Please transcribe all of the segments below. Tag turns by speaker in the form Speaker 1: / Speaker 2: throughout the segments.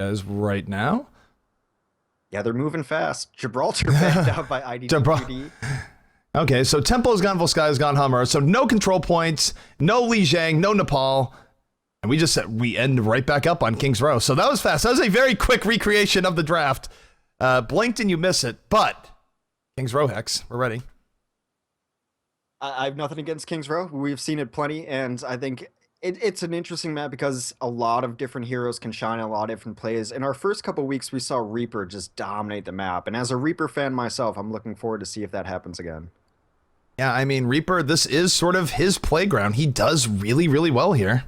Speaker 1: as right now.
Speaker 2: Yeah, they're moving fast. Gibraltar backed out by IDDQD.
Speaker 1: Okay, so Tempo's gone, Volskai's gone, Hummer. So no control points, no Lijiang, no Nepal. And we end right back up on King's Row. So that was fast. That was a very quick recreation of the draft. Blinked and you miss it, but King's Row, Hex, we're ready.
Speaker 2: I have nothing against King's Row. We've seen it plenty, and I think it's an interesting map because a lot of different heroes can shine in a lot of different plays. In our first couple weeks, we saw Reaper just dominate the map, and as a Reaper fan myself, I'm looking forward to see if that happens again.
Speaker 1: Yeah, I mean, Reaper, this is sort of his playground. He does really, really well here.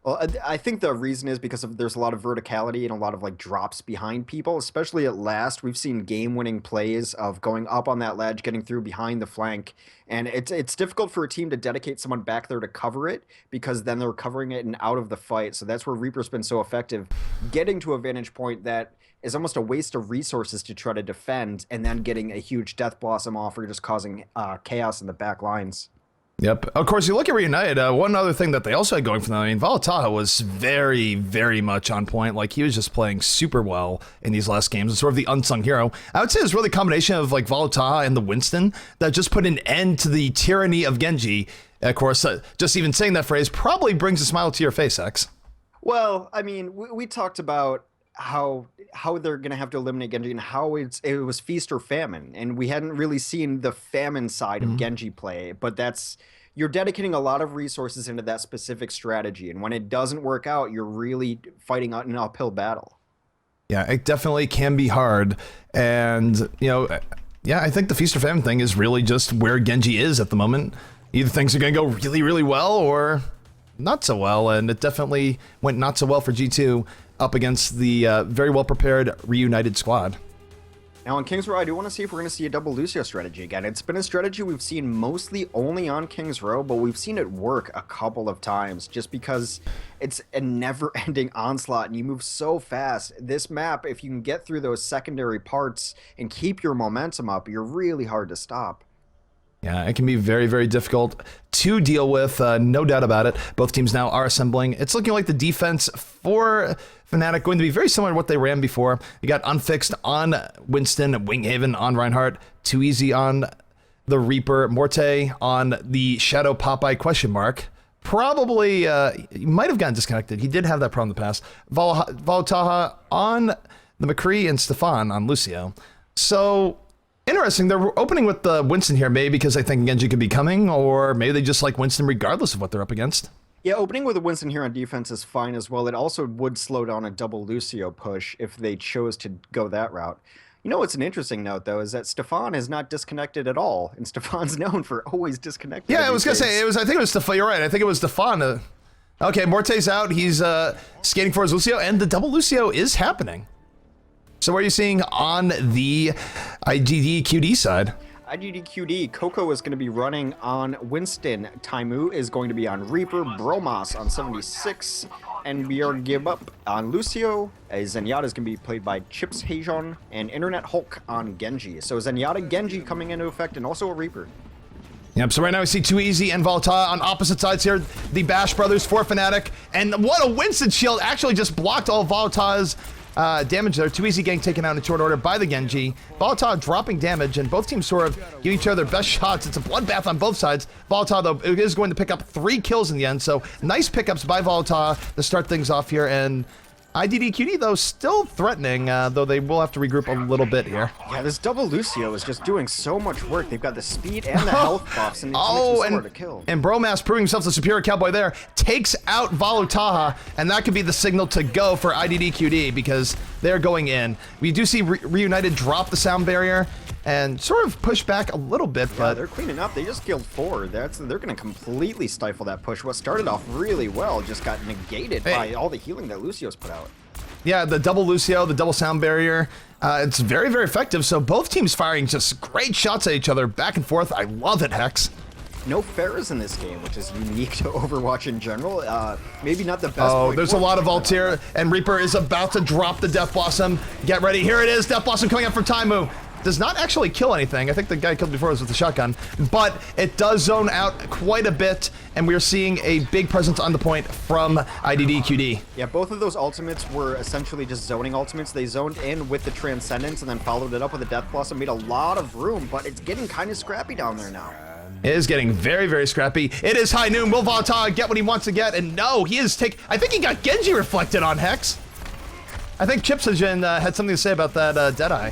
Speaker 2: Well, I think the reason is because there's a lot of verticality and a lot of like drops behind people, especially at last. We've seen game-winning plays of going up on that ledge, getting through behind the flank, and it's difficult for a team to dedicate someone back there to cover it because then they're covering it and out of the fight. So that's where Reaper's been so effective, getting to a vantage point that is almost a waste of resources to try to defend, and then getting a huge Death Blossom off or just causing chaos in the back lines.
Speaker 1: Yep. Of course, you look at Reunited, one other thing that they also had going for them, I mean, Volataha was very, very much on point. Like, he was just playing super well in these last games. It's sort of the unsung hero. I would say it's really a combination of, like, Volataha and the Winston that just put an end to the tyranny of Genji. Of course, just even saying that phrase probably brings a smile to your face, X.
Speaker 2: Well, I mean, we talked about how they're going to have to eliminate Genji and how it was feast or famine, and we hadn't really seen the famine side of Genji play, but you're dedicating a lot of resources into that specific strategy, and when it doesn't work out, you're really fighting an uphill battle.
Speaker 1: Yeah, it definitely can be hard, and you know, yeah, I think the feast or famine thing is really just where Genji is at the moment. Either things are going to go really, really well or not so well, and it definitely went not so well for G2 up against the very well-prepared Reunited squad.
Speaker 2: Now on King's Row, I do want to see if we're going to see a double Lucio strategy again. It's been a strategy we've seen mostly only on King's Row, but we've seen it work a couple of times just because it's a never-ending onslaught and you move so fast. This map, if you can get through those secondary parts and keep your momentum up, you're really hard to stop.
Speaker 1: Yeah, it can be very, very difficult to deal with, no doubt about it. Both teams now are assembling. It's looking like the defense for Fnatic going to be very similar to what they ran before. You got Unfixed on Winston, Winghaven on Reinhardt, Too Easy on the Reaper, Morte on the Shadow Popeye question mark. Probably, he might have gotten disconnected. He did have that problem in the past. Volataha on the McCree and Stefan on Lucio. So interesting, they're opening with the Winston here, maybe because they think Genji could be coming, or maybe they just like Winston regardless of what they're up against.
Speaker 2: Yeah, opening with a Winston here on defense is fine as well. It also would slow down a double Lucio push if they chose to go that route. You know what's an interesting note, though, is that Stefan is not disconnected at all, and Stefan's known for always disconnected.
Speaker 1: Yeah, I was going to say, I think it was Stefan, you're right, I think it was Stefan. Okay, Morte's out, he's skating for his Lucio, and the double Lucio is happening. So what are you seeing on the IDDQD side?
Speaker 2: IDDQD, Coco is going to be running on Winston, Taimu is going to be on Reaper, Bromas on 76, and Björn Gibup on Lucio, Zenyatta is going to be played by Chips Heijon, and Internet Hulk on Genji. So Zenyatta, Genji coming into effect, and also a Reaper.
Speaker 1: Yep, so right now we see Too Easy and Volataha on opposite sides here. The Bash brothers for Fnatic, and what a Winston shield actually just blocked all of Volataha's damage there. Too Easy getting taken out in short order by the Genji. Volataha dropping damage, and both teams sort of give each other their best shots. It's a bloodbath on both sides. Volataha, though, is going to pick up 3 kills in the end, so nice pickups by Volataha to start things off here, and IDDQD, though, still threatening, though they will have to regroup a little bit here.
Speaker 2: Yeah, this double Lucio is just doing so much work. They've got the speed and the health buffs, and to kill.
Speaker 1: And Bromas, proving himself the superior cowboy there, takes out Volataha, and that could be the signal to go for IDDQD because they're going in. We do see Reunited drop the sound barrier and sort of push back a little bit, but
Speaker 2: yeah, they're cleaning up. They just killed 4. They're going to completely stifle that push. What started off really well just got negated by all the healing that Lucio's put out.
Speaker 1: Yeah, the double Lucio, the double sound barrier, it's very, very effective. So both teams firing just great shots at each other back and forth. I love it, Hex.
Speaker 2: No Pharahs in this game, which is unique to Overwatch in general. Maybe not the best.
Speaker 1: Oh, there's a lot of ult here, and Reaper is about to drop the Death Blossom. Get ready, here it is, Death Blossom coming up from Taimu. does not actually kill anything. I think the guy killed before was with the shotgun, but it does zone out quite a bit, and we're seeing a big presence on the point from IDDQD.
Speaker 2: Yeah, both of those ultimates were essentially just zoning ultimates. They zoned in with the Transcendence and then followed it up with a Death Blossom, made a lot of room, but it's getting kind of scrappy down there now.
Speaker 1: It is getting very, very scrappy. It is high noon. Will Volta get what he wants to get? And no, he is I think he got Genji reflected on, Hex. I think Chipsogen had something to say about that Deadeye.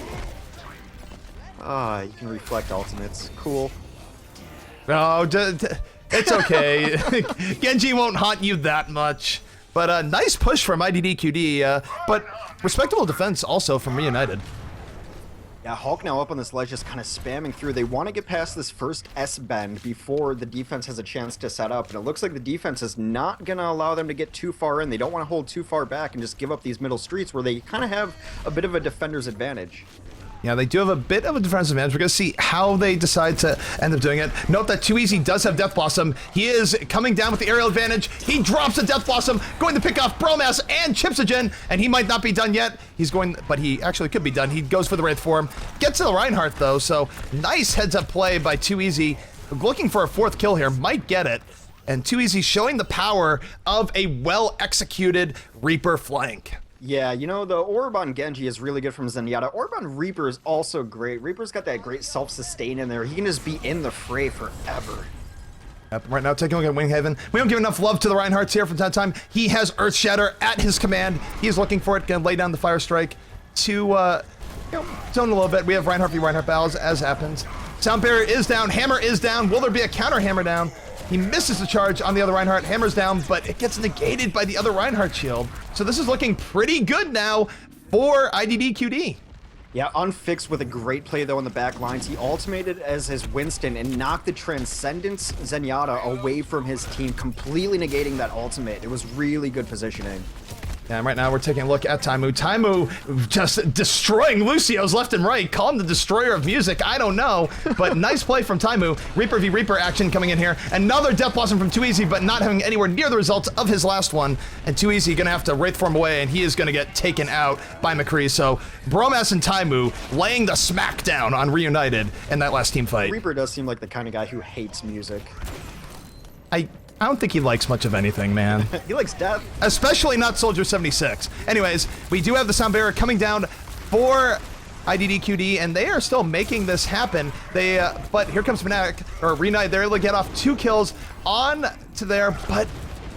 Speaker 2: You can reflect ultimates. Cool.
Speaker 1: No, it's okay. Genji won't haunt you that much. But nice push from IDDQD, but respectable defense also from Reunited.
Speaker 2: Yeah, Hulk now up on this ledge just kind of spamming through. They want to get past this first S-bend before the defense has a chance to set up, and it looks like the defense is not going to allow them to get too far in. They don't want to hold too far back and just give up these middle streets where they kind of have a bit of a defender's advantage.
Speaker 1: Yeah, they do have a bit of a defensive advantage. We're going to see how they decide to end up doing it. Note that Too Easy does have Death Blossom. He is coming down with the aerial advantage. He drops a Death Blossom, going to pick off Bromas and Chipsogen, and he might not be done yet. He's going, but he actually could be done. He goes for the Wraith form. Gets to the Reinhardt, though, so nice heads-up play by Too Easy. Looking for a 4th kill here, might get it. And Too Easy showing the power of a well-executed Reaper flank.
Speaker 2: Yeah, you know, the orb on Genji is really good from Zenyatta. Orb on Reaper is also great. Reaper's got that great self-sustain in there. He can just be in the fray forever.
Speaker 1: Yep, right now, taking a look at Winghaven. We don't give enough love to the Reinhardts here from time to time. He has Earth Shatter at his command. He is looking for it, gonna lay down the Fire Strike to, you know, zone a little bit. We have Reinhardt v Reinhardt battles, as happens. Sound Barrier is down, Hammer is down. Will there be a counter Hammer down? He misses the charge on the other Reinhardt, Hammer's down, but it gets negated by the other Reinhardt shield. So this is looking pretty good now for IDDQD.
Speaker 2: Yeah, Unfixed with a great play, though, in the back lines. He ultimated as his Winston and knocked the Transcendence Zenyatta away from his team, completely negating that ultimate. It was really good positioning.
Speaker 1: And right now we're taking a look at Taimu. Taimu just destroying Lucio's left and right. Call him the destroyer of music. I don't know. But nice play from Taimu. Reaper v Reaper action coming in here. Another Death Blossom from Too Easy, but not having anywhere near the results of his last one. And Too Easy going to have to Wraith form away, and he is going to get taken out by McCree. So Bromas and Taimu laying the smackdown on Reunited in that last team fight.
Speaker 2: Reaper does seem like the kind of guy who hates music.
Speaker 1: I don't think he likes much of anything, man.
Speaker 2: He likes death.
Speaker 1: Especially not Soldier 76. Anyways, we do have the Sound Barrier coming down for IDDQD, and they are still making this happen. But here comes fnatic, or Reunited. They're able to get off 2 kills on to there, but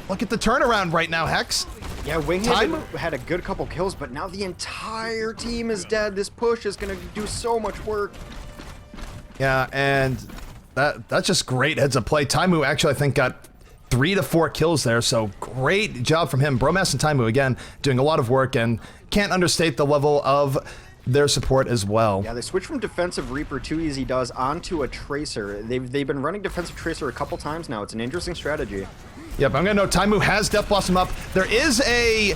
Speaker 1: look at the turnaround right now, Hex.
Speaker 2: Yeah, Winghaven had a good couple kills, but now the entire team is dead. This push is going to do so much work.
Speaker 1: Yeah, and that's just great heads-up play. Taimu actually, I think, got 3 to 4 kills there, so great job from him. Bromas and Taimu, again, doing a lot of work, and can't understate the level of their support as well.
Speaker 2: Yeah, they switched from defensive Reaper, Too Easy does, onto a Tracer. They've been running defensive Tracer a couple times now. It's an interesting strategy.
Speaker 1: Yep, I'm gonna know Taimu has Death Blossom up. There is a...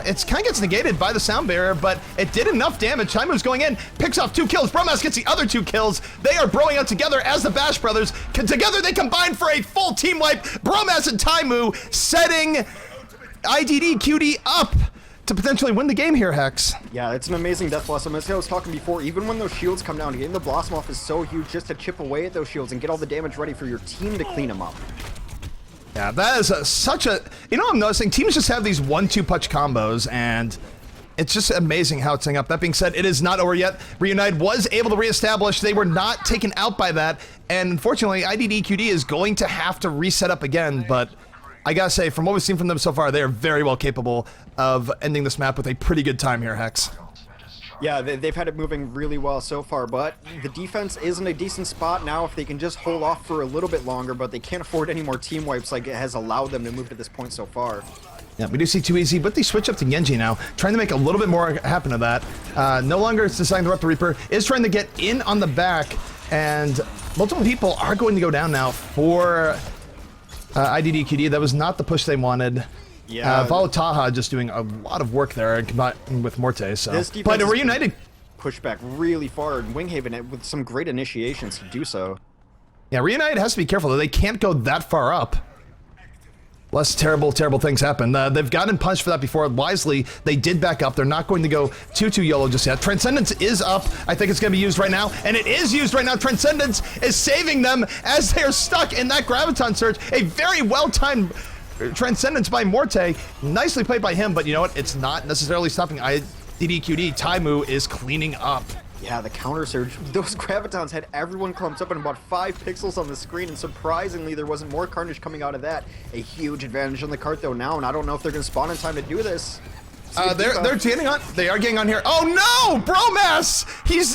Speaker 1: It kind of gets negated by the Sound Barrier, but it did enough damage. Taimu's going in, picks off 2 kills. Bromas gets the other 2 kills. They are broing out together as the Bash Brothers. Together they combine for a full team wipe. Bromas and Taimu setting IDDQD up to potentially win the game here, Hex.
Speaker 2: Yeah, it's an amazing Death Blossom. As I was talking before, even when those shields come down, getting the Blossom off is so huge just to chip away at those shields and get all the damage ready for your team to clean them up.
Speaker 1: Yeah, that is such a... You know what I'm noticing? Teams just have these 1-2 punch combos, and it's just amazing how it's setting up. That being said, it is not over yet. Reunited was able to reestablish. They were not taken out by that, and unfortunately, IDDQD is going to have to reset up again, but I gotta say, from what we've seen from them so far, they are very well capable of ending this map with a pretty good time here, Hex.
Speaker 2: Yeah, they've had it moving really well so far, but the defense is in a decent spot now if they can just hold off for a little bit longer, but they can't afford any more team wipes like it has allowed them to move to this point so far.
Speaker 1: Yeah, we do see Too Easy, but they switch up to Genji now, trying to make a little bit more happen to that. No longer is deciding to rep the Reaper, is trying to get in on the back, and multiple people are going to go down now for IDDQD. That was not the push they wanted.
Speaker 2: Yeah,
Speaker 1: Taha just doing a lot of work there with Morte, so.
Speaker 2: This
Speaker 1: But Reunited
Speaker 2: push back really far, and Winghaven with some great initiations to do so.
Speaker 1: Yeah, Reunited has to be careful, though. They can't go that far up. less terrible things happen. They've gotten punished for that before. Wisely, they did back up. They're not going to go too YOLO just yet. Transcendence is up. I think it's going to be used right now, and it is used right now. Transcendence is saving them as they are stuck in that Graviton Surge. A very well-timed Transcendence by Morte. Nicely played by him, but you know what? It's not necessarily stopping IDDQD. Taimu is cleaning up.
Speaker 2: Yeah, the counter surge. Those Gravitons had everyone clumped up in about 5 pixels on the screen, and surprisingly, there wasn't more carnage coming out of that. A huge advantage on the cart though now, and I don't know if they're going to spawn in time to do this.
Speaker 1: They're getting on. They are getting on here. Oh no, Bromas!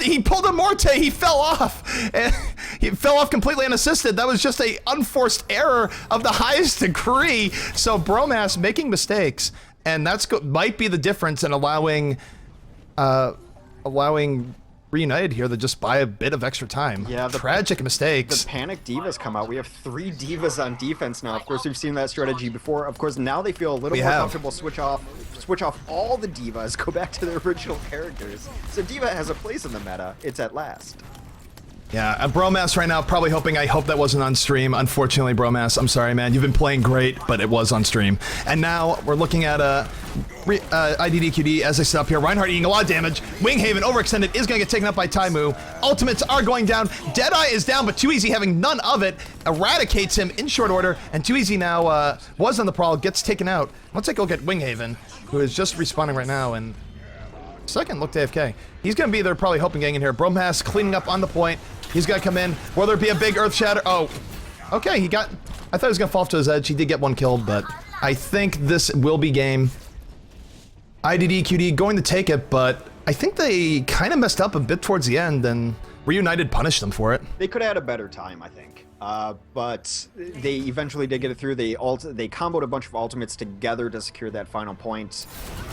Speaker 1: He pulled a Morte. He fell off. He fell off completely unassisted. That was just a unforced error of the highest degree. So Bromas making mistakes, and that's might be the difference in allowing Reunited here to just buy a bit of extra time. Yeah, tragic mistakes.
Speaker 2: The Panic Divas come out. We have 3 Divas on defense now. Of course, we've seen that strategy before. Of course, now they feel a little more comfortable. Switch off all the Divas, go back to their original characters. So Diva has a place in the meta. It's at last.
Speaker 1: Yeah, Bromas right now probably hoping, I hope that wasn't on stream. Unfortunately, Bromas, I'm sorry, man. You've been playing great, but it was on stream. And now we're looking at IDDQD as they set up here. Reinhardt eating a lot of damage. Winghaven overextended is going to get taken up by Taimu. Ultimates are going down. Deadeye is down, but Too Easy having none of it eradicates him in short order. And Too Easy now was on the prowl, gets taken out. Let's take a look at Winghaven, who is just respawning right now. And second look to AFK. He's going to be there probably hoping getting in here. Bromas cleaning up on the point. He's got to come in. Will there be a big earth shatter? Oh, okay. I thought he was going to fall off to his edge. He did get one killed, but I think this will be game. IDDQD going to take it, but I think they kind of messed up a bit towards the end, and Reunited punished them for it.
Speaker 2: They could have had a better time, I think. But they eventually did get it through. They comboed a bunch of ultimates together to secure that final point,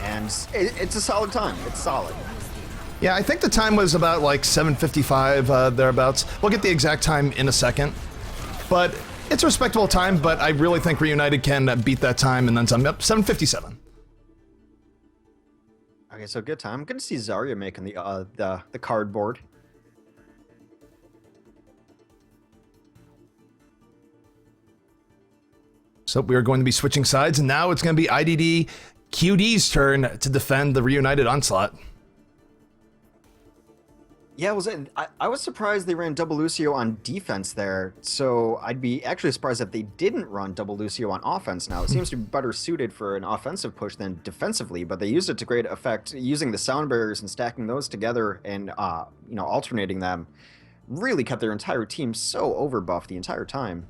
Speaker 2: and it's a solid time. It's solid.
Speaker 1: Yeah, I think the time was about like 7:55 thereabouts. We'll get the exact time in a second, but it's a respectable time. But I really think Reunited can beat that time and then some. Yep, 7:57.
Speaker 2: Okay, so good time. I'm good to see Zarya making the cardboard.
Speaker 1: So we are going to be switching sides, and now it's going to be IDDQD's turn to defend the Reunited onslaught.
Speaker 2: Yeah, I was surprised they ran double Lucio on defense there, so I'd be actually surprised if they didn't run double Lucio on offense now. It seems to be better suited for an offensive push than defensively, but they used it to great effect, using the sound barriers and stacking those together and alternating them. Really kept their entire team so overbuffed the entire time.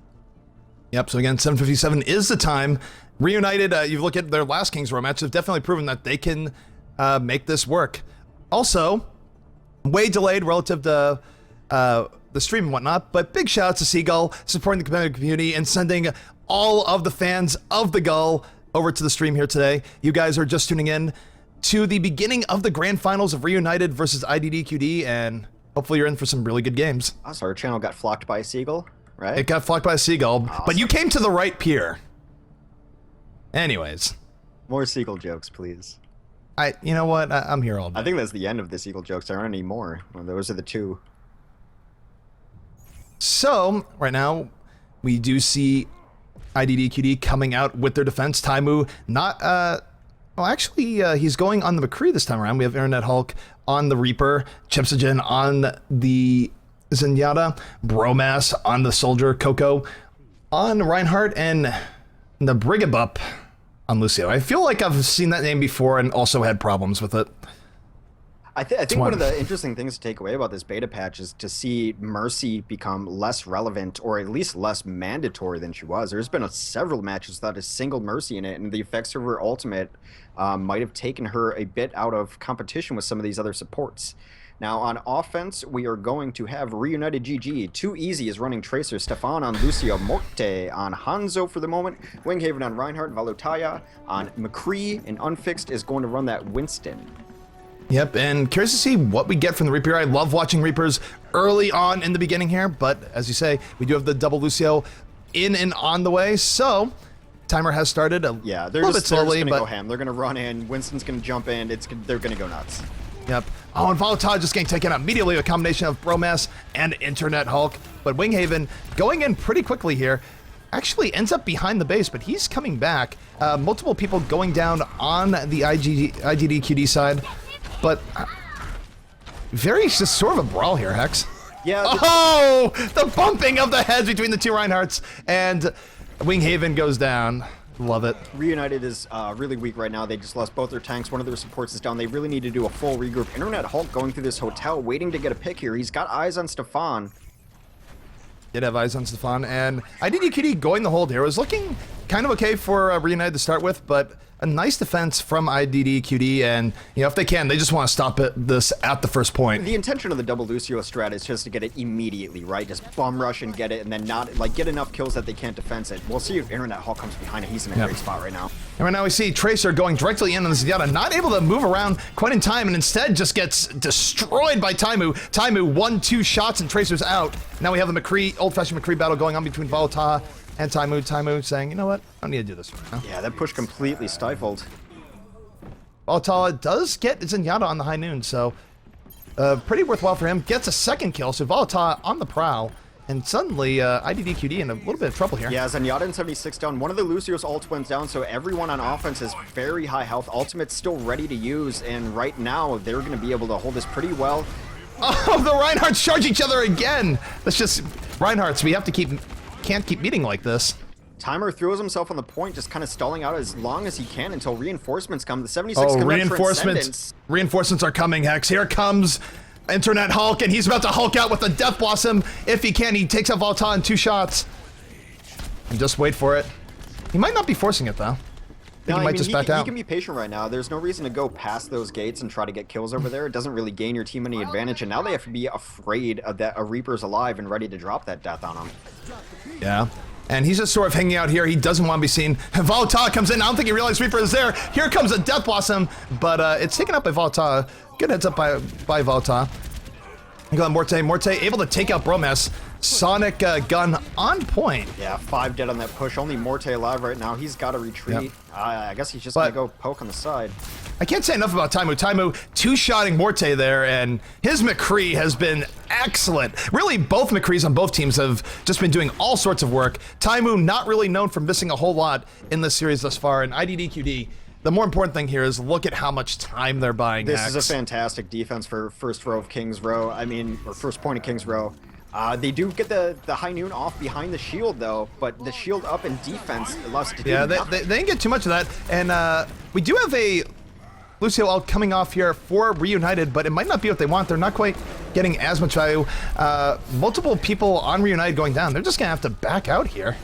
Speaker 1: Yep, so again, 7:57 is the time. Reunited, you look at their last Kings Row match, they've definitely proven that they can make this work. Also, way delayed relative to the stream and whatnot, but big shout out to Seagull supporting the competitive community and sending all of the fans of the Gull over to the stream here today. You guys are just tuning in to the beginning of the grand finals of Reunited versus IDDQD, and hopefully you're in for some really good games.
Speaker 2: So our channel got flocked by a Seagull, right?
Speaker 1: It got flocked by a Seagull, awesome. But you came to the right pier. Anyways.
Speaker 2: More Seagull jokes, please.
Speaker 1: You know what? I'm here all day.
Speaker 2: I think that's the end of the Seagull jokes. There aren't any more. Well, those are the 2.
Speaker 1: So, right now, we do see IDDQD coming out with their defense. Taimu not, well, actually, he's going on the McCree this time around. We have Internet Hulk on the Reaper, Chipsogen on the Zenyatta, Bromas on the Soldier, Coco on Reinhardt, and the Brigabup on Lucio. I feel like I've seen that name before and also had problems with it.
Speaker 2: I think one of the interesting things to take away about this beta patch is to see Mercy become less relevant, or at least less mandatory than she was. There's been several matches without a single Mercy in it, and the effects of her ultimate might have taken her a bit out of competition with some of these other supports. Now, on offense, we are going to have Reunited GG. Too Easy is running Tracer. Stefan on Lucio. Morte on Hanzo for the moment. Winghaven on Reinhardt. Valutaya on McCree. And Unfixed is going to run that Winston.
Speaker 1: Yep, and curious to see what we get from the Reaper. I love watching Reapers early on in the beginning here, but as you say, we do have the double Lucio in and on the way, so timer has started
Speaker 2: yeah, they're just going to go ham. They're going to run in. Winston's going to jump in. They're going to go nuts.
Speaker 1: Yep. Oh, and Valutaya just getting taken out immediately, a combination of Bromas and Internet Hulk. But Winghaven going in pretty quickly here. actually ends up behind the base, but he's coming back. Multiple people going down on the IDDQD side, but very just sort of a brawl here, Hex.
Speaker 2: Yeah.
Speaker 1: Oh, the bumping of the heads between the two Reinhardts, and Winghaven goes down. Love it.
Speaker 2: Reunited is really weak right now. They just lost both their tanks. One of their supports is down. They really need to do a full regroup. Internet Hulk going through this hotel, waiting to get a pick here. He's got eyes on Stefan.
Speaker 1: Did have eyes on Stefan, and IDDQD going the hold here. It was looking kind of okay for Reunited to start with, but a nice defense from IDDQD, and you know, if they can, they just want to stop this at the first point.
Speaker 2: The intention of the double Lucio strat is just to get it immediately, right? Just bum rush and get it, and then not like get enough kills that they can't defense it. We'll see if Internet Hulk comes behind it. He's in a great spot right now.
Speaker 1: And right now we see Tracer going directly in on the Zenyatta, not able to move around quite in time, and instead just gets destroyed by Taimu. Taimu 1-2 shots and Tracer's out. Now we have the McCree, old-fashioned McCree battle going on between Volatile and Taimu. Taimu saying, you know what, I don't need to do this right now.
Speaker 2: Yeah, that push completely stifled.
Speaker 1: Volatile does get Zenyatta on the high noon, so pretty worthwhile for him. Gets a second kill, so Volatile on the prowl. And suddenly, IDDQD in a little bit of trouble here.
Speaker 2: Yeah, Zenyatta in 76 down. One of the Lucio's ult went down, so everyone on offense is very high health. Ultimate's still ready to use, and right now, they're going to be able to hold this pretty well.
Speaker 1: Oh, the Reinhardts charge each other again! That's just... Reinhardts, we have to can't keep meeting like this.
Speaker 2: Timer throws himself on the point, just kind of stalling out as long as he can until reinforcements come. The 76 come
Speaker 1: reinforcements are coming, Hex. Here comes Internet Hulk, and he's about to Hulk out with the Death Blossom. If he can, he takes out Volatile in 2 shots. And just wait for it. He might not be forcing it, though.
Speaker 2: No,
Speaker 1: he might just back out.
Speaker 2: He can be patient right now. There's no reason to go past those gates and try to get kills over there. It doesn't really gain your team any advantage, and now they have to be afraid of that a Reaper's alive and ready to drop that death on him.
Speaker 1: Yeah. And he's just sort of hanging out here. He doesn't want to be seen. Volatile comes in. I don't think he realized Reaper is there. Here comes a Death Blossom, but it's taken up by Volatile. Good heads up by Volatile. You got Morte. Morte able to take out Bromas. Sonic gun on point.
Speaker 2: Yeah, 5 dead on that push. Only Morte alive right now. He's got to retreat.
Speaker 1: Yep.
Speaker 2: I guess he's just going to go poke on the side.
Speaker 1: I can't say enough about Taimu. Taimu 2-shotting Morte there, and his McCree has been excellent. Really, both McCrees on both teams have just been doing all sorts of work. Taimu not really known for missing a whole lot in this series thus far, and IDDQD, the more important thing here is look at how much time they're buying.
Speaker 2: This is a fantastic defense for first row of King's Row. I mean, or first point of King's Row. They do get the high noon off behind the shield, though, but the shield up in defense allows to do nothing.
Speaker 1: They didn't get too much of that, and we do have a Lucio ult coming off here for Reunited, but it might not be what they want. They're not quite getting as much value. Multiple people on Reunited going down. They're just going to have to back out here.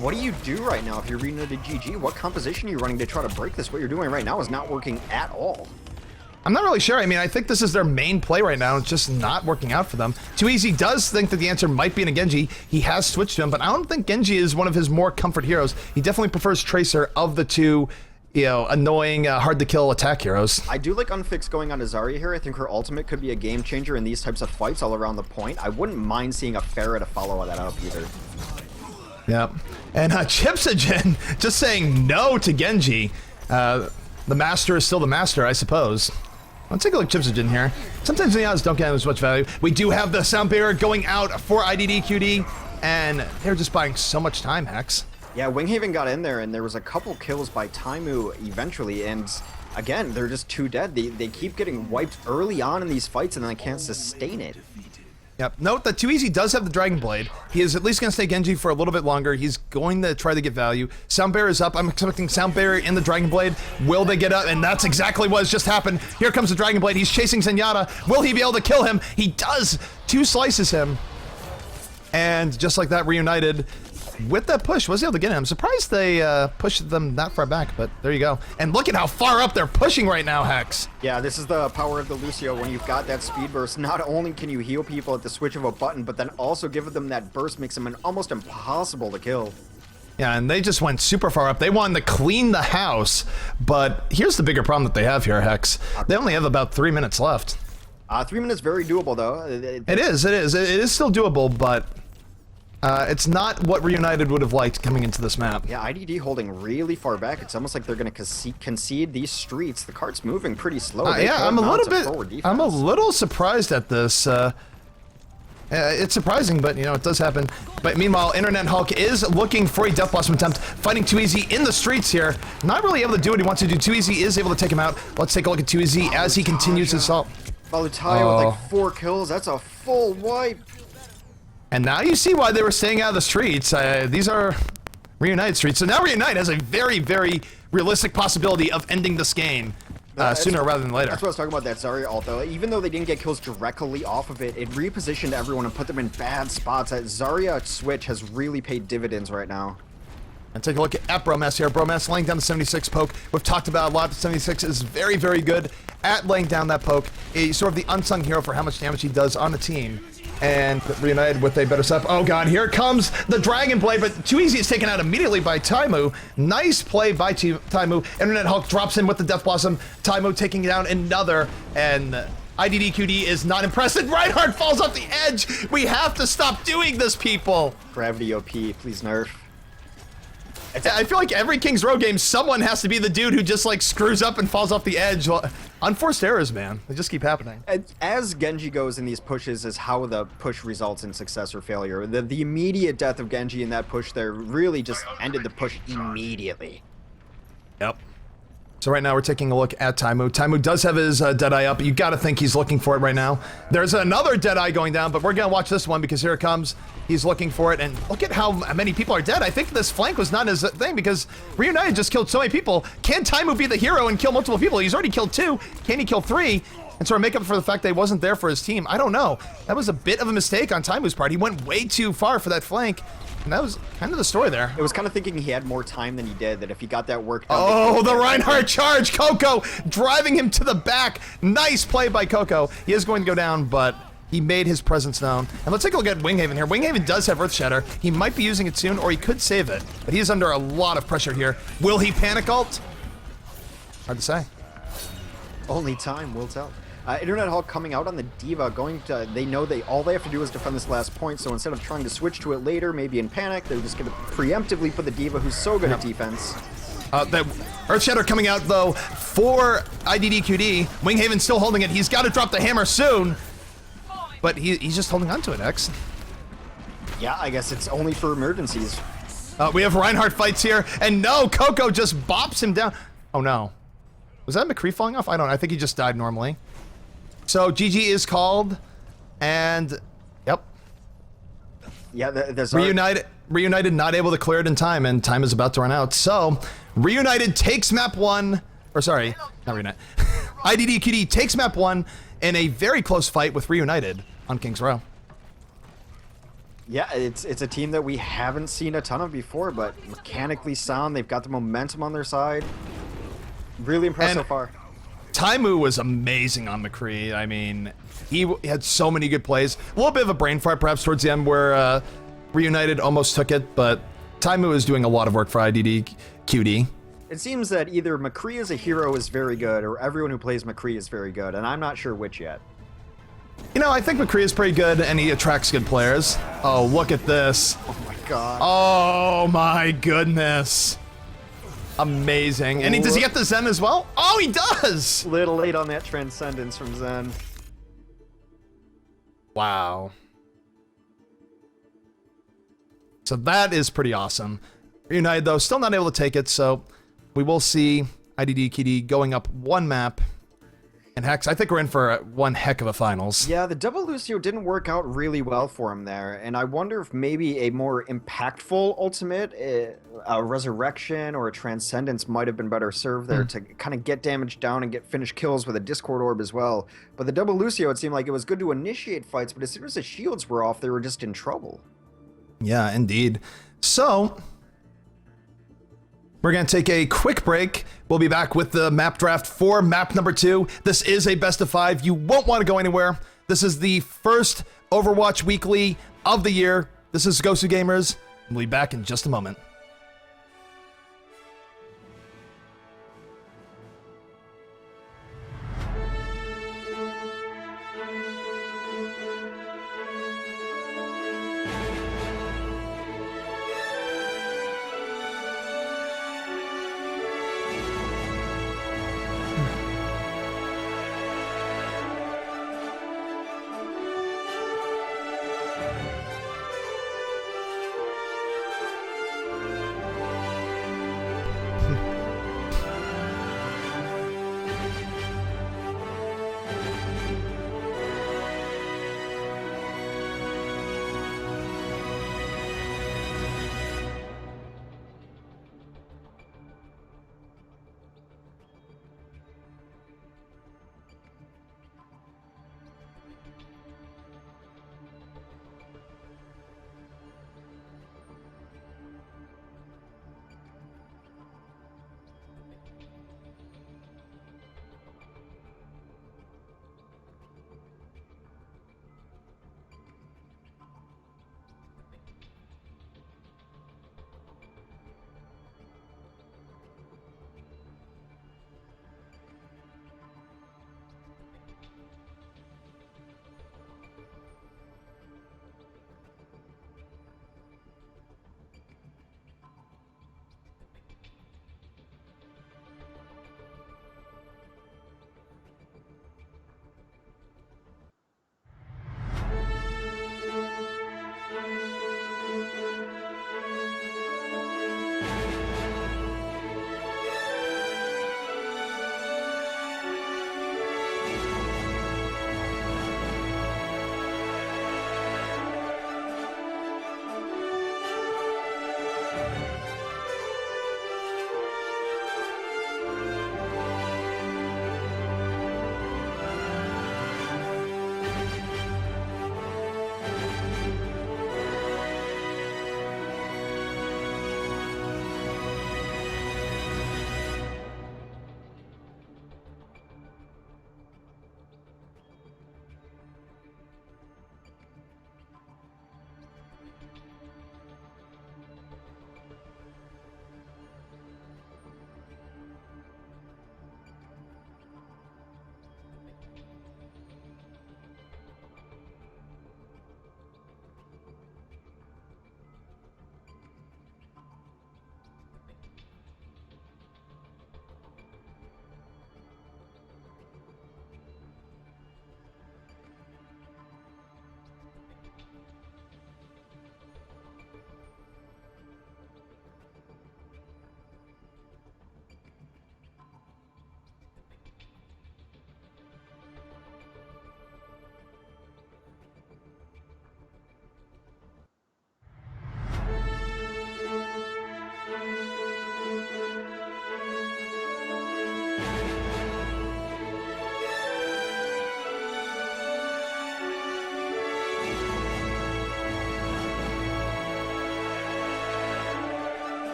Speaker 2: What do you do right now if you're Reunited GG? What composition are you running to try to break this? What you're doing right now is not working at all.
Speaker 1: I'm not really sure. I mean, I think this is their main play right now. It's just not working out for them. Too Easy does think that the answer might be in a Genji. He has switched to him, but I don't think Genji is one of his more comfort heroes. He definitely prefers Tracer of the two, you know, annoying, hard-to-kill attack heroes.
Speaker 2: I do like Unfix going on to Zarya here. I think her ultimate could be a game changer in these types of fights all around the point. I wouldn't mind seeing a Pharah to follow that up either.
Speaker 1: Yep. And Chipsogen just saying no to Genji. The master is still the master, I suppose. Let's take a look at Chipsogen here. Sometimes the odds don't get as much value. We do have the sound barrier going out for IDDQD, and they're just buying so much time, Hex.
Speaker 2: Yeah, Winghaven got in there, and there was a couple kills by Taimu eventually, and again, they're just too dead. They keep getting wiped early on in these fights, and then they can't sustain it.
Speaker 1: Yep. Note that Too Easy does have the Dragon Blade. He is at least going to stay Genji for a little bit longer. He's going to try to get value. Sound Barrier is up. I'm expecting Sound Barrier in the Dragon Blade. Will they get up? And that's exactly what has just happened. Here comes the Dragon Blade. He's chasing Zenyatta. Will he be able to kill him? He does. 2 slices him. And just like that, Reunited with that push was able to get him. I'm surprised they pushed them that far back, but there you go. And look at how far up they're pushing right now, Hex.
Speaker 2: Yeah, this is the power of the Lucio. When you've got that speed burst, not only can you heal people at the switch of a button, but then also give them that burst makes them almost impossible to kill.
Speaker 1: Yeah, and they just went super far up. They wanted to clean the house, but here's the bigger problem that they have here, Hex. They only have about 3 minutes left.
Speaker 2: 3 minutes very doable, though.
Speaker 1: It is still doable, but it's not what Reunited would have liked coming into this map.
Speaker 2: Yeah, IDD holding really far back. It's almost like they're going to concede these streets. The cart's moving pretty slow.
Speaker 1: Yeah, I'm a little surprised at this. It's surprising, but, you know, it does happen. But meanwhile, Internet Hulk is looking for a Death Blossom attempt, fighting Too Easy in the streets here. Not really able to do what he wants to do. Too Easy is able to take him out. Let's take a look at Too Easy as he continues his assault.
Speaker 2: Balutaya with like 4 kills. That's a full wipe.
Speaker 1: And now you see why they were staying out of the streets. These are Reunited streets. So now Reunite has a very, very realistic possibility of ending this game sooner rather than later.
Speaker 2: That's what I was talking about, that Zarya ult, though. Even though they didn't get kills directly off of it, it repositioned everyone and put them in bad spots. That Zarya switch has really paid dividends right now.
Speaker 1: And take a look at Bromess here. Bromess laying down the 76 poke. We've talked about a lot. 76 is very, very good at laying down that poke. He's sort of the unsung hero for how much damage he does on the team. And Reunited with a better setup. Oh god, here comes the Dragon Blade, but Too Easy is taken out immediately by Taimu. Nice play by Taimu. Internet Hulk drops in with the Death Blossom. Taimu taking down another, and IDDQD is not impressed. And Reinhardt falls off the edge. We have to stop doing this, people.
Speaker 2: Gravity OP, please nerf.
Speaker 1: I feel like every Kings Row game, someone has to be the dude who just like screws up and falls off the edge. Unforced errors, man. They just keep happening.
Speaker 2: As Genji goes in these pushes is how the push results in success or failure. The immediate death of Genji in that push there really just ended the push immediately.
Speaker 1: Yep. So right now we're taking a look at Taimu. Taimu does have his Deadeye up. You gotta think he's looking for it right now. There's another Deadeye going down, but we're gonna watch this one because here it comes. He's looking for it, and look at how many people are dead. I think this flank was not his thing because Reunited just killed so many people. Can Taimu be the hero and kill multiple people? He's already killed 2. Can he kill 3? And sort of make up for the fact that he wasn't there for his team? I don't know. That was a bit of a mistake on Taimu's part. He went way too far for that flank. And that was kind of the story there.
Speaker 2: It was kind of thinking he had more time than he did, that if he got that work done...
Speaker 1: Oh, the Reinhardt charge! Coco driving him to the back. Nice play by Coco. He is going to go down, but he made his presence known. And let's take a look at Winghaven here. Winghaven does have Earth Shatter. He might be using it soon, or he could save it. But he is under a lot of pressure here. Will he panic ult? Hard to say.
Speaker 2: Only time will tell. Internet Hulk coming out on the D.Va, they know all they have to do is defend this last point, so instead of trying to switch to it later, maybe in panic, they're just going to preemptively put the D.Va, who's so good at defense.
Speaker 1: The Earth Shatter coming out, though, for IDDQD. Winghaven still holding it. He's got to drop the hammer soon, but he's just holding on to it, X.
Speaker 2: Yeah, I guess it's only for emergencies.
Speaker 1: We have Reinhardt fights here, and no, Coco just bops him down. Oh, no. Was that McCree falling off? I don't know. I think he just died normally. So GG is called, and yep.
Speaker 2: Yeah, there's
Speaker 1: Reunited not able to clear it in time, and time is about to run out. So Reunited takes map 1, or sorry, not Reunited. IDDQD takes map 1 in a very close fight with Reunited on Kings Row.
Speaker 2: Yeah, it's a team that we haven't seen a ton of before, but mechanically sound. They've got the momentum on their side. Really impressed so far.
Speaker 1: Taimu was amazing on McCree. I mean, he had so many good plays. A little bit of a brain fart perhaps towards the end where Reunited almost took it, but Taimu is doing a lot of work for IDDQD.
Speaker 2: It seems that either McCree as a hero is very good, or everyone who plays McCree is very good, and I'm not sure which yet.
Speaker 1: You know, I think McCree is pretty good, and he attracts good players. Oh, look at this.
Speaker 2: Oh my god.
Speaker 1: Oh my goodness. Amazing. And does he get the Zen as well? Oh, he does!
Speaker 2: Little late on that Transcendence from Zen.
Speaker 1: Wow. So that is pretty awesome. Reunited, though, still not able to take it, so we will see IDDQD going up 1 map. And Hex, I think we're in for one heck of a finals.
Speaker 2: Yeah, the double Lucio didn't work out really well for him there, and I wonder if maybe a more impactful ultimate, a Resurrection or a Transcendence might have been better served there to kind of get damage down and get finished kills with a Discord Orb as well. But the double Lucio, it seemed like it was good to initiate fights, but as soon as the shields were off, they were just in trouble.
Speaker 1: Yeah, indeed. So we're going to take a quick break. We'll be back with the map draft for map number 2. This is a best of 5. You won't want to go anywhere. This is the first Overwatch Weekly of the year. This is GosuGamers. We'll be back in just a moment.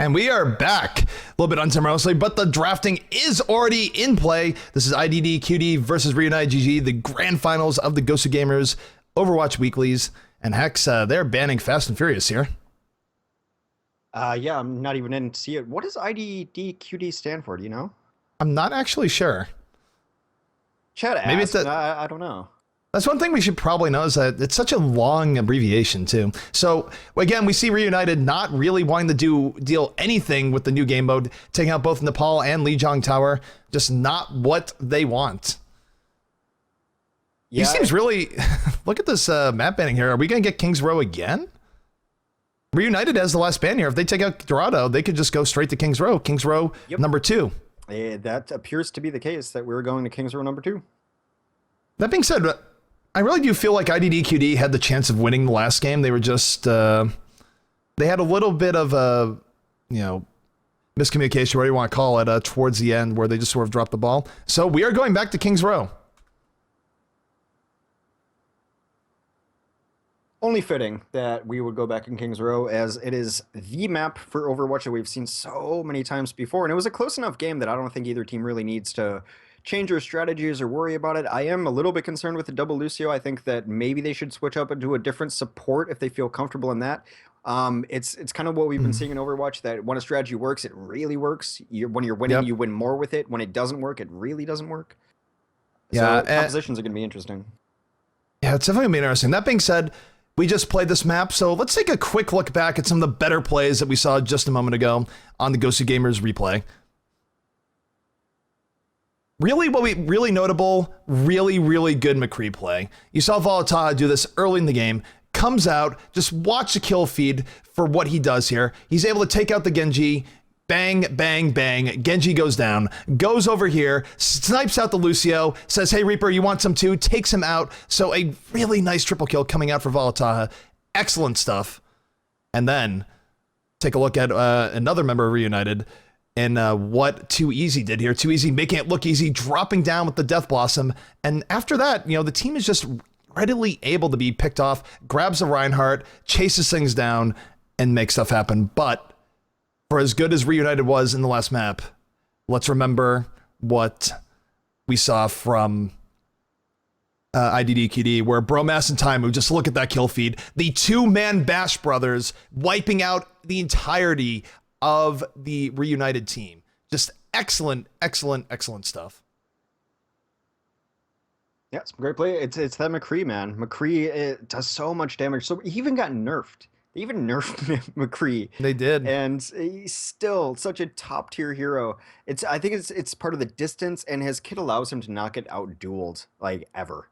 Speaker 1: And we are back a little bit unceremoniously, but the drafting is already in play. This is IDDQD versus REUNITED GG, the grand finals of the GosuGamers Overwatch Weeklies. And Hex, they're banning Fast and Furious here.
Speaker 2: Yeah, I'm not even in to see it. What does IDDQD stand for? Do you know?
Speaker 1: I'm not actually sure.
Speaker 2: Chat asked.
Speaker 1: Maybe it's
Speaker 2: I don't know.
Speaker 1: That's one thing we should probably know, is that it's such a long abbreviation too. So again, we see REUNITED not really wanting to deal anything with the new game mode, taking out both Nepal and Lijiang Tower, just not what they want.
Speaker 2: Yeah,
Speaker 1: He seems really, look at this map banning here. Are we going to get King's Row again? REUNITED has the last ban here. If they take out Dorado, they could just go straight to King's Row. King's Row number 2.
Speaker 2: That appears to be the case, that we're going to King's Row number 2.
Speaker 1: That being said, I really do feel like IDDQD had the chance of winning the last game. They were just, they had a little bit of a, miscommunication, whatever you want to call it, towards the end, where they just sort of dropped the ball. So we are going back to King's Row.
Speaker 2: Only fitting that we would go back in King's Row, as it is the map for Overwatch that we've seen so many times before. And it was a close enough game that I don't think either team really needs to change their strategies or worry about it. I am a little bit concerned with the double Lucio. I think that maybe they should switch up and do a different support if they feel comfortable in that. It's kind of what we've been seeing in Overwatch, that when a strategy works, it really works. When you're winning, you win more with it. When it doesn't work, it really doesn't work.
Speaker 1: Yeah,
Speaker 2: so compositions are going to be interesting.
Speaker 1: Yeah, it's definitely going to be interesting. That being said, we just played this map, so let's take a quick look back at some of the better plays that we saw just a moment ago on the GosuGamers replay. Really notable, really good McCree play. You saw Volataha do this early in the game, comes out, just watch the kill feed for what he does here. He's able to take out the Genji, bang, bang, bang, Genji goes down, goes over here, snipes out the Lucio, says, hey Reaper, you want some too, takes him out. So a really nice triple kill coming out for Volataha. Excellent stuff. And then take a look at another member of REUNITED, and what Too Easy did here. Too Easy making it look easy, dropping down with the Death Blossom. And after that, the team is just readily able to be picked off, grabs a Reinhardt, chases things down, and makes stuff happen. But for as good as REUNITED was in the last map, let's remember what we saw from IDDQD, where Bromass and Taimu, just look at that kill feed. The two-man Bash brothers wiping out the entirety of the REUNITED team. Just excellent stuff.
Speaker 2: Yeah, it's a great play. It's that McCree, man. McCree, it does so much damage. So he even got nerfed. They even nerfed McCree.
Speaker 1: They did.
Speaker 2: And he's still such a top tier hero. I think it's part of the distance, and his kit allows him to not get out-dueled, like, ever.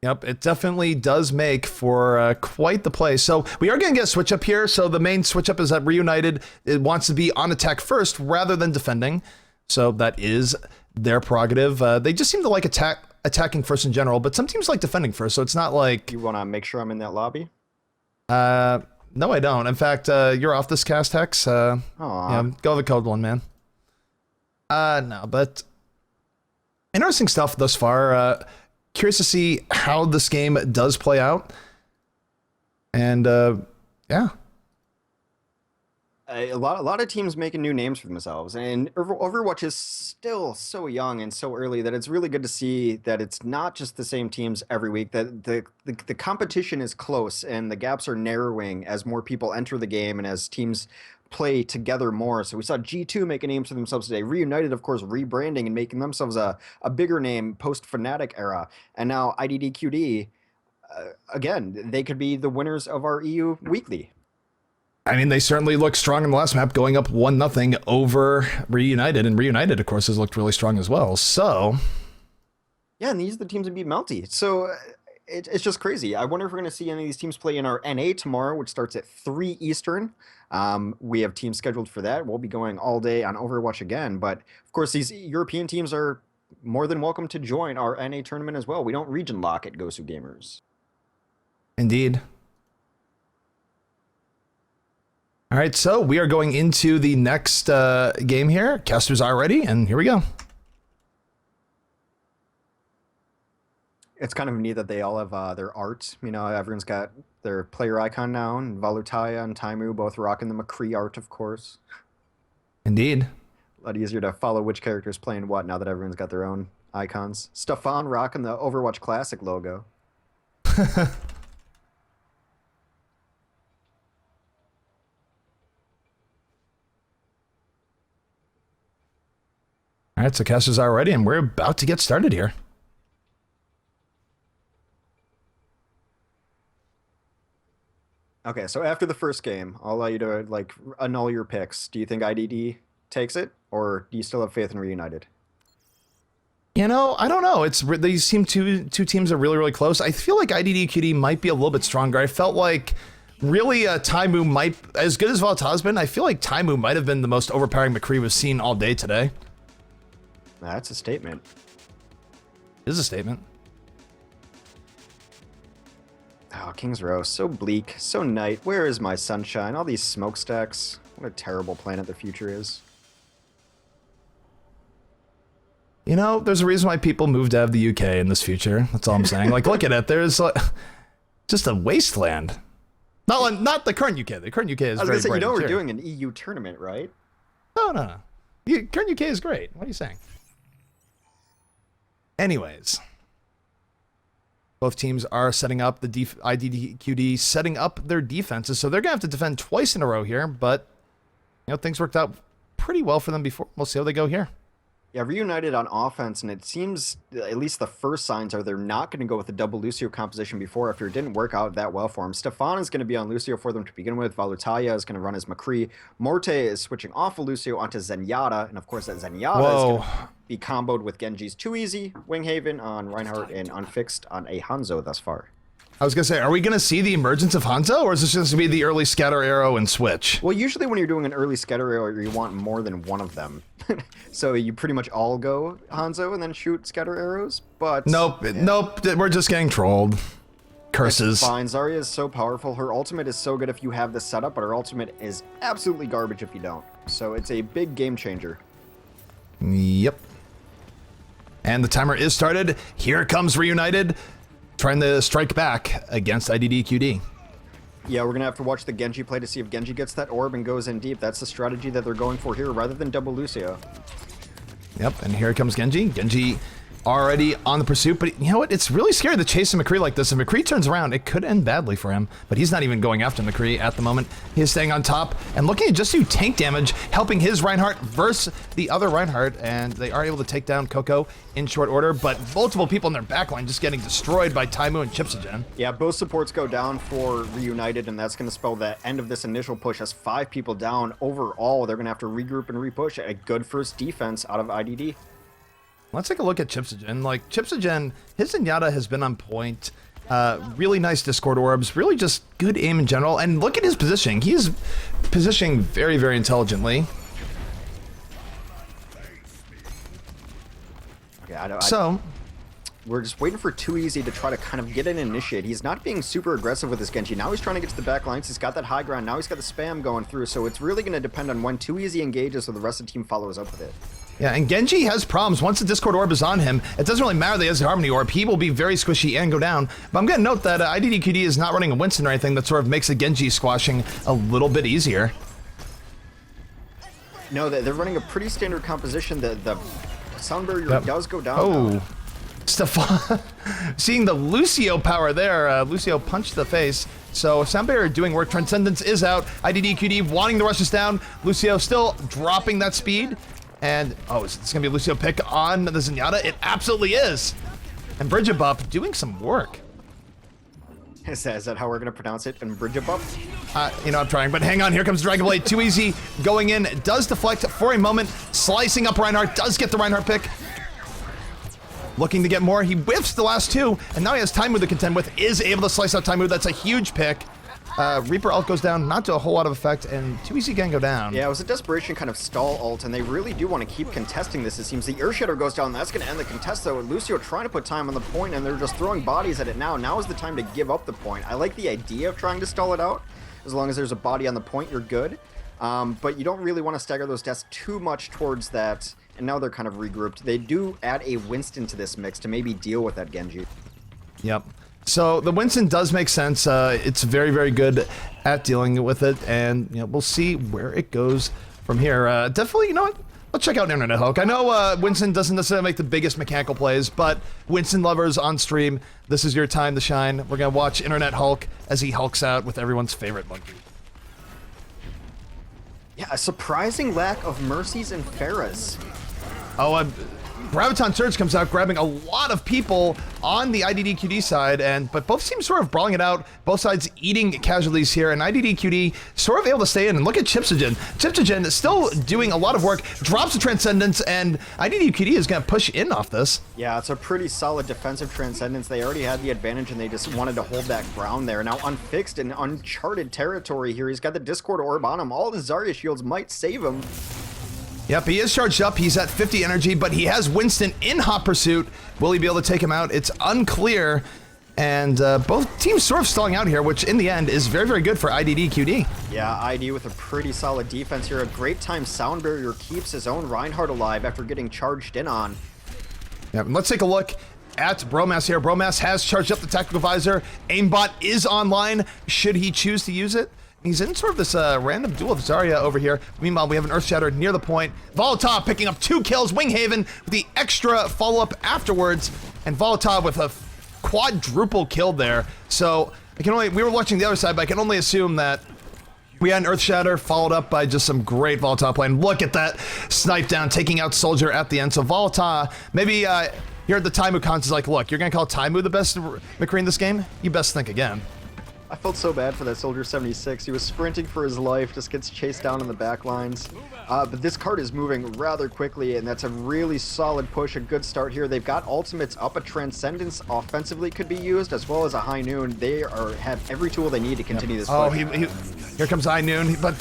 Speaker 1: Yep, it definitely does make for quite the play. So we are going to get a switch up here. So the main switch up is that REUNITED, it wants to be on attack first rather than defending. So that is their prerogative. They just seem to like attacking first in general, but some teams like defending first. So it's not like...
Speaker 2: You want to make sure I'm in that lobby?
Speaker 1: No, I don't. In fact, you're off this cast, Hex. Yeah, go the code one, man. No, but interesting stuff thus far. Curious to see how this game does play out. And yeah.
Speaker 2: A lot of teams making new names for themselves, and Overwatch is still so young and so early that it's really good to see that it's not just the same teams every week, that the competition is close and the gaps are narrowing as more people enter the game and as teams play together more. So we saw G2 make a name for themselves today. REUNITED, of course, rebranding and making themselves a bigger name post-fnatic era. And now IDDQD, again, they could be the winners of our EU Weekly.
Speaker 1: I mean, they certainly look strong in the last map, going up 1-0 over REUNITED. And REUNITED, of course, has looked really strong as well. So...
Speaker 2: yeah, and these are the teams that beat Melty. So it's just crazy. I wonder if we're going to see any of these teams play in our NA tomorrow, which starts at 3 Eastern. We have teams scheduled for that. We'll be going all day on Overwatch again. But, of course, these European teams are more than welcome to join our NA tournament as well. We don't region lock at GosuGamers.
Speaker 1: Indeed. All right, so we are going into the next game here. Casters are ready, and here we go.
Speaker 2: It's kind of neat that they all have their art. You know, everyone's got their player icon now, and Valutaya and Taimu both rocking the McCree art, of course.
Speaker 1: Indeed.
Speaker 2: A lot easier to follow which character's playing what now that everyone's got their own icons. Stefan rocking the Overwatch Classic logo.
Speaker 1: All right, so casters are ready, and we're about to get started here.
Speaker 2: Okay, so after the first game, I'll allow you to like annul your picks. Do you think IDD takes it, or do you still have faith in Reunited?
Speaker 1: You know, I don't know. These seem two teams are really close. I feel like IDDQD might be a little bit stronger. I felt like really Taimu might, as good as Valuta's been, I feel like Taimu might have been the most overpowering McCree we've seen all day today.
Speaker 2: That's a statement.
Speaker 1: It is a statement.
Speaker 2: Oh, King's Row, so bleak, so night. Where is my sunshine? All these smokestacks. What a terrible planet the future is.
Speaker 1: You know, there's a reason why people moved out of the UK in this future. That's all I'm saying. Like, look at it. There's just a wasteland. Not the current UK. The current UK is very bright.
Speaker 2: I was gonna say, you know,
Speaker 1: and
Speaker 2: we're
Speaker 1: cheery.
Speaker 2: doing an EU tournament, right?
Speaker 1: No. Current UK is great. What are you saying? Anyways, both teams are setting up the IDDQD setting up their defenses, so they're gonna have to defend twice in a row here. But you know, things worked out pretty well for them before. We'll see how they go here.
Speaker 2: Yeah, Reunited on offense, and it seems, at least the first signs are, they're not going to go with the double Lucio composition before after it didn't work out that well for him. Stefan is going to be on Lucio for them to begin with. Valutaya is going to run as McCree. Morte is switching off of Lucio onto Zenyatta, and of course that Zenyatta is going to be comboed with Genji's Too Easy, Winghaven on Reinhardt, and Unfixed on a Hanzo thus far.
Speaker 1: I was gonna say, are we gonna see the emergence of Hanzo, or is this just gonna be the early scatter arrow and switch?
Speaker 2: Well, usually when you're doing an early scatter arrow, you want more than one of them. So you pretty much all go Hanzo and then shoot scatter arrows, but...
Speaker 1: Nope, we're just getting trolled. Curses.
Speaker 2: It's fine, Zarya is so powerful. Her ultimate is so good if you have this setup, but her ultimate is absolutely garbage if you don't. So it's a big game changer.
Speaker 1: Yep. And the timer is started. Here comes Reunited, trying to strike back against IDDQD.
Speaker 2: Yeah, we're going to have to watch the Genji play to see if Genji gets that orb and goes in deep. That's the strategy that they're going for here, rather than double Lucio.
Speaker 1: Yep, and here comes Genji. Genji already on the pursuit, but you know what? It's really scary to chase a McCree like this. If McCree turns around, it could end badly for him, but he's not even going after McCree at the moment. He is staying on top and looking to just do tank damage, helping his Reinhardt versus the other Reinhardt, and they are able to take down Coco in short order, but multiple people in their backline just getting destroyed by Taimu and Chipsogen.
Speaker 2: Yeah, both supports go down for Reunited, and that's going to spell the end of this initial push as 5 people down. Overall, they're going to have to regroup and repush. A good first defense out of IDD.
Speaker 1: Let's take a look at Chipsogen. Like, Chipsogen, his Zenyatta has been on point. Really nice Discord orbs. Really just good aim in general. And look at his positioning. He's positioning very intelligently.
Speaker 2: Okay, we're just waiting for Too Easy to try to kind of get an initiate. He's not being super aggressive with his Genji. Now he's trying to get to the back lines. He's got that high ground. Now he's got the spam going through. So it's really going to depend on when Too Easy engages so the rest of the team follows up with it.
Speaker 1: Yeah, and Genji has problems. Once the Discord orb is on him, it doesn't really matter that he has the Harmony orb. He will be very squishy and go down. But I'm going to note that IDDQD is not running a Winston or anything that sort of makes the Genji squashing a little bit easier.
Speaker 2: No, they're running a pretty standard composition. The sound barrier does go down.
Speaker 1: Oh,
Speaker 2: though.
Speaker 1: Stefan, seeing the Lucio power there. Lucio punched the face. So sound barrier doing work. Transcendence is out. IDDQD wanting to rush us down. Lucio still dropping that speed. And, oh, it's going to be a Lucio pick on the Zenyatta. It absolutely is. And Bridgebup doing some work.
Speaker 2: Is that how we're going to pronounce it? And Bridgebup?
Speaker 1: You know, I'm trying, but hang on. Here comes Dragon Blade. Too Easy going in. Does deflect for a moment. Slicing up Reinhardt. Does get the Reinhardt pick. Looking to get more. He whiffs the last 2. And now he has Taimu to contend with. Is able to slice out Taimu. That's a huge pick. Reaper ult goes down, not to a whole lot of effect, and Too Easy can go down.
Speaker 2: Yeah, it was a desperation kind of stall ult, and they really do want to keep contesting this. It seems the Earthshatter goes down, that's going to end the contest, though. Lucio trying to put time on the point, and they're just throwing bodies at it now. Now is the time to give up the point. I like the idea of trying to stall it out. As long as there's a body on the point, you're good. But you don't really want to stagger those deaths too much towards that, and now they're kind of regrouped. They do add a Winston to this mix to maybe deal with that Genji.
Speaker 1: Yep. So the Winston does make sense. It's very, very good at dealing with it, and we'll see where it goes from here. Definitely, you know what? Let's check out Internet Hulk. I know Winston doesn't necessarily make the biggest mechanical plays, but Winston lovers on stream, this is your time to shine. We're gonna watch Internet Hulk as he hulks out with everyone's favorite monkey.
Speaker 2: Yeah, a surprising lack of mercies and Pharahs.
Speaker 1: Oh, Graviton Surge comes out, grabbing a lot of people on the IDDQD side, but both teams sort of brawling it out, both sides eating casualties here, and IDDQD sort of able to stay in. And look at Chipsogen. Chipsogen is still doing a lot of work, drops the Transcendence, and IDDQD is going to push in off this.
Speaker 2: Yeah, it's a pretty solid defensive Transcendence. They already had the advantage, and they just wanted to hold that ground there. Now, unfixed in uncharted territory here. He's got the Discord Orb on him. All the Zarya shields might save him.
Speaker 1: Yep, he is charged up. He's at 50 energy, but he has Winston in hot pursuit. Will he be able to take him out? It's unclear. And both teams sort of stalling out here, which in the end is very, very good for IDDQD.
Speaker 2: Yeah, ID with a pretty solid defense here. A great time Sound Barrier keeps his own Reinhardt alive after getting charged in on.
Speaker 1: Yeah, let's take a look at Bromas here. Bromas has charged up the Tactical Visor. Aimbot is online, should he choose to use it. He's in sort of this random duel of Zarya over here. Meanwhile, we have an Earthshatter near the point. Volatile picking up 2 kills. Winghaven with the extra follow-up afterwards. And Volatile with a quadruple kill there. So, we were watching the other side, but I can only assume that we had an Earthshatter followed up by just some great Volatile play. And look at that snipe down, taking out Soldier at the end. So Volatile, maybe here at the Taimu cons is like, look, you're going to call Taimu the best McCree in this game? You best think again.
Speaker 2: I felt so bad for that Soldier 76. He was sprinting for his life, just gets chased down in the back lines. But this card is moving rather quickly, and that's a really solid push, a good start here. They've got ultimates up, a Transcendence offensively could be used, as well as a High Noon. They have every tool they need to continue this push.
Speaker 1: Oh, here comes High Noon, but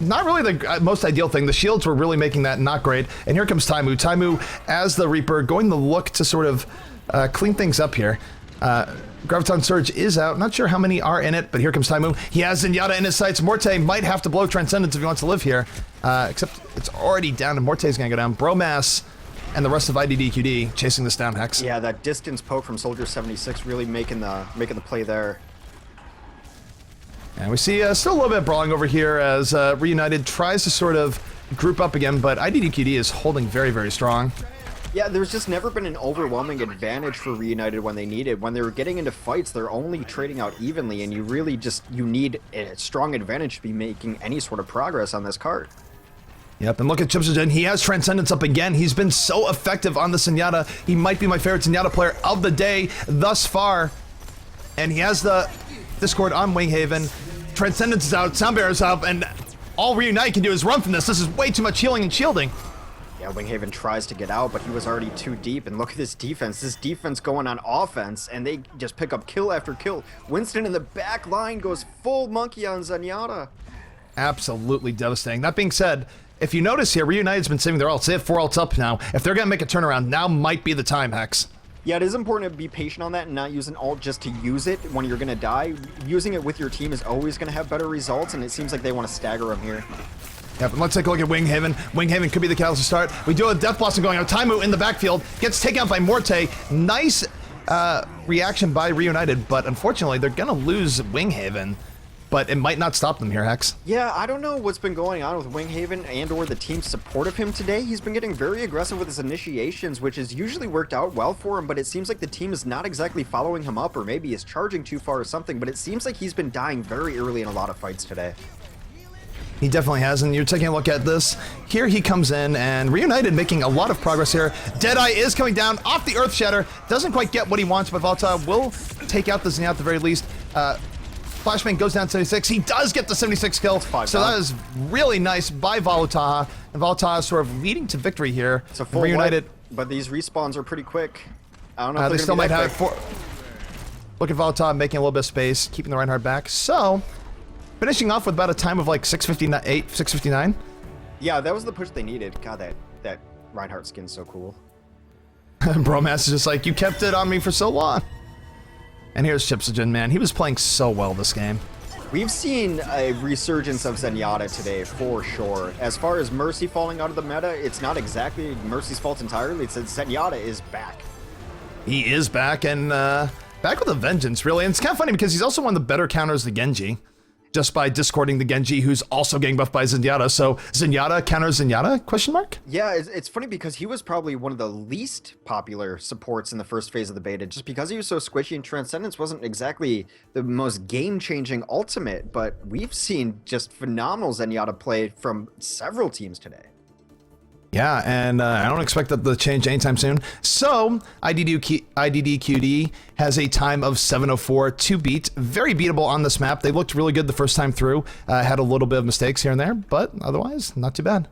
Speaker 1: not really the most ideal thing. The shields were really making that not great. And here comes Taimu. Taimu, as the Reaper, going to look to sort of clean things up here. Graviton Surge is out. Not sure how many are in it, but here comes Taimu. He has Zenyatta in his sights. Morte might have to blow Transcendence if he wants to live here. Except it's already down, and Morte's going to go down. Bromas and the rest of IDDQD chasing this down, Hex.
Speaker 2: Yeah, that distance poke from Soldier 76 really making the play there.
Speaker 1: And we see still a little bit of brawling over here as Reunited tries to sort of group up again, but IDDQD is holding very, very strong.
Speaker 2: Yeah, there's just never been an overwhelming advantage for Reunited when they needed. When they were getting into fights, they're only trading out evenly, and you really you need a strong advantage to be making any sort of progress on this card.
Speaker 1: Yep, and look at Chipsogen. He has Transcendence up again. He's been so effective on the Zenyatta. He might be my favorite Zenyatta player of the day thus far. And he has the Discord on Winghaven. Transcendence is out, Sound Barrier's up, and all Reunite can do is run from this. This is way too much healing and shielding.
Speaker 2: Yeah, Winghaven tries to get out, but he was already too deep. And look at this defense. This defense going on offense, and they just pick up kill after kill. Winston in the back line goes full monkey on Zenyatta.
Speaker 1: Absolutely devastating. That being said, if you notice here, Reunited's been saving their ults. They have 4 ults up now. If they're going to make a turnaround, now might be the time, Hex.
Speaker 2: Yeah, it is important to be patient on that and not use an ult just to use it when you're going to die. Using it with your team is always going to have better results, and it seems like they want to stagger them here.
Speaker 1: Yep, and let's take a look at Winghaven. Winghaven could be the catalyst to start. We do have Death Blossom going on. Taimu in the backfield gets taken out by Morte. Nice reaction by Reunited, but unfortunately they're going to lose Winghaven. But it might not stop them here, Hex.
Speaker 2: Yeah, I don't know what's been going on with Winghaven and or the team's support of him today. He's been getting very aggressive with his initiations, which has usually worked out well for him, but it seems like the team is not exactly following him up, or maybe is charging too far or something, but it seems like he's been dying very early in a lot of fights today.
Speaker 1: He definitely has, and you're taking a look at this. Here he comes in, and Reunited making a lot of progress here. Deadeye is coming down off the Earth Shatter. Doesn't quite get what he wants, but Volatile will take out the Zenyatta at the very least. Flashbang goes down 76. He does get the 76 kill, so that is really nice by Volatile. And Volatile is sort of leading to victory here.
Speaker 2: It's a full
Speaker 1: Reunited,
Speaker 2: but these respawns are pretty quick. I don't know if
Speaker 1: they still might have it for... Look at Volatile making a little bit of space, keeping the Reinhardt back. So... finishing off with about a time of like 6:58, 6:59.
Speaker 2: Yeah, that was the push they needed. God, that Reinhardt skin's so cool.
Speaker 1: Bromas is just like, you kept it on me for so long. And here's Chipsogen, man. He was playing so well this game.
Speaker 2: We've seen a resurgence of Zenyatta today, for sure. As far as Mercy falling out of the meta, it's not exactly Mercy's fault entirely. It's that Zenyatta is back.
Speaker 1: He is back, and back with a vengeance, really. And it's kind of funny because he's also one of the better counters to Genji, just by discording the Genji, who's also getting buffed by Zenyatta. So Zenyatta counters Zenyatta, question mark?
Speaker 2: Yeah, it's funny because he was probably one of the least popular supports in the first phase of the beta, just because he was so squishy, and Transcendence wasn't exactly the most game-changing ultimate, but we've seen just phenomenal Zenyatta play from several teams today.
Speaker 1: Yeah, and I don't expect that to change anytime soon. So, IDDQD has a time of 7:04 to beat. Very beatable on this map. They looked really good the first time through. Had a little bit of mistakes here and there, but otherwise, not too bad.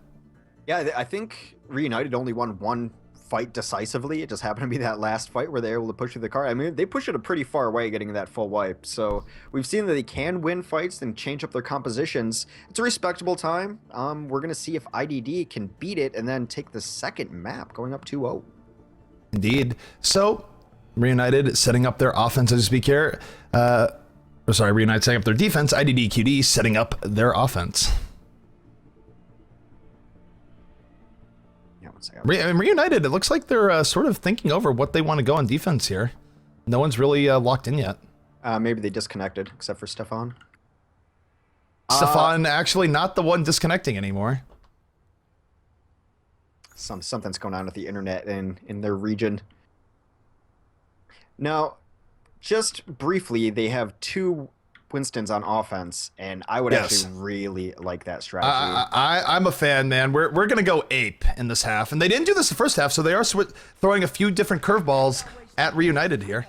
Speaker 2: Yeah, I think Reunited only won one fight decisively. It just happened to be that last fight where they were able to push through the car. I mean, they pushed it a pretty far away getting that full wipe. So we've seen that they can win fights and change up their compositions. It's a respectable time. We're going to see if IDD can beat it and then take the second map, going up 2-0.
Speaker 1: Indeed. So, Reunited setting up their offense as we speak here. Reunited setting up their defense. IDDQD setting up their offense. Reunited, it looks like they're sort of thinking over what they want to go on defense here. No one's really locked in yet.
Speaker 2: Maybe they disconnected, except for Stefan.
Speaker 1: Stefan actually not the one disconnecting anymore.
Speaker 2: Something's going on with the internet in their region. Now, just briefly, they have two Winstons on offense, and I would actually really like that strategy.
Speaker 1: I'm a fan, man. We're going to go ape in this half, and they didn't do this the first half, so they are throwing a few different curveballs at Reunited here.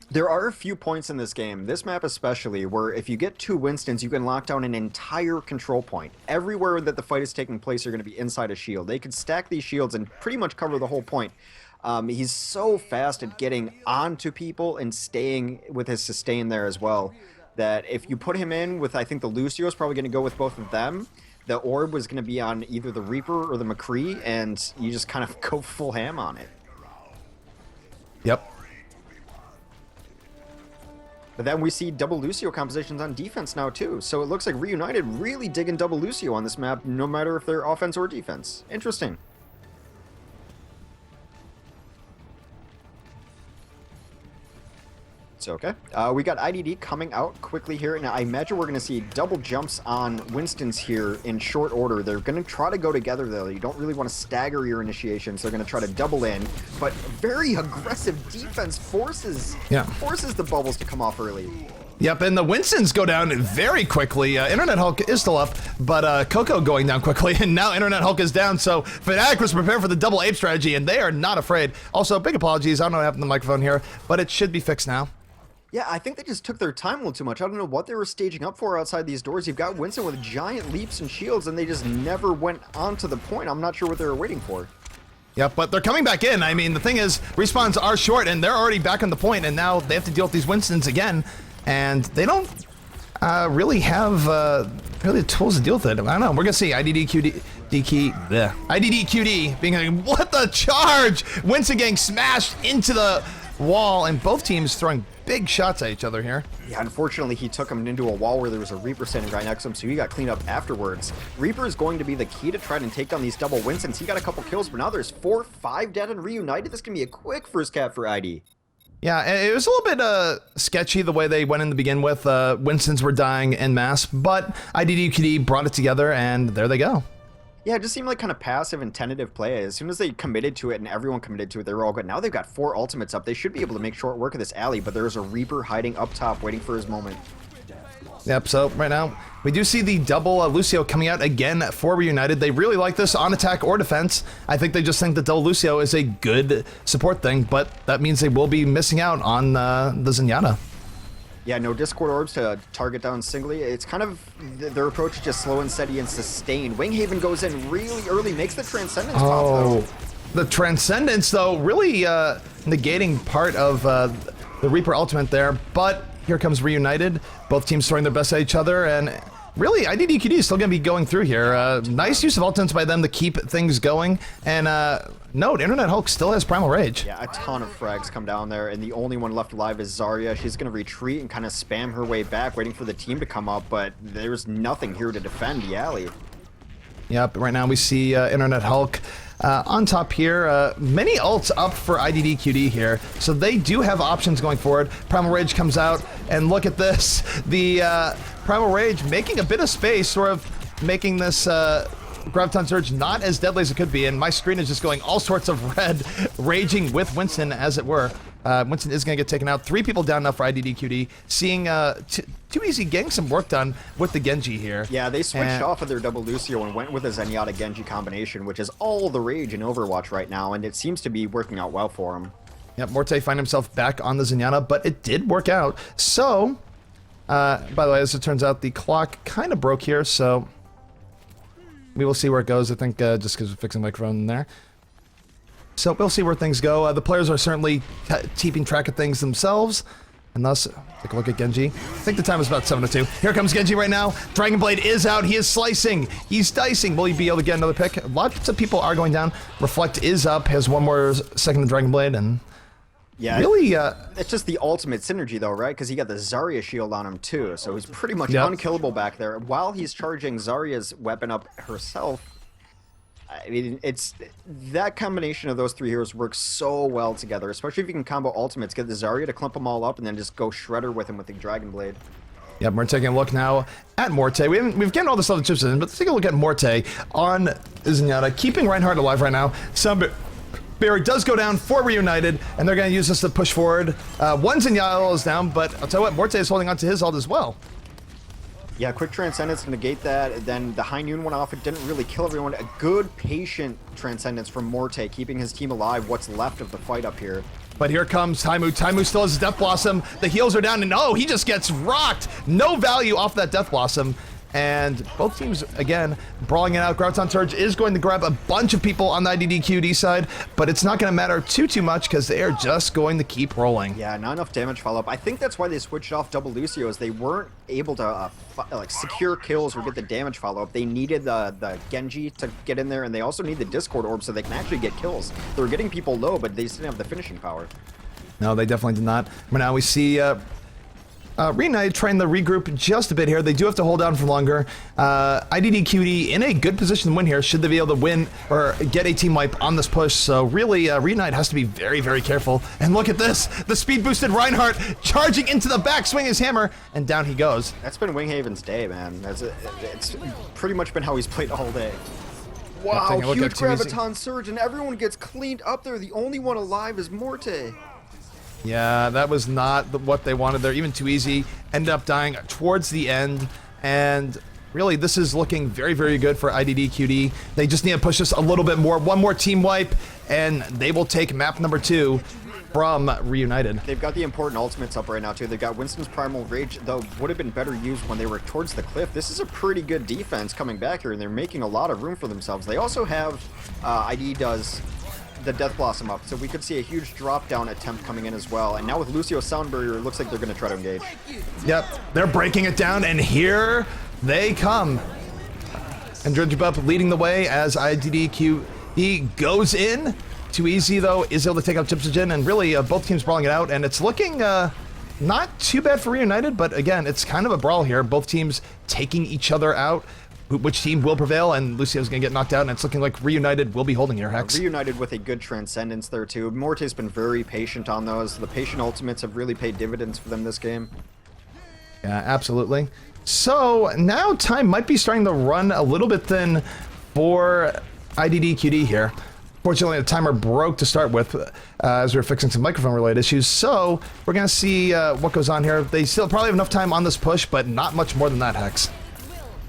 Speaker 2: There are a few points in this game, this map especially, where if you get two Winstons, you can lock down an entire control point. Everywhere that the fight is taking place, you're going to be inside a shield. They could stack these shields and pretty much cover the whole point. He's so fast at getting onto people and staying with his sustain there as well, that if you put him in with, I think the Lucio is probably going to go with both of them. The orb was going to be on either the Reaper or the McCree, and you just kind of go full ham on it.
Speaker 1: Yep.
Speaker 2: But then we see double Lucio compositions on defense now too. So it looks like Reunited really digging double Lucio on this map, no matter if they're offense or defense. Interesting. So, okay. We got IDD coming out quickly here. Now, I imagine we're going to see double jumps on Winston's here in short order. They're going to try to go together, though. You don't really want to stagger your initiations. They're going to try to double in. But very aggressive defense forces the bubbles to come off early.
Speaker 1: Yep, and the Winstons go down very quickly. Internet Hulk is still up, but Coco going down quickly, and now Internet Hulk is down, so fnatic was prepared for the double ape strategy, and they are not afraid. Also, big apologies. I don't know what happened to the microphone here, but it should be fixed now.
Speaker 2: Yeah, I think they just took their time a little too much. I don't know what they were staging up for outside these doors. You've got Winston with giant leaps and shields, and they just never went onto the point. I'm not sure what they were waiting for.
Speaker 1: Yep, but they're coming back in. I mean, the thing is, respawns are short, and they're already back on the point, and now they have to deal with these Winstons again, and they don't really have really the tools to deal with it. I don't know. We're going to see IDDQD being like, what the charge? Winston getting smashed into the wall, and both teams throwing big shots at each other here.
Speaker 2: Yeah, unfortunately, he took him into a wall where there was a Reaper standing right next to him, so he got cleaned up afterwards. Reaper is going to be the key to try and take down these double Winstons. He got a couple kills, but now there's 4-5 dead and Reunited. This can be a quick first cap for ID.
Speaker 1: Yeah, it was a little bit sketchy the way they went in to begin with. Winstons were dying en masse, but IDDQD brought it together, and there they go.
Speaker 2: Yeah, it just seemed like kind of passive and tentative play. As soon as they committed to it and everyone committed to it, they were all good. Now they've got 4 ultimates up. They should be able to make short work of this alley, but there's a Reaper hiding up top waiting for his moment.
Speaker 1: Yep, so right now, we do see the double Lucio coming out again for Reunited. They really like this on attack or defense. I think they just think that double Lucio is a good support thing, but that means they will be missing out on the Zenyatta.
Speaker 2: Yeah, no Discord orbs to target down singly. It's kind of their approach is just slow and steady and sustain. Winghaven goes in really early, makes the Transcendence pop, though.
Speaker 1: The Transcendence, though, really negating part of the Reaper ultimate there, but here comes Reunited. Both teams throwing their best at each other, and really, IDDQD is still going to be going through here. Nice use of ultimates by them to keep things going, and note, Internet Hulk still has Primal Rage.
Speaker 2: Yeah, a ton of frags come down there, and the only one left alive is Zarya. She's going to retreat and kind of spam her way back, waiting for the team to come up, but there's nothing here to defend the alley.
Speaker 1: Yep, right now we see Internet Hulk On top here, many ults up for IDDQD here, so they do have options going forward. Primal Rage comes out, and look at this. The Primal Rage making a bit of space, sort of making this Graviton Surge not as deadly as it could be, and my screen is just going all sorts of red, raging with Winston, as it were. Winston is going to get taken out. 3 people down now for IDDQD, seeing Too Easy getting some work done with the Genji here.
Speaker 2: Yeah, they switched off of their double Lucio and went with a Zenyatta Genji combination, which is all the rage in Overwatch right now, and it seems to be working out well for him.
Speaker 1: Yep, Morte find himself back on the Zenyatta, but it did work out. So, by the way, as it turns out, the clock kind of broke here, so we will see where it goes. I think just because we're fixing the microphone there. So we'll see where things go. The players are certainly keeping track of things themselves. And thus, take a look at Genji. I think the time is about 7:02. Here comes Genji right now. Dragon Blade is out. He is slicing. He's dicing. Will he be able to get another pick? Lots of people are going down. Reflect is up. Has one more second to Dragon Blade. And
Speaker 2: yeah,
Speaker 1: really,
Speaker 2: it's just the ultimate synergy, though, right? Because he got the Zarya shield on him, too. So he's pretty much unkillable back there. While he's charging Zarya's weapon up herself, I mean, it's that combination of those 3 heroes works so well together, especially if you can combo ultimates, get the Zarya to clump them all up, and then just go shredder with him with the Dragon Blade.
Speaker 1: Yep, we're taking a look now at Morte. We've gotten all this other chips in, but let's take a look at Morte on Zenyatta, keeping Reinhardt alive right now. Barry does go down for Reunited, and they're going to use this to push forward. One Zenyatta is down, but I'll tell you what, Morte is holding on to his ult as well.
Speaker 2: Yeah, quick Transcendence to negate that. Then the High Noon went off. It didn't really kill everyone. A good, patient Transcendence from Morte, keeping his team alive, what's left of the fight up here.
Speaker 1: But here comes Taimu. Taimu still has his Death Blossom. The heals are down, and oh, he just gets rocked. No value off that Death Blossom. And both teams, again, brawling it out. Graviton Surge is going to grab a bunch of people on the IDDQD side, but it's not going to matter too much because they are just going to keep rolling.
Speaker 2: Yeah, not enough damage follow-up. I think that's why they switched off double Lucio, is they weren't able to like secure kills or get the damage follow-up. They needed the Genji to get in there, and they also need the Discord Orb so they can actually get kills. They were getting people low, but they just didn't have the finishing power.
Speaker 1: No, they definitely did not. But now we see Reunited trying to regroup just a bit here. They do have to hold down for longer. IDDQD in a good position to win here, should they be able to win or get a team wipe on this push. So really, Reunite has to be very careful. And look at this, the speed boosted Reinhardt charging into the back, swinging his hammer, and down he goes.
Speaker 2: That's been Winghaven's day, man. It's pretty much been how he's played all day. Wow, huge Graviton Surge, and everyone gets cleaned up there. The only one alive is Morte.
Speaker 1: Yeah, that was not what they wanted there. Even Too Easy ended up dying towards the end. And really, this is looking very good for IDDQD. They just need to push this a little bit more. One more team wipe, and they will take map number 2 from Reunited.
Speaker 2: They've got the important ultimates up right now, too. They've got Winston's Primal Rage, though would have been better used when they were towards the cliff. This is a pretty good defense coming back here, and they're making a lot of room for themselves. They also have, ID does the Death Blossom up, so we could see a huge drop down attempt coming in as well. And now with Lucio's Sound Barrier, it looks like they're going to try to engage.
Speaker 1: Yep, they're breaking it down, and here they come. And Dredgebup leading the way as IDDQD goes in. Too Easy, though, is able to take out Gypsogen, and really both teams brawling it out, and it's looking not too bad for Reunited, but again, it's kind of a brawl here. Both teams taking each other out. Which team will prevail, and Lucio's going to get knocked out, and it's looking like Reunited will be holding here, Hex.
Speaker 2: Reunited with a good Transcendence there, too. Morte's been very patient on those. The patient ultimates have really paid dividends for them this game.
Speaker 1: Yeah, absolutely. So, now time might be starting to run a little bit thin for IDDQD here. Fortunately, the timer broke to start with as we were fixing some microphone-related issues, so we're going to see what goes on here. They still probably have enough time on this push, but not much more than that, Hex.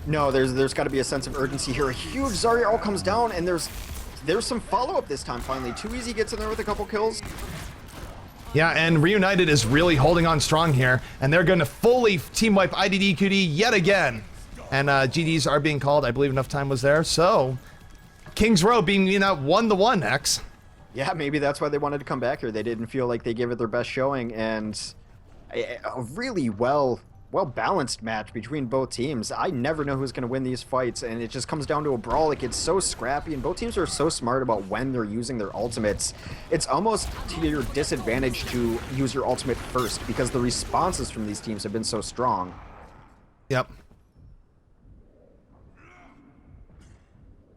Speaker 2: No, there's got to be a sense of urgency here. A huge Zarya all comes down, and there's some follow-up this time, finally. Too Easy gets in there with a couple kills.
Speaker 1: Yeah, and Reunited is really holding on strong here, and they're going to fully team wipe IDDQD yet again. And GDs are being called. I believe enough time was there, so Kings Row being 1-1, X.
Speaker 2: Yeah, maybe that's why they wanted to come back here. They didn't feel like they gave it their best showing, and a really well-balanced match between both teams. I never know who's going to win these fights, and it just comes down to a brawl. Like, it's so scrappy, and both teams are so smart about when they're using their ultimates. It's almost to your disadvantage to use your ultimate first, because the responses from these teams have been so strong.
Speaker 1: Yep.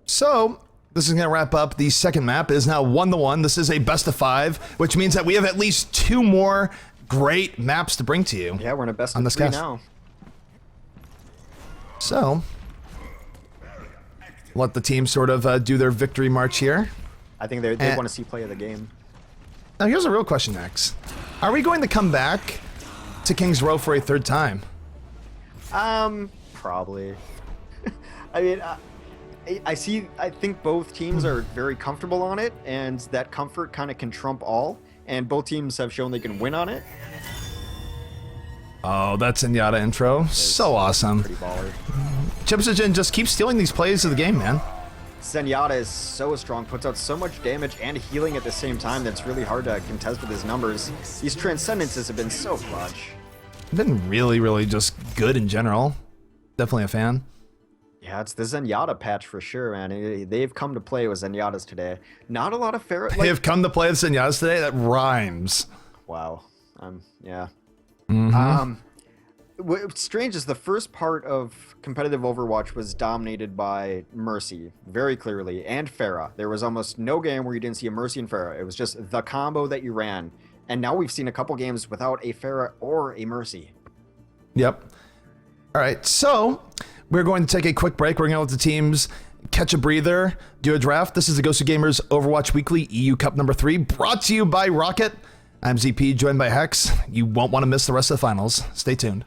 Speaker 1: So, This is going to wrap up. The second map is now 1-1. This is a best of 5, which means that we have at least 2 more great maps to bring to you.
Speaker 2: Yeah, we're in a best
Speaker 1: on
Speaker 2: of
Speaker 1: this
Speaker 2: 3
Speaker 1: cast.
Speaker 2: now.
Speaker 1: So, let the team sort of do their victory march here.
Speaker 2: I think they want to see play of the game.
Speaker 1: Now, here's a real question, X. Are we going to come back to King's Row for a 3rd time?
Speaker 2: Probably. I mean, I think both teams are very comfortable on it, and that comfort kind of can trump all, and both teams have shown they can win on it.
Speaker 1: Oh, that Zenyatta intro. So awesome.
Speaker 2: Pretty baller.
Speaker 1: Chipsogen just keeps stealing these plays of the game, man.
Speaker 2: Zenyatta is so strong, puts out so much damage and healing at the same time that it's really hard to contest with his numbers. These Transcendences have been so clutch.
Speaker 1: Been really, really just good in general. Definitely a fan.
Speaker 2: Yeah, it's the Zenyatta patch for sure, man. They've come to play with Zenyatta's today. Not a lot of fair.
Speaker 1: They have come to play with Zenyatta's today? That rhymes.
Speaker 2: Wow. Yeah.
Speaker 1: Mm-hmm.
Speaker 2: What's strange is the first part of competitive Overwatch was dominated by Mercy, very clearly, and Pharah. There was almost no game where you didn't see a Mercy and Pharah. It was just the combo that you ran. And now we've seen a couple games without a Pharah or a Mercy.
Speaker 1: Yep. All right, so we're going to take a quick break. We're going to let the teams catch a breather, do a draft. This is the GosuGamers Overwatch Weekly EU Cup number 3, brought to you by Rocket. I'm ZP, joined by Hex. You won't want to miss the rest of the finals. Stay tuned.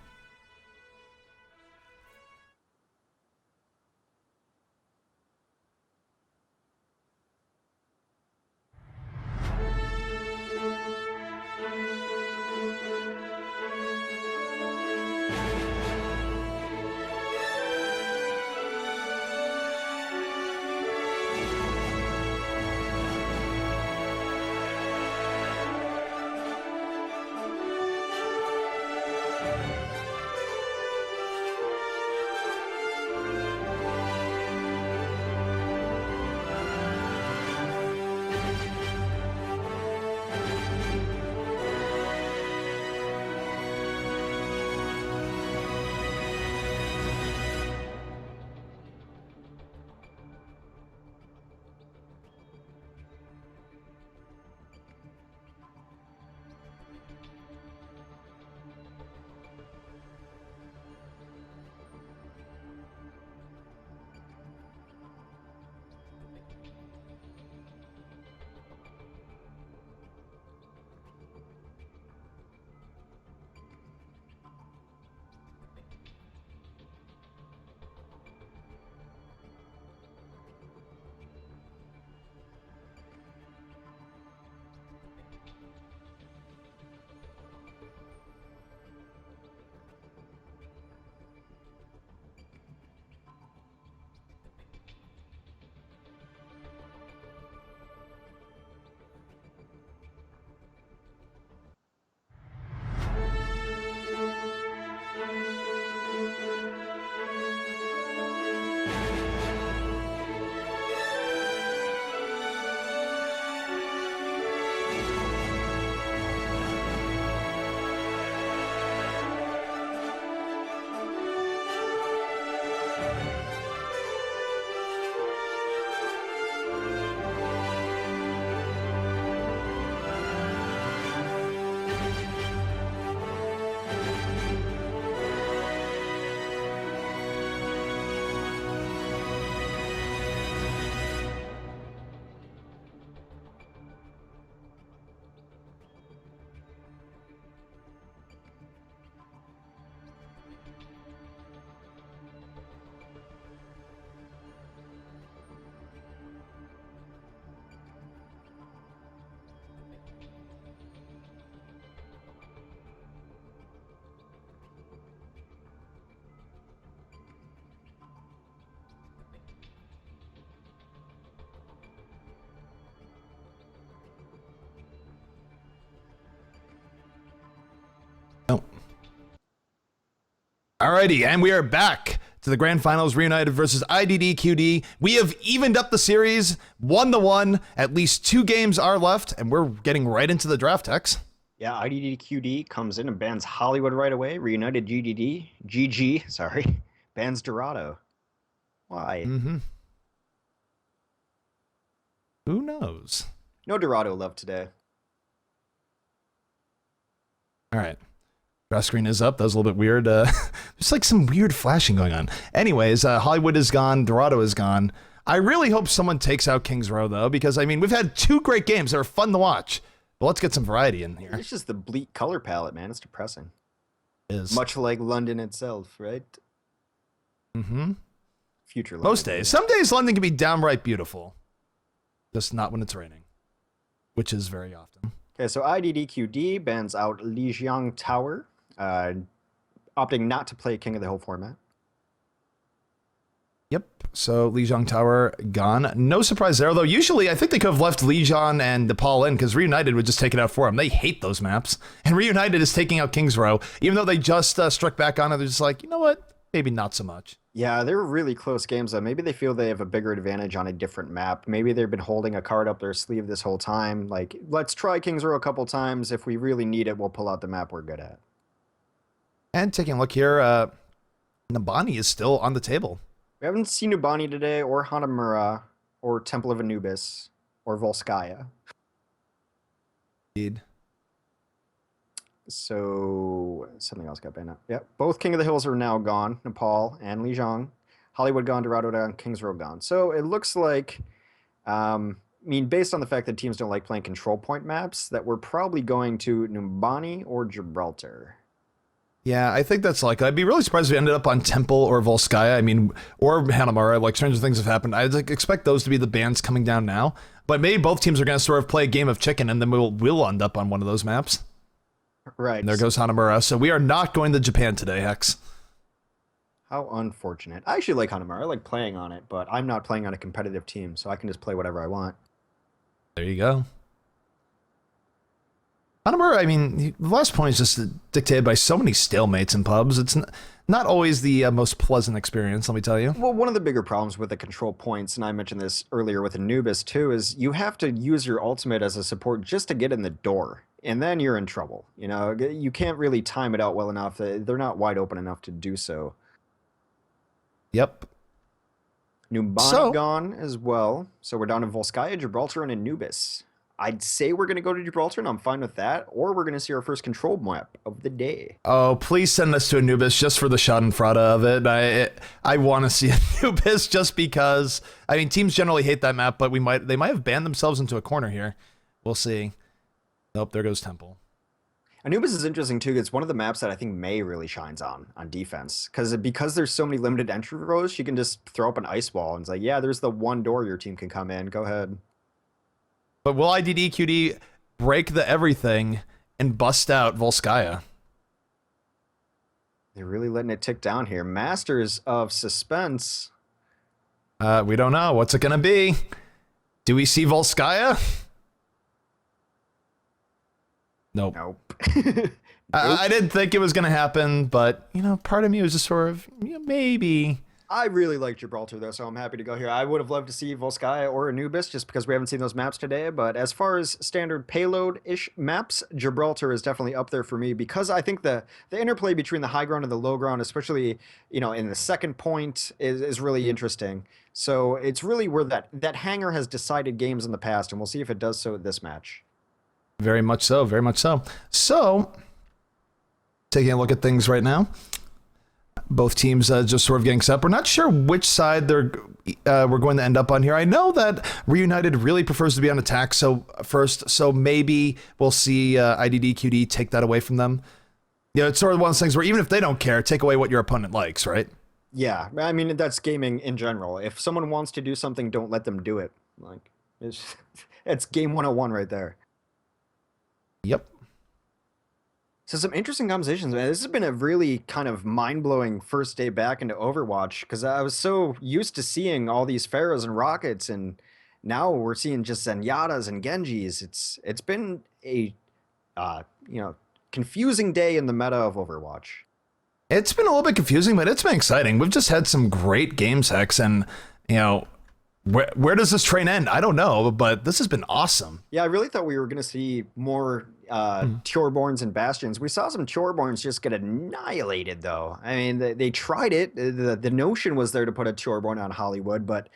Speaker 1: Alrighty, and we are back to the Grand Finals, REUNITED versus IDDQD. We have evened up the series 1-1. At least 2 games are left, and we're getting right into the draft, Hex.
Speaker 2: Yeah, IDDQD comes in and bans Hollywood right away. REUNITED GG, bans Dorado. Why?
Speaker 1: Mm-hmm. Who knows?
Speaker 2: No Dorado love today.
Speaker 1: All right. Draft screen is up. That was a little bit weird. There's like some weird flashing going on. Anyways, Hollywood is gone. Dorado is gone. I really hope someone takes out Kings Row, though, because, I mean, we've had 2 great games that are fun to watch. But let's get some variety in here.
Speaker 2: It's just the bleak color palette, man. It's depressing.
Speaker 1: It is.
Speaker 2: Much like London itself, right?
Speaker 1: Mm-hmm.
Speaker 2: Future London.
Speaker 1: Most days. Some days London can be downright beautiful. Just not when it's raining, which is very often.
Speaker 2: Okay, so IDDQD bans out Lijiang Tower, opting not to play King of the Hill format.
Speaker 1: Yep. So Lijiang Tower gone. No surprise there, although usually I think they could have left Lijiang and Nepal in because Reunited would just take it out for them. They hate those maps. And Reunited is taking out Kings Row, even though they just struck back on it. They're just like, you know what? Maybe not so much.
Speaker 2: Yeah, they were really close games, though. Maybe they feel they have a bigger advantage on a different map. Maybe they've been holding a card up their sleeve this whole time. Like, let's try Kings Row a couple times. If we really need it, we'll pull out the map we're good at.
Speaker 1: And taking a look here, Nabani is still on the table.
Speaker 2: We haven't seen Ubani today, or Hanamura, or Temple of Anubis, or Volskaya.
Speaker 1: Indeed.
Speaker 2: So, something else got banned out. Yep, both King of the Hills are now gone, Nepal and Lijiang. Hollywood gone, Dorado gone, Kings Row gone. So, it looks like, I mean, based on the fact that teams don't like playing control point maps, that we're probably going to Numbani or Gibraltar.
Speaker 1: Yeah, I think that's like, I'd be really surprised if we ended up on Temple or Volskaya. I mean, or Hanamura, like stranger things have happened. I'd like, expect those to be the bans coming down now. But maybe both teams are going to sort of play a game of chicken and then we'll end up on one of those maps.
Speaker 2: Right.
Speaker 1: And there goes Hanamura. So we are not going to Japan today, Hex.
Speaker 2: How unfortunate. I actually like Hanamura. I like playing on it, but I'm not playing on a competitive team, so I can just play whatever I want.
Speaker 1: There you go. Hanamura, I mean, the last point is just dictated by so many stalemates in pubs. It's not always the most pleasant experience, let me tell you.
Speaker 2: Well, one of the bigger problems with the control points, and I mentioned this earlier with Anubis too, is you have to use your ultimate as a support just to get in the door, and then you're in trouble. You know, you can't really time it out well enough. They're not wide open enough to do so.
Speaker 1: Yep.
Speaker 2: Numbani gone as well, so we're down to Volskaya, Gibraltar, and Anubis. I'd say we're going to go to Gibraltar, and I'm fine with that. Or we're going to see our first control map of the day.
Speaker 1: Oh, please send us to Anubis just for the schadenfreude of it. I want to see Anubis just because. I mean, teams generally hate that map, but they might have banned themselves into a corner here. We'll see. Nope, there goes Temple.
Speaker 2: Anubis is interesting, too. It's one of the maps that I think May really shines on defense. Because there's so many limited entry rows, she can just throw up an ice wall and it's like, yeah, there's the one door your team can come in. Go ahead.
Speaker 1: But will IDDQD break the everything and bust out Volskaya?
Speaker 2: They're really letting it tick down here. Masters of Suspense.
Speaker 1: We don't know. What's it going to be? Do we see Volskaya? Nope.
Speaker 2: Nope.
Speaker 1: I didn't think it was going to happen, but, you know, part of me was just sort of, maybe.
Speaker 2: I really like Gibraltar, though, so I'm happy to go here. I would have loved to see Volskaya or Anubis, just because we haven't seen those maps today. But as far as standard payload-ish maps, Gibraltar is definitely up there for me, because I think the interplay between the high ground and the low ground, especially, you know, in the second point, is really interesting. So it's really where that hangar has decided games in the past, and we'll see if it does so at this match.
Speaker 1: Very much so, very much so. So, taking a look at things right now. Both teams just sort of getting set up. We're not sure which side we're going to end up on here. I know that Reunited really prefers to be on attack first, so maybe we'll see IDDQD take that away from them. You know, it's sort of one of those things where even if they don't care, take away what your opponent likes, right?
Speaker 2: Yeah, I mean, that's gaming in general. If someone wants to do something, don't let them do it. Like, it's game 101 right there.
Speaker 1: Yep.
Speaker 2: So some interesting conversations, man. This has been a really kind of mind-blowing first day back into Overwatch, because I was so used to seeing all these Pharaohs and Rockets, and now we're seeing just Zenyatas and Genjis. It's been a confusing day in the meta of Overwatch.
Speaker 1: It's been a little bit confusing, but it's been exciting. We've just had some great games, Hex, and you know, where does this train end? I don't know, but this has been awesome.
Speaker 2: Yeah, I really thought we were going to see more Choreborns and Bastions. We saw some Choreborns just get annihilated, though. I mean, they tried it. The notion was there to put a Choreborn on Hollywood, but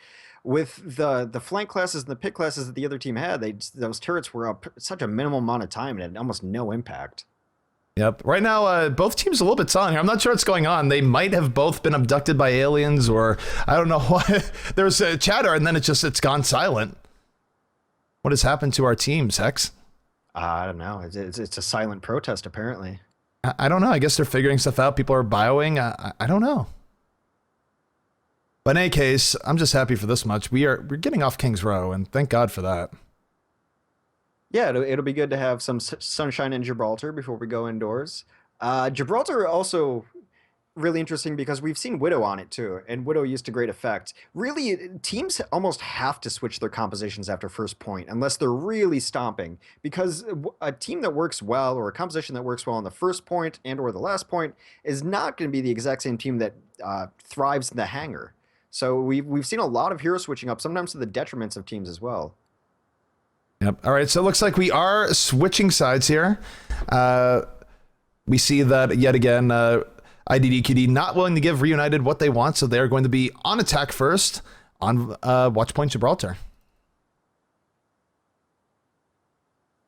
Speaker 2: with the flank classes and the pit classes that the other team had, those turrets were up such a minimal amount of time and had almost no impact.
Speaker 1: Yep. Right now, both teams a little bit silent here. I'm not sure what's going on. They might have both been abducted by aliens, or I don't know what. There's a chatter, and then it's gone silent. What has happened to our teams, Hex?
Speaker 2: I don't know. It's a silent protest, apparently.
Speaker 1: I don't know. I guess they're figuring stuff out. People are bioing. I don't know. But in any case, I'm just happy for this much. We're getting off King's Row, and thank God for that.
Speaker 2: Yeah, it'll be good to have some sunshine in Gibraltar before we go indoors. Gibraltar also really interesting because we've seen Widow on it too, and Widow used to great effect. Really, teams almost have to switch their compositions after first point unless they're really stomping, because a team that works well or a composition that works well on the first point and or the last point is not going to be the exact same team that thrives in the hangar. So we've seen a lot of hero switching up, sometimes to the detriments of teams as well.
Speaker 1: Yep. All right. So it looks like we are switching sides here. We see that yet again, IDDQD not willing to give Reunited what they want. So they're going to be on attack first on Watchpoint Gibraltar.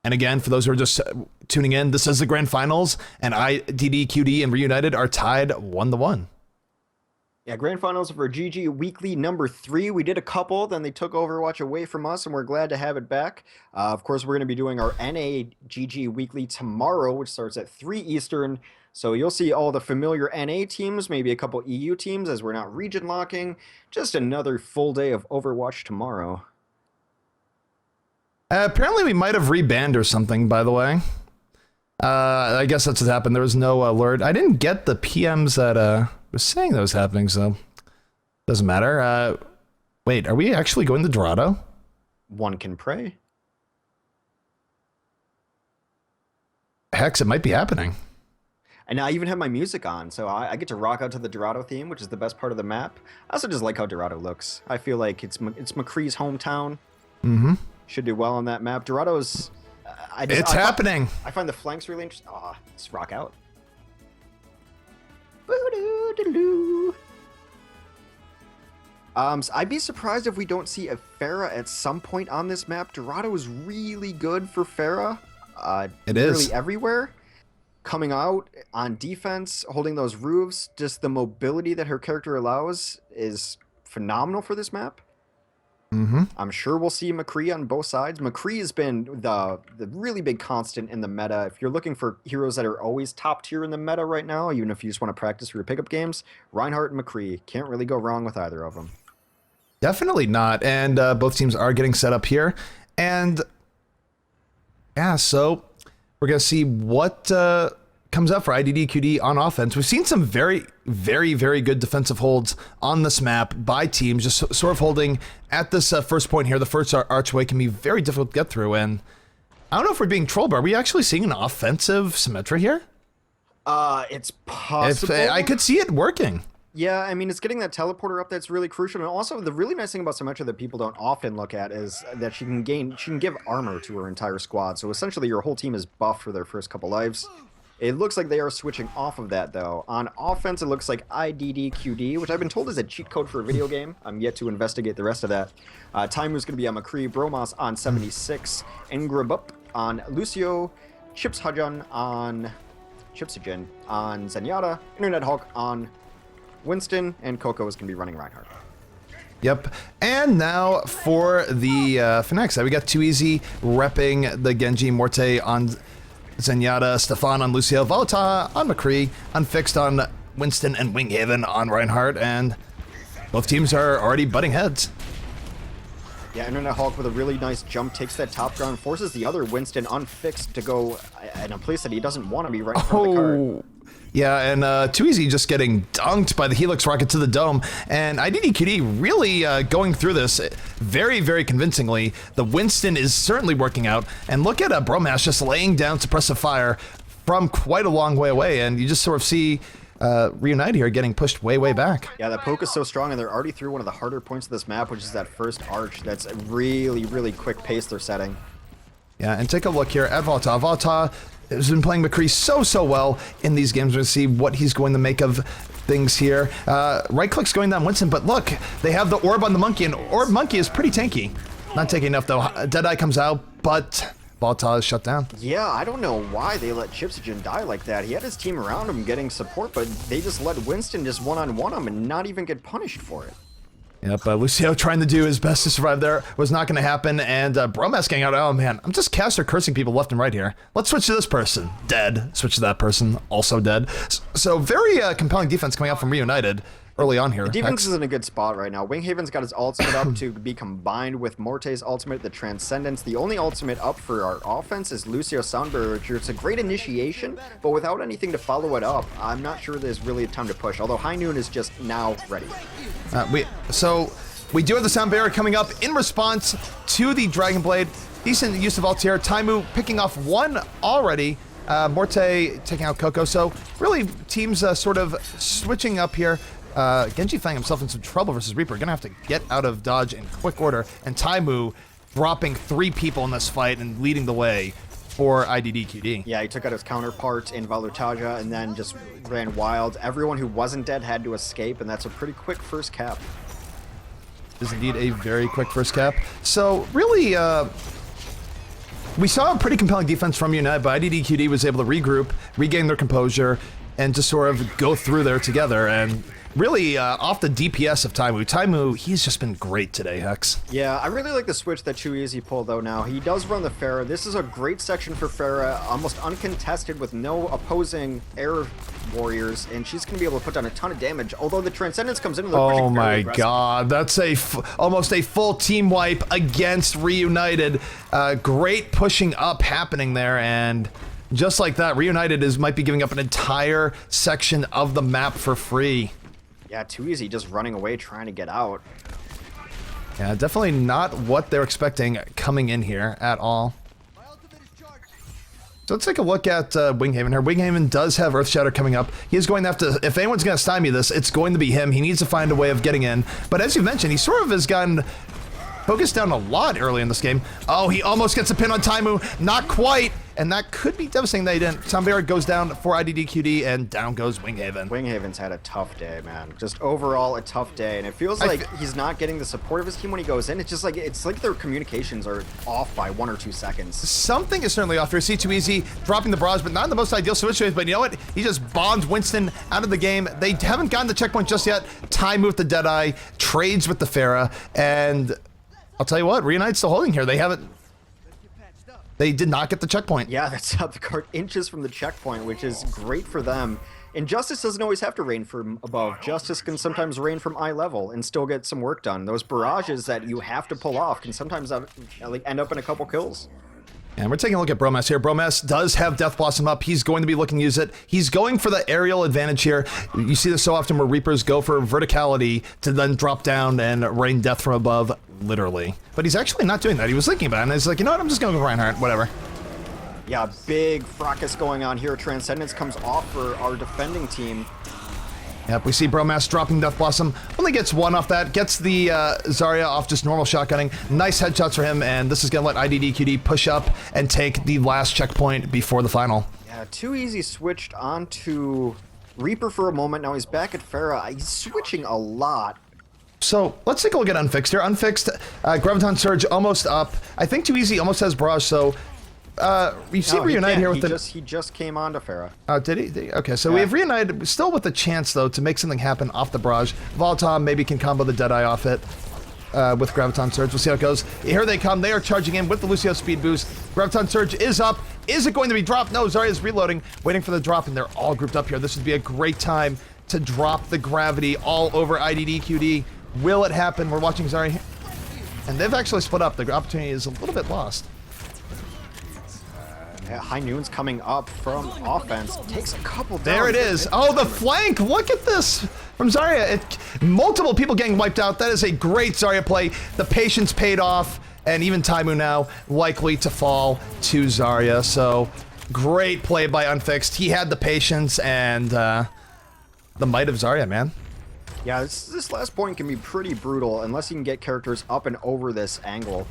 Speaker 1: And again, for those who are just tuning in, this is the grand finals, and IDDQD and Reunited are tied 1-1.
Speaker 2: Yeah, Grand Finals for GG Weekly number 3. We did a couple, then they took Overwatch away from us, and we're glad to have it back. Of course, we're going to be doing our NA GG Weekly tomorrow, which starts at 3 Eastern. So you'll see all the familiar NA teams, maybe a couple EU teams, as we're not region locking. Just another full day of Overwatch tomorrow.
Speaker 1: Apparently, we might have rebanned or something, by the way. I guess that's what happened. There was no alert. I didn't get the PMs that was saying that was happening, so doesn't matter. Wait, are we actually going to Dorado?
Speaker 2: One can pray.
Speaker 1: Hex, it might be happening.
Speaker 2: And now I even have my music on, so I get to rock out to the Dorado theme, which is the best part of the map. I also just like how Dorado looks. I feel like it's McCree's hometown.
Speaker 1: Mm-hmm.
Speaker 2: Should do well on that map. Dorado's...
Speaker 1: It's happening.
Speaker 2: I find the flanks really interesting. Ah, let's rock out. So I'd be surprised if we don't see a Pharah at some point on this map. Dorado is really good for Pharah.
Speaker 1: It is.
Speaker 2: Really everywhere. Coming out on defense, holding those roofs, just the mobility that her character allows is phenomenal for this map.
Speaker 1: Mm-hmm.
Speaker 2: I'm sure we'll see McCree on both sides. McCree has been the really big constant in the meta. If you're looking for heroes that are always top tier in the meta right now, even if you just want to practice for your pickup games, Reinhardt and McCree. Can't really go wrong with either of them.
Speaker 1: Definitely not. And both teams are getting set up here. And yeah, so we're going to see what comes up for IDDQD on offense. We've seen some very, very, very good defensive holds on this map by teams, just sort of holding at this first point here. The first archway can be very difficult to get through, and I don't know if we're being trolled, but are we actually seeing an offensive Symmetra here?
Speaker 2: It's possible.
Speaker 1: I could see it working.
Speaker 2: Yeah, I mean, it's getting that teleporter up that's really crucial. And also, the really nice thing about Symmetra that people don't often look at is that she can give armor to her entire squad. So essentially, your whole team is buffed for their first couple lives. It looks like they are switching off of that, though. On offense, it looks like IDDQD, which I've been told is a cheat code for a video game. I'm yet to investigate the rest of that. Timer's going to be on McCree, Bromos on 76, Ingrabup on Lucio, Chipshajan on Zenyatta, Internet Hulk on Winston, and Coco is going to be running Reinhardt.
Speaker 1: Yep. And now for the Fnatic side, we got Too Easy repping the Genji, Morte on Zenyatta, Stefan on Lucio, Volta on McCree, Unfixed on Winston, and Winghaven on Reinhardt, and both teams are already butting heads.
Speaker 2: Yeah, Internet Hulk with a really nice jump takes that top ground, forces the other Winston Unfixed to go in a place that he doesn't want to be right in front of the card.
Speaker 1: Yeah, and Too Easy just getting dunked by the Helix rocket to the dome, and IDDQD really going through this very, very convincingly. The Winston is certainly working out, and look at Bromash just laying down suppressive fire from quite a long way away, and you just sort of see Reunite here getting pushed way, way back.
Speaker 2: Yeah, that poke is so strong, and they're already through one of the harder points of this map, which is that first arch. That's a really, really quick pace they're setting.
Speaker 1: Yeah, and take a look here at Volta. Volta has been playing McCree so well in these games. We're going to see what he's going to make of things here. Right click's going down Winston, but look, they have the orb on the monkey, and orb monkey is pretty tanky. Not taking enough though. Deadeye comes out, but Gibraltar is shut down.
Speaker 2: Yeah, I don't know why they let Chipsogen die like that. He had his team around him getting support, but they just let Winston just one-on-one him and not even get punished for it.
Speaker 1: Yep, Lucio trying to do his best to survive there was not going to happen, and Bromas getting out. Oh man, I'm just caster cursing people left and right here. Let's switch to this person. Dead. Switch to that person. Also dead. So very compelling defense coming out from Reunited early on here.
Speaker 2: The defense is in a good spot right now. Winghaven's got his ultimate up to be combined with Morte's ultimate, the Transcendence. The only ultimate up for our offense is Lucio Soundbarrier. It's a great initiation, but without anything to follow it up, I'm not sure there's really a time to push, although High Noon is just now ready.
Speaker 1: We do have the sound barrier coming up in response to the Dragon Blade. Decent use of Altair. Taimu picking off one already. Morte taking out Coco. So really teams sort of switching up here. Genji finding himself in some trouble versus Reaper. Gonna have to get out of dodge in quick order. And Taimu dropping 3 people in this fight and leading the way for IDDQD.
Speaker 2: Yeah, he took out his counterpart in Valutaja and then just ran wild. Everyone who wasn't dead had to escape, and that's a pretty quick first cap.
Speaker 1: Is indeed a very quick first cap. So really, we saw a pretty compelling defense from United, but IDDQD was able to regroup, regain their composure, and just sort of go through there together. And really, off the DPS of Taimu. Taimu, he's just been great today, Hex.
Speaker 2: Yeah, I really like the switch that Too Easy pulled, though, now. He does run the Pharah. This is a great section for Pharah, almost uncontested with no opposing air warriors, and she's going to be able to put down a ton of damage, although the Transcendence comes in with
Speaker 1: oh my god, that's almost a full team wipe against Reunited. Great pushing up happening there, and just like that, Reunited might be giving up an entire section of the map for free.
Speaker 2: Yeah, Too Easy just running away trying to get out.
Speaker 1: Yeah, definitely not what they're expecting coming in here at all. So let's take a look at Winghaven here. Winghaven does have Earthshatter coming up. He's going to have to, if anyone's going to stymie this, it's going to be him. He needs to find a way of getting in. But as you mentioned, he sort of has gotten focused down a lot early in this game. Oh, he almost gets a pin on Taimu. Not quite. And that could be devastating that he didn't. Soundbarrier goes down for IDDQD, and down goes Winghaven.
Speaker 2: Winghaven's had a tough day, man. Just overall a tough day, and it feels like he's not getting the support of his team when he goes in. It's just like, it's like their communications are off by 1 or 2 seconds.
Speaker 1: Something is certainly off here. See Too Easy dropping the barrage, but not in the most ideal situation. But you know what? He just bombs Winston out of the game. They haven't gotten the checkpoint just yet. Taimu with the Deadeye, trades with the Pharah, and I'll tell you what, Reunited's still holding here. They did not get the checkpoint.
Speaker 2: Yeah, that's up the card inches from the checkpoint, which is great for them. Injustice doesn't always have to rain from above. Justice can sometimes rain from eye level and still get some work done. Those barrages that you have to pull off can sometimes end up in a couple kills.
Speaker 1: And we're taking a look at Bromas here. Bromas does have Death Blossom up. He's going to be looking to use it. He's going for the aerial advantage here. You see this so often where Reapers go for verticality to then drop down and rain death from above, literally. But he's actually not doing that. He was thinking about it, and he's like, you know what, I'm just going to go Reinhardt, whatever.
Speaker 2: Yeah, big fracas going on here. Transcendence comes off for our defending team.
Speaker 1: Yep, we see Bromas dropping Death Blossom. Only gets 1 off that. Gets the Zarya off just normal shotgunning. Nice headshots for him, and this is going to let IDDQD push up and take the last checkpoint before the final.
Speaker 2: Yeah, Too Easy switched onto Reaper for a moment. Now he's back at Pharah. He's switching a lot.
Speaker 1: So let's take a look at Unfixed here. Unfixed, Graviton Surge almost up. I think Too Easy almost has Barrage, so we've seen Reunite here with
Speaker 2: he just came on to Pharah.
Speaker 1: Oh, did he? Okay, so we have Reunited still with a chance, though, to make something happen off the Barrage. Voltom maybe can combo the Deadeye off it with Graviton Surge. We'll see how it goes. Here they come. They are charging in with the Lucio Speed Boost. Graviton Surge is up. Is it going to be dropped? No, Zarya is reloading, waiting for the drop, and they're all grouped up here. This would be a great time to drop the gravity all over IDDQD. Will it happen? We're watching Zarya here. And they've actually split up. The opportunity is a little bit lost.
Speaker 2: Yeah, High Noon's coming up from offense. Takes a couple down.
Speaker 1: There it is. Oh, the flank. Look at this from Zarya. Multiple people getting wiped out. That is a great Zarya play. The patience paid off. And even Taimu now likely to fall to Zarya. So great play by Unfixed. He had the patience and the might of Zarya, man.
Speaker 2: Yeah, this last point can be pretty brutal unless you can get characters up and over this angle.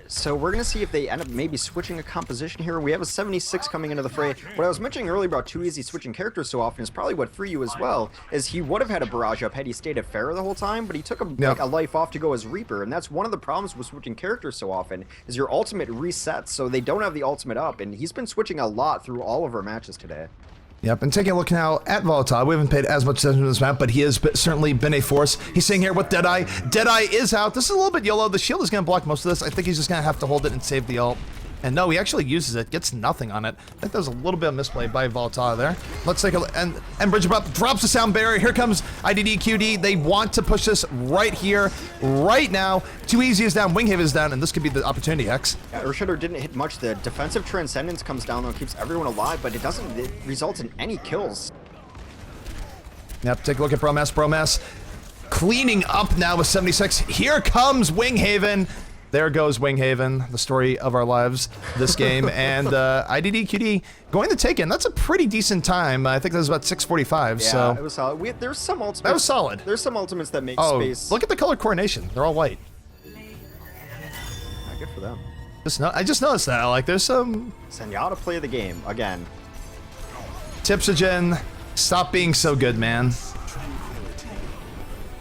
Speaker 2: So we're going to see if they end up maybe switching a composition here. We have a 76 coming into the fray. What I was mentioning earlier about Too Easy switching characters so often is probably what threw you as well, is he would have had a barrage up had he stayed at Pharah the whole time, but he took like a life off to go as Reaper, and that's one of the problems with switching characters so often, is your ultimate resets, so they don't have the ultimate up, and he's been switching a lot through all of our matches today.
Speaker 1: Yep, and taking a look now at Volatile, we haven't paid as much attention to this map, but he has certainly been a force. He's sitting here with Deadeye. Deadeye is out. This is a little bit YOLO. The shield is going to block most of this. I think he's just going to have to hold it and save the ult. And no, he actually uses it, gets nothing on it. I think there's a little bit of misplay by Volatile there. Let's take a look. And Bridgebot drops the sound barrier. Here comes IDDQD. They want to push this right here, right now. Too Easy is down, Winghaven is down, and this could be the opportunity, X.
Speaker 2: Yeah, Urshitter didn't hit much. The defensive transcendence comes down though, keeps everyone alive, but it results in any kills.
Speaker 1: Yep, take a look at Bromas. Bromas cleaning up now with 76. Here comes Winghaven. There goes Winghaven, the story of our lives this game, and IDDQD going to take in. That's a pretty decent time. I think that was about 6:45.
Speaker 2: Yeah,
Speaker 1: so
Speaker 2: it was solid. There's some ultimates.
Speaker 1: That was solid.
Speaker 2: There's some ultimates that make
Speaker 1: oh,
Speaker 2: space.
Speaker 1: Look at the color coordination. They're all white.
Speaker 2: Good for them.
Speaker 1: I just noticed that. Like, there's some.
Speaker 2: Zenyatta play the game again.
Speaker 1: Tipsogen, stop being so good, man.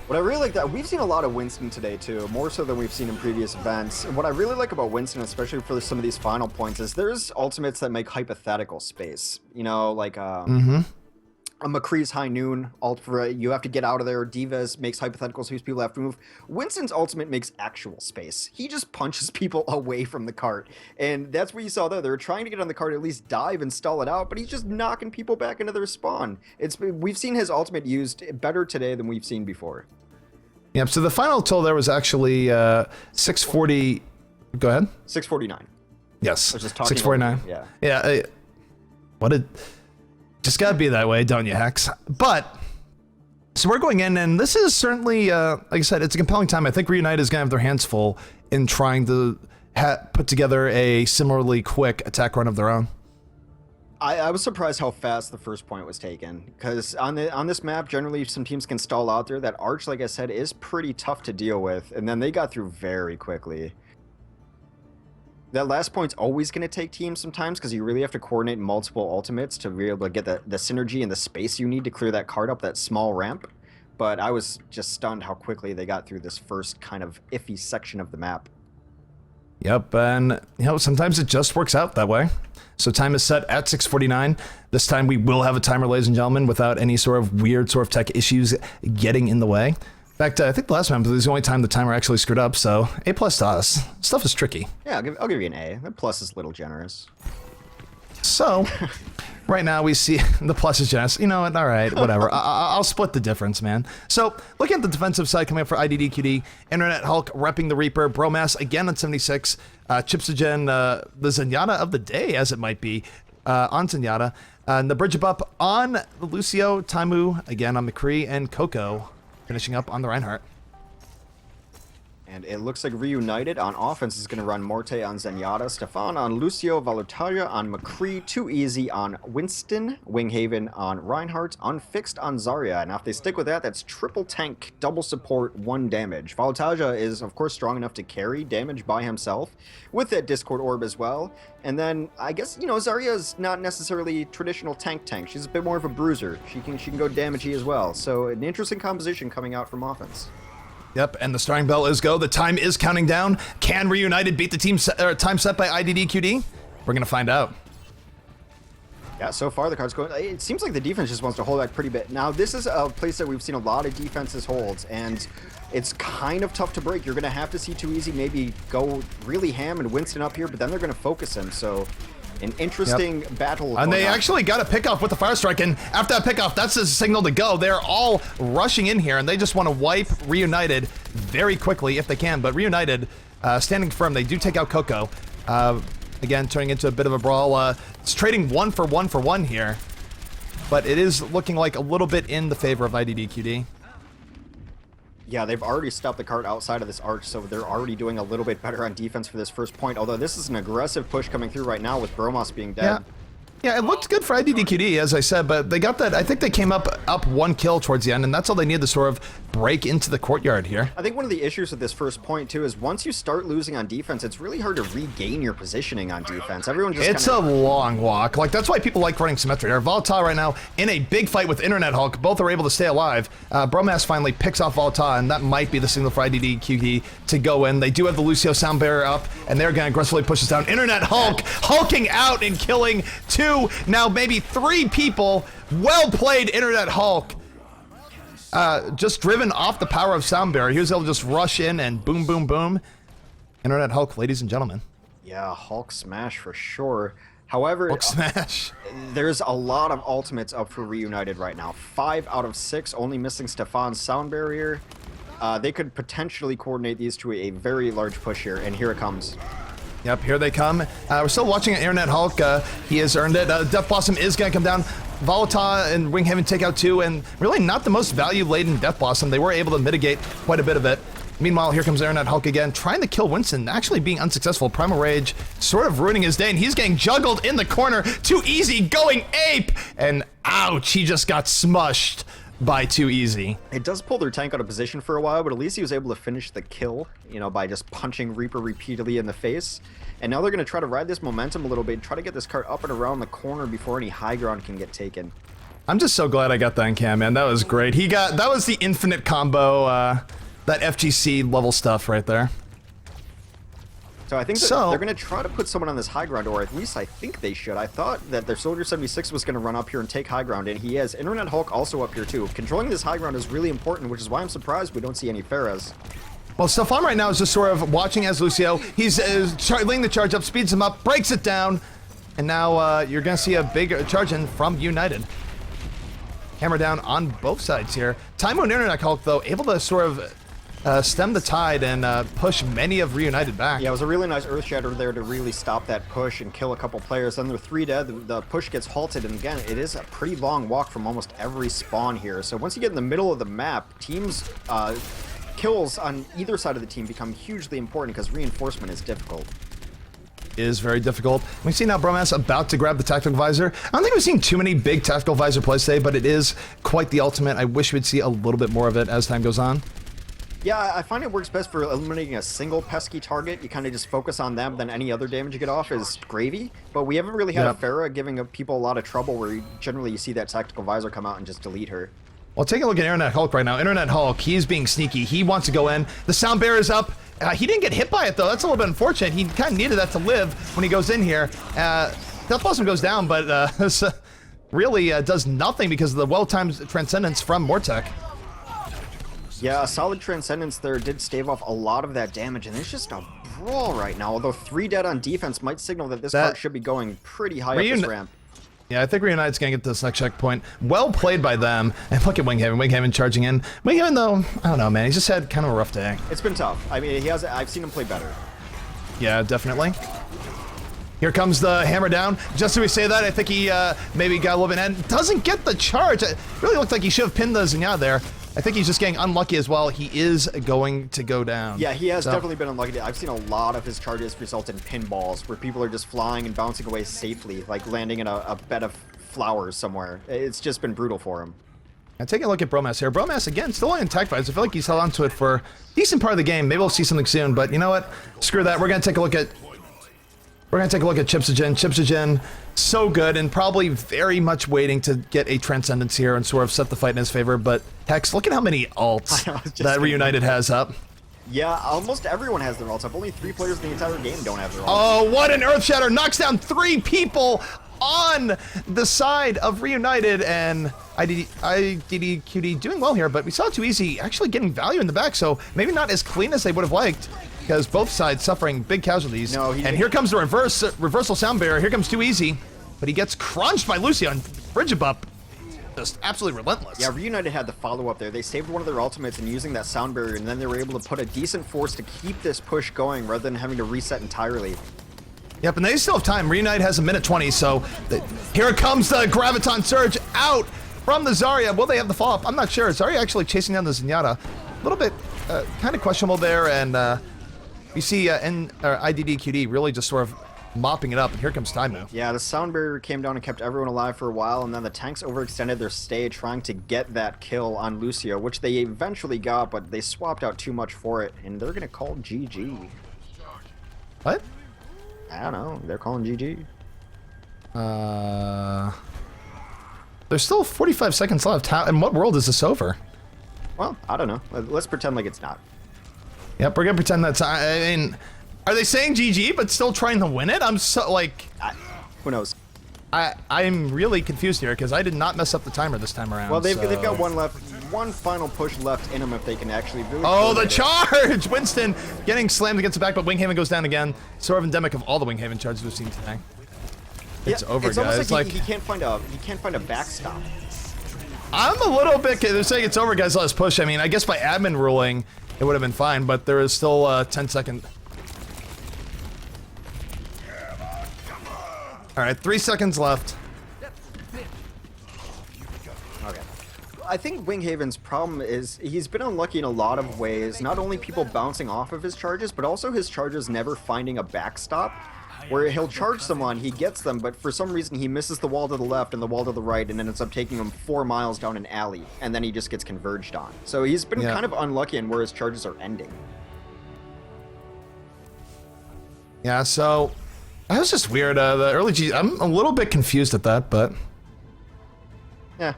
Speaker 2: What I really like that we've seen a lot of Winston today too, more so than we've seen in previous events. And what I really like about Winston, especially for some of these final points, is there's ultimates that make hypothetical space. You know, like a McCree's High Noon ult for you have to get out of there. Divas makes hypothetical space, people have to move. Winston's ultimate makes actual space. He just punches people away from the cart. And that's what you saw there. They were trying to get on the cart, at least dive and stall it out, but he's just knocking people back into their spawn. We've seen his ultimate used better today than we've seen before.
Speaker 1: Yep, so the final toll there was actually 640. Go ahead.
Speaker 2: 649.
Speaker 1: Yes.
Speaker 2: I was just talking
Speaker 1: 649.
Speaker 2: Yeah.
Speaker 1: Yeah. Just gotta be that way, don't you, Hex? But so we're going in, and this is certainly, like I said, it's a compelling time. I think Reunited is gonna have their hands full in trying to put together a similarly quick attack run of their own.
Speaker 2: I was surprised how fast the first point was taken, because on this map, generally some teams can stall out there. That arch, like I said, is pretty tough to deal with, and then they got through very quickly. That last point's always going to take teams sometimes, because you really have to coordinate multiple ultimates to be able to get the synergy and the space you need to clear that card up that small ramp. But I was just stunned how quickly they got through this first kind of iffy section of the map.
Speaker 1: Yep, and you know, sometimes it just works out that way. So time is set at 6:49. This time we will have a timer, ladies and gentlemen, without any sort of weird sort of tech issues getting in the way. In fact, I think the last time was the only time the timer actually screwed up, so A+ to us. Stuff is tricky.
Speaker 2: Yeah, I'll give you an A. The plus is a little generous.
Speaker 1: So, right now we see the plus is generous. You know what? All right, whatever. I'll split the difference, man. So, looking at the defensive side coming up for IDDQD, Internet Hulk repping the Reaper, Bromas again on 76, Chipsogen, the Zenyatta of the day, as it might be, on Zenyatta, and the Bridge up on the Lucio, Taimu again on McCree, and Coco finishing up on the Reinhardt.
Speaker 2: And it looks like Reunited on offense is going to run Morte on Zenyatta, Stefan on Lucio, Valutaria on McCree, Too Easy on Winston, Winghaven on Reinhardt, Unfixed on Zarya. Now if they stick with that, that's triple tank, double support, 1 damage. Valutaria is of course strong enough to carry damage by himself with that Discord Orb as well. And then I guess, you know, Zarya is not necessarily traditional tank. She's a bit more of a bruiser. She can go damagey as well. So an interesting composition coming out from offense.
Speaker 1: Yep, and the starting bell is go. The time is counting down. Can Reunited beat the time set by IDDQD? We're going to find out.
Speaker 2: Yeah, so far the card's going. It seems like the defense just wants to hold back pretty bit. Now, this is a place that we've seen a lot of defenses holds, and it's kind of tough to break. You're going to have to see Too Easy maybe go really ham and Winston up here, but then they're going to focus him. So an interesting battle.
Speaker 1: And they actually got a pickoff with the Fire Strike, and after that pickoff, that's a signal to go. They're all rushing in here, and they just want to wipe Reunited very quickly if they can. But Reunited, standing firm, they do take out Coco. Again, turning into a bit of a brawl. It's trading 1 for 1 for 1 here, but it is looking like a little bit in the favor of IDDQD.
Speaker 2: Yeah, they've already stopped the cart outside of this arch, so they're already doing a little bit better on defense for this first point, although this is an aggressive push coming through right now with Bromos being dead.
Speaker 1: Yeah, it looked good for IDDQD, as I said, but they got that. I think they came up 1 kill towards the end, and that's all they need to sort of break into the courtyard here.
Speaker 2: I think one of the issues with this first point, too, is once you start losing on defense, it's really hard to regain your positioning on defense. Everyone just
Speaker 1: It's a long walk. Like, that's why people like running Symmetry. Our Volatile right now in a big fight with Internet Hulk. Both are able to stay alive. Bromas finally picks off Volatile, and that might be the signal for IDDQD to go in. They do have the Lucio sound barrier up, and they're going to aggressively push us down. Internet Hulk hulking out and killing 2, now maybe 3 people. Well played, Internet Hulk. Just driven off the power of sound barrier. He was able to just rush in and boom, boom, boom. Internet Hulk, ladies and gentlemen.
Speaker 2: Yeah, Hulk smash for sure. However,
Speaker 1: Hulk smash.
Speaker 2: There's a lot of ultimates up for Reunited right now. 5 out of 6, only missing Stefan's sound barrier. They could potentially coordinate these to a very large push here, and here it comes.
Speaker 1: Yep, here they come. We're still watching Internet Hulk. He has earned it. Death Blossom is going to come down. Volatile and Winghaven take out 2, and really not the most value-laden Death Blossom. They were able to mitigate quite a bit of it. Meanwhile, here comes Internet Hulk again, trying to kill Winston, actually being unsuccessful. Primal Rage sort of ruining his day, and he's getting juggled in the corner. Too Easy going ape, and ouch, he just got smushed by Too Easy.
Speaker 2: It does pull their tank out of position for a while, but at least he was able to finish the kill, you know, by just punching Reaper repeatedly in the face. And now they're going to try to ride this momentum a little bit, try to get this cart up and around the corner before any high ground can get taken.
Speaker 1: I'm just so glad I got that in cam, man. That was great. That was the infinite combo, that FGC level stuff right there.
Speaker 2: So I think that they're going to try to put someone on this high ground, or at least I think they should. I thought that their Soldier 76 was going to run up here and take high ground, and he has Internet Hulk also up here too. Controlling this high ground is really important, which is why I'm surprised we don't see any Pharahs.
Speaker 1: Well, Stefan right now is just sort of watching as Lucio. He's leading the charge up, speeds him up, breaks it down, and now you're going to see a big charge in from United. Hammer down on both sides here. Tymo and Internet Hulk, though, able to sort of stem the tide and push many of Reunited back.
Speaker 2: Yeah, it was a really nice Earth Shatter there to really stop that push and kill a couple players. Then with 3 dead, the push gets halted, and again, it is a pretty long walk from almost every spawn here. So once you get in the middle of the map, teams... kills on either side of the team become hugely important because reinforcement is difficult.
Speaker 1: Is very difficult. We see now Bromas about to grab the tactical visor. I don't think we've seen too many big tactical visor plays today, but it is quite the ultimate. I wish we'd see a little bit more of it as time goes on.
Speaker 2: Yeah, I find it works best for eliminating a single pesky target. You kind of just focus on them, then any other damage you get off is gravy. But we haven't really had a Pharah giving people a lot of trouble where generally you see that tactical visor come out and just delete her.
Speaker 1: Well, take a look at Internet Hulk right now. Internet Hulk, he's being sneaky. He wants to go in. The sound barrier's up. He didn't get hit by it, though. That's a little bit unfortunate. He kind of needed that to live when he goes in here. Death Blossom goes down, but really does nothing because of the well-timed Transcendence from Mortek.
Speaker 2: Yeah, a solid Transcendence there did stave off a lot of that damage, and it's just a brawl right now. Although 3 dead on defense might signal that this cart should be going pretty high up this ramp.
Speaker 1: Yeah, I think Reunited's going to get this next checkpoint. Well played by them. And look at Winghaven. Winghaven charging in. Winghaven, though, I don't know, man. He's just had kind of a rough day.
Speaker 2: It's been tough. I mean, I've seen him play better.
Speaker 1: Yeah, definitely. Here comes the hammer down. Just as we say that, I think he maybe got a little bit and doesn't get the charge. It really looked like he should have pinned the Zenyatta there. I think he's just getting unlucky as well. He is going to go down.
Speaker 2: Yeah, he has definitely been unlucky. I've seen a lot of his charges result in pinballs, where people are just flying and bouncing away safely, like landing in a bed of flowers somewhere. It's just been brutal for him.
Speaker 1: Now take a look at Bromas here. Bromas, again, still on attack vibes. I feel like he's held on to it for a decent part of the game. Maybe we'll see something soon, but you know what? Screw that. We're going to take a look at... Chipsogen. Chipsogen, so good, and probably very much waiting to get a Transcendence here and sort of set the fight in his favor, but Hex, look at how many ults that Reunited has up.
Speaker 2: Yeah, almost everyone has their ults up. Only 3 players in the entire game don't have their ults.
Speaker 1: Oh, what an Earth Shatter! Knocks down 3 people on the side of Reunited, and IDDQD doing well here, but we saw Too Easy actually getting value in the back, so maybe not as clean as they would have liked, because both sides suffering big casualties. No, and here comes the reversal sound barrier. Here comes Too Easy, but he gets crunched by Lucio and Frigibup. Just absolutely relentless.
Speaker 2: Yeah, Reunited had the follow-up there. They saved one of their ultimates and using that sound barrier, and then they were able to put a decent force to keep this push going rather than having to reset entirely.
Speaker 1: Yep, and they still have time. Reunite has a minute 20, so here comes the Graviton Surge out from the Zarya. Will they have the follow-up? I'm not sure. Zarya actually chasing down the Zenyatta. A little bit kind of questionable there, and you see IDDQD really just sort of mopping it up, and here comes Taimu.
Speaker 2: Yeah, the sound barrier came down and kept everyone alive for a while, and then the tanks overextended their stay trying to get that kill on Lucio, which they eventually got, but they swapped out too much for it, and they're gonna call GG.
Speaker 1: What?
Speaker 2: I don't know, they're calling GG.
Speaker 1: There's still 45 seconds left. How, in what world is this over?
Speaker 2: Well, I don't know. Let's pretend like it's not.
Speaker 1: Yep, we're gonna pretend that's. I mean, are they saying GG but still trying to win it? I'm so like.
Speaker 2: Who knows?
Speaker 1: I'm really confused here because I did not mess up the timer this time around.
Speaker 2: Well, they've
Speaker 1: so.
Speaker 2: got one left, one final push left in them if they can actually really.
Speaker 1: Oh, the charge! Winston getting slammed against the back, but Winghaven goes down again. Sort of endemic of all the Winghaven charges we've seen today. It's over,
Speaker 2: it's
Speaker 1: guys.
Speaker 2: Almost like he can't find a backstop.
Speaker 1: I'm a little bit. They're saying it's over, guys. Let's push. I mean, I guess by admin ruling, it would have been fine, but there is still 10 seconds. All right, 3 seconds left.
Speaker 2: Okay. I think Winghaven's problem is he's been unlucky in a lot of ways. Not only people bouncing off of his charges, but also his charges never finding a backstop. Where he'll charge someone, he gets them, but for some reason he misses the wall to the left and the wall to the right, and then ends up taking him 4 miles down an alley, and then he just gets converged on. So he's been kind of unlucky in where his charges are ending.
Speaker 1: Yeah, so that was just weird. The early G. I'm a little bit confused at that, but
Speaker 2: yeah.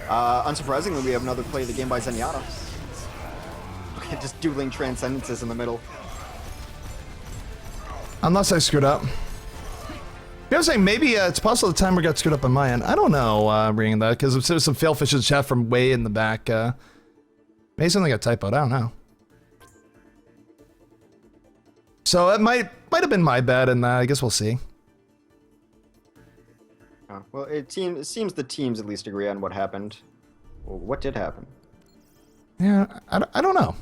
Speaker 2: Unsurprisingly, we have another play of the game by Zenyatta. Just dueling transcendences in the middle.
Speaker 1: unless I screwed up. I was saying maybe it's possible the timer got screwed up on my end. I don't know, reading that, because there's some failfish in the chat from way in the back. Maybe something got typoed. I don't know. So it might have been my bad, and I guess we'll see.
Speaker 2: Oh, well, it seems the teams at least agree on what happened. Well, what did happen?
Speaker 1: Yeah, I don't know.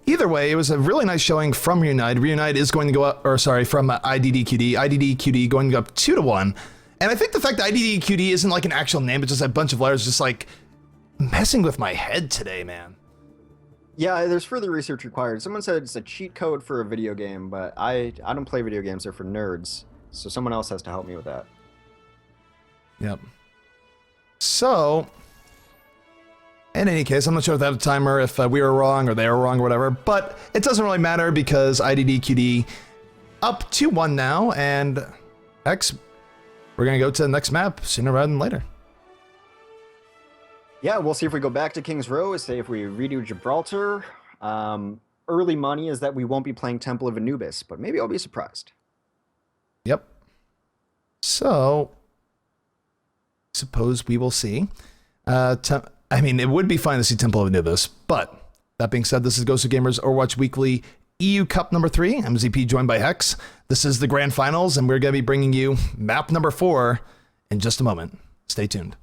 Speaker 1: Either way, it was a really nice showing from REUNITED. REUNITED is going to go up, or sorry, from IDDQD. IDDQD going to go up 2-1. And I think the fact that IDDQD isn't like an actual name, but just a bunch of letters, just like messing with my head today, man.
Speaker 2: Yeah, there's further research required. Someone said it's a cheat code for a video game, but I don't play video games. They're for nerds. So someone else has to help me with that.
Speaker 1: Yep. So, in any case, I'm not sure if that had a timer, if we were wrong or they were wrong or whatever, but it doesn't really matter because IDDQD up 2-1 now, and X, we're going to go to the next map sooner rather than later.
Speaker 2: Yeah, we'll see if we go back to King's Row, say if we redo Gibraltar. Early money is that we won't be playing Temple of Anubis, but maybe I'll be surprised.
Speaker 1: Yep. So, suppose we will see. I mean, it would be fine to see Temple of Anubis, but that being said, this is GosuGamers Overwatch Weekly EU Cup number 3. I'm ZP, joined by Hex. This is the grand finals, and we're going to be bringing you map number 4 in just a moment. Stay tuned.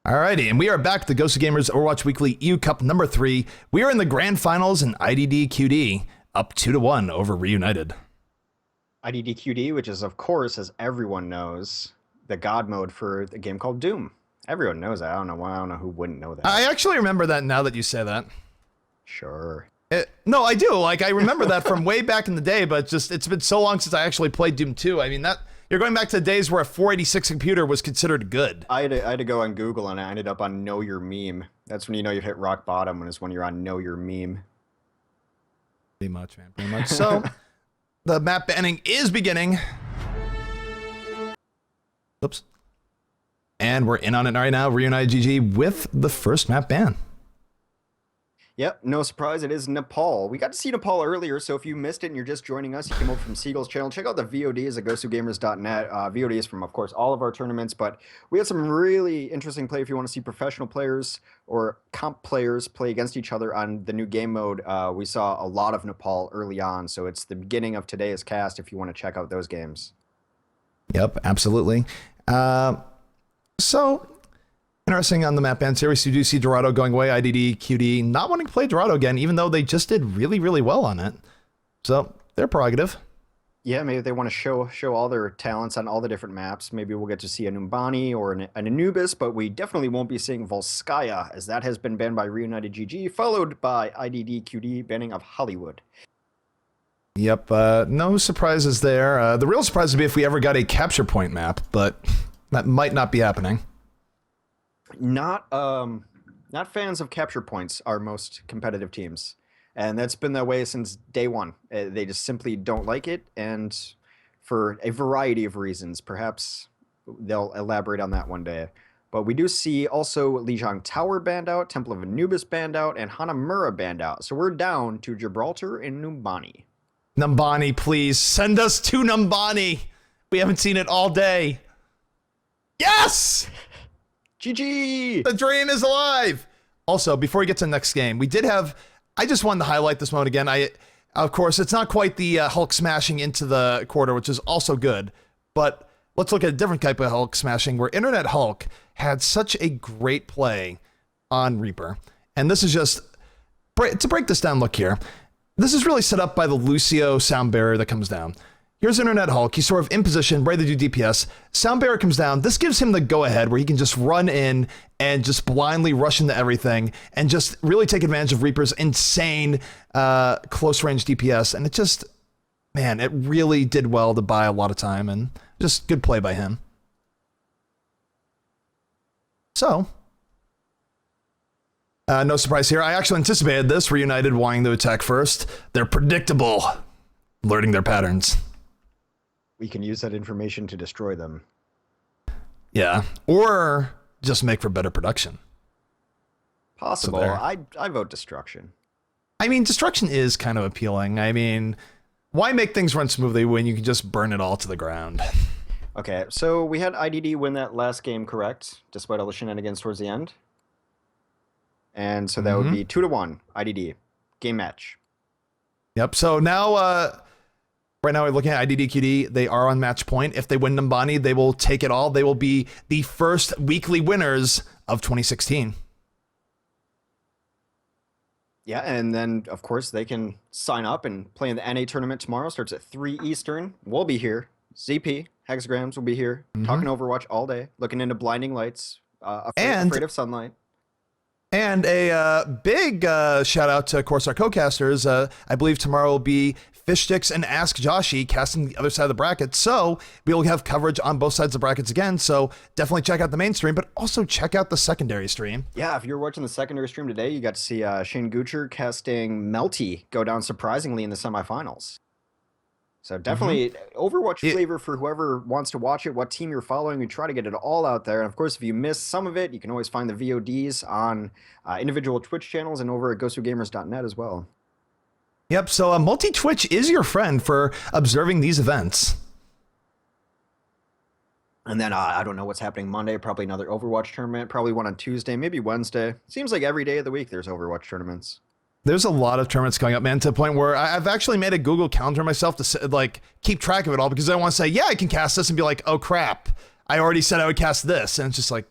Speaker 1: Alrighty, and we are back to the GosuGamers Overwatch Weekly EU Cup number 3. We are in the grand finals in IDDQD, up 2-1 over REUNITED.
Speaker 2: IDDQD, which is, of course, as everyone knows, the god mode for the game called Doom. Everyone knows that. I don't know why. I don't know who wouldn't know that.
Speaker 1: I actually remember that now that you say that.
Speaker 2: Sure.
Speaker 1: No, I do. Like, I remember that from way back in the day, but just it's been so long since I actually played Doom 2. I mean, that you're going back to the days where a 486 computer was considered good.
Speaker 2: I had to go on Google, and I ended up on Know Your Meme. That's when you know you've hit rock bottom, when you're on Know Your Meme.
Speaker 1: Pretty much, man. Pretty much. So, the map banning is beginning. Oops. And we're in on it right now. REUNITED GG with the first map ban.
Speaker 2: Yep, no surprise, it is Nepal. We got to see Nepal earlier, so if you missed it and you're just joining us, you came over from Seagull's channel, check out the VODs at GosuGamers.net. VODs from, of course, all of our tournaments, but we had some really interesting play if you want to see professional players or comp players play against each other on the new game mode. We saw a lot of Nepal early on, so it's the beginning of today's cast if you want to check out those games.
Speaker 1: Yep, absolutely. So... interesting on the map ban series, you do see Dorado going away, IDDQD not wanting to play Dorado again, even though they just did really, really well on it. So, their prerogative.
Speaker 2: Yeah, maybe they want to show all their talents on all the different maps. Maybe we'll get to see a Numbani or an Anubis, but we definitely won't be seeing Volskaya, as that has been banned by REUNITED GG, followed by IDDQD banning of Hollywood.
Speaker 1: Yep, no surprises there. The real surprise would be if we ever got a capture point map, but that might not be happening.
Speaker 2: Not fans of capture points, our most competitive teams, and that's been that way since day one. They just simply don't like it, and for a variety of reasons. Perhaps they'll elaborate on that one day. But we do see also Lijiang Tower banned out, Temple of Anubis banned out, and Hanamura banned out. So we're down to Gibraltar and Numbani.
Speaker 1: Numbani, please send us to Numbani. We haven't seen it all day. Yes.
Speaker 2: GG!
Speaker 1: The dream is alive! Also, before we get to the next game, we did have... I just wanted to highlight this moment again. Of course, it's not quite the Hulk smashing into the quarter, which is also good, but let's look at a different type of Hulk smashing, where Internet Hulk had such a great play on Reaper. And this is just... to break this down, look here. This is really set up by the Lucio sound barrier that comes down. Here's Internet Hulk. He's sort of in position, ready to do DPS. Sound barrier comes down. This gives him the go-ahead where he can just run in and just blindly rush into everything and just really take advantage of Reaper's insane close-range DPS. And it just, man, it really did well to buy a lot of time, and just good play by him. So, no surprise here. I actually anticipated this. REUNITED wanting to attack first. They're predictable, learning their patterns.
Speaker 2: We can use that information to destroy them.
Speaker 1: Yeah, or just make for better production.
Speaker 2: Possible.
Speaker 1: So
Speaker 2: I vote destruction.
Speaker 1: I mean, destruction is kind of appealing. I mean, why make things run smoothly when you can just burn it all to the ground?
Speaker 2: Okay, so we had IDD win that last game correct, despite all the shenanigans towards the end. And so that would be 2-1, IDD. Game match.
Speaker 1: Yep, so now... right now, we're looking at IDDQD. They are on match point. If they win Numbani, they will take it all. They will be the first weekly winners of 2016.
Speaker 2: Yeah, and then, of course, they can sign up and play in the NA tournament tomorrow. Starts at 3 Eastern. We'll be here. ZP, Hexagrams will be here, talking Overwatch all day, looking into blinding lights, afraid of sunlight.
Speaker 1: And a big shout out to, of course, our co-casters. I believe tomorrow will be Fishsticks and Ask Joshi casting the other side of the bracket. So we will have coverage on both sides of the brackets again. So definitely check out the main stream, but also check out the secondary stream.
Speaker 2: Yeah, if you're watching the secondary stream today, you got to see Shane Gucher casting Melty go down surprisingly in the semifinals. So definitely Overwatch flavor for whoever wants to watch it, what team you're following. We try to get it all out there. And of course, if you miss some of it, you can always find the VODs on individual Twitch channels and over at GosuGamers.net as well.
Speaker 1: Yep, so multi-Twitch is your friend for observing these events.
Speaker 2: And then I don't know what's happening Monday, probably another Overwatch tournament, probably one on Tuesday, maybe Wednesday. Seems like every day of the week there's Overwatch tournaments. There's
Speaker 1: a lot of tournaments coming up, man, to the point where I've actually made a Google Calendar myself to like keep track of it all, because I want to say, yeah, I can cast this, and be like, oh crap, I already said I would cast this, and it's just like,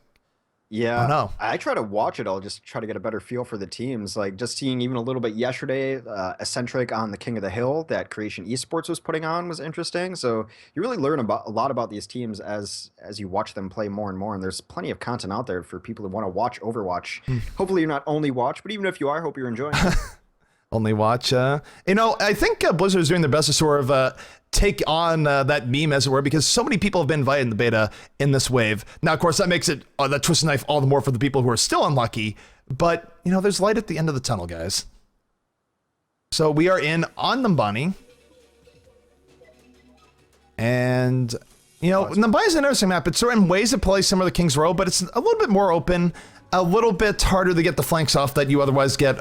Speaker 2: Yeah,
Speaker 1: Oh no.
Speaker 2: I try to watch it all, just try to get a better feel for the teams. Like just seeing even a little bit yesterday, eccentric on the King of the Hill that Creation Esports was putting on was interesting. So you really learn about a lot about these teams as you watch them play more and more. And there's plenty of content out there for people who want to watch Overwatch. Hopefully you're not only watch, but even if you are, I hope you're enjoying it.
Speaker 1: Only watch. You know, I think Blizzard is doing their best to sort of take on that meme, as it were, because so many people have been invited in the beta in this wave. Now, of course, that makes it that twist knife all the more for the people who are still unlucky. But, you know, there's light at the end of the tunnel, guys. So we are in on Numbani. And, you know, Numbani is an interesting map. It's in ways that play similar to King's Row, but it's a little bit more open, a little bit harder to get the flanks off that you otherwise get,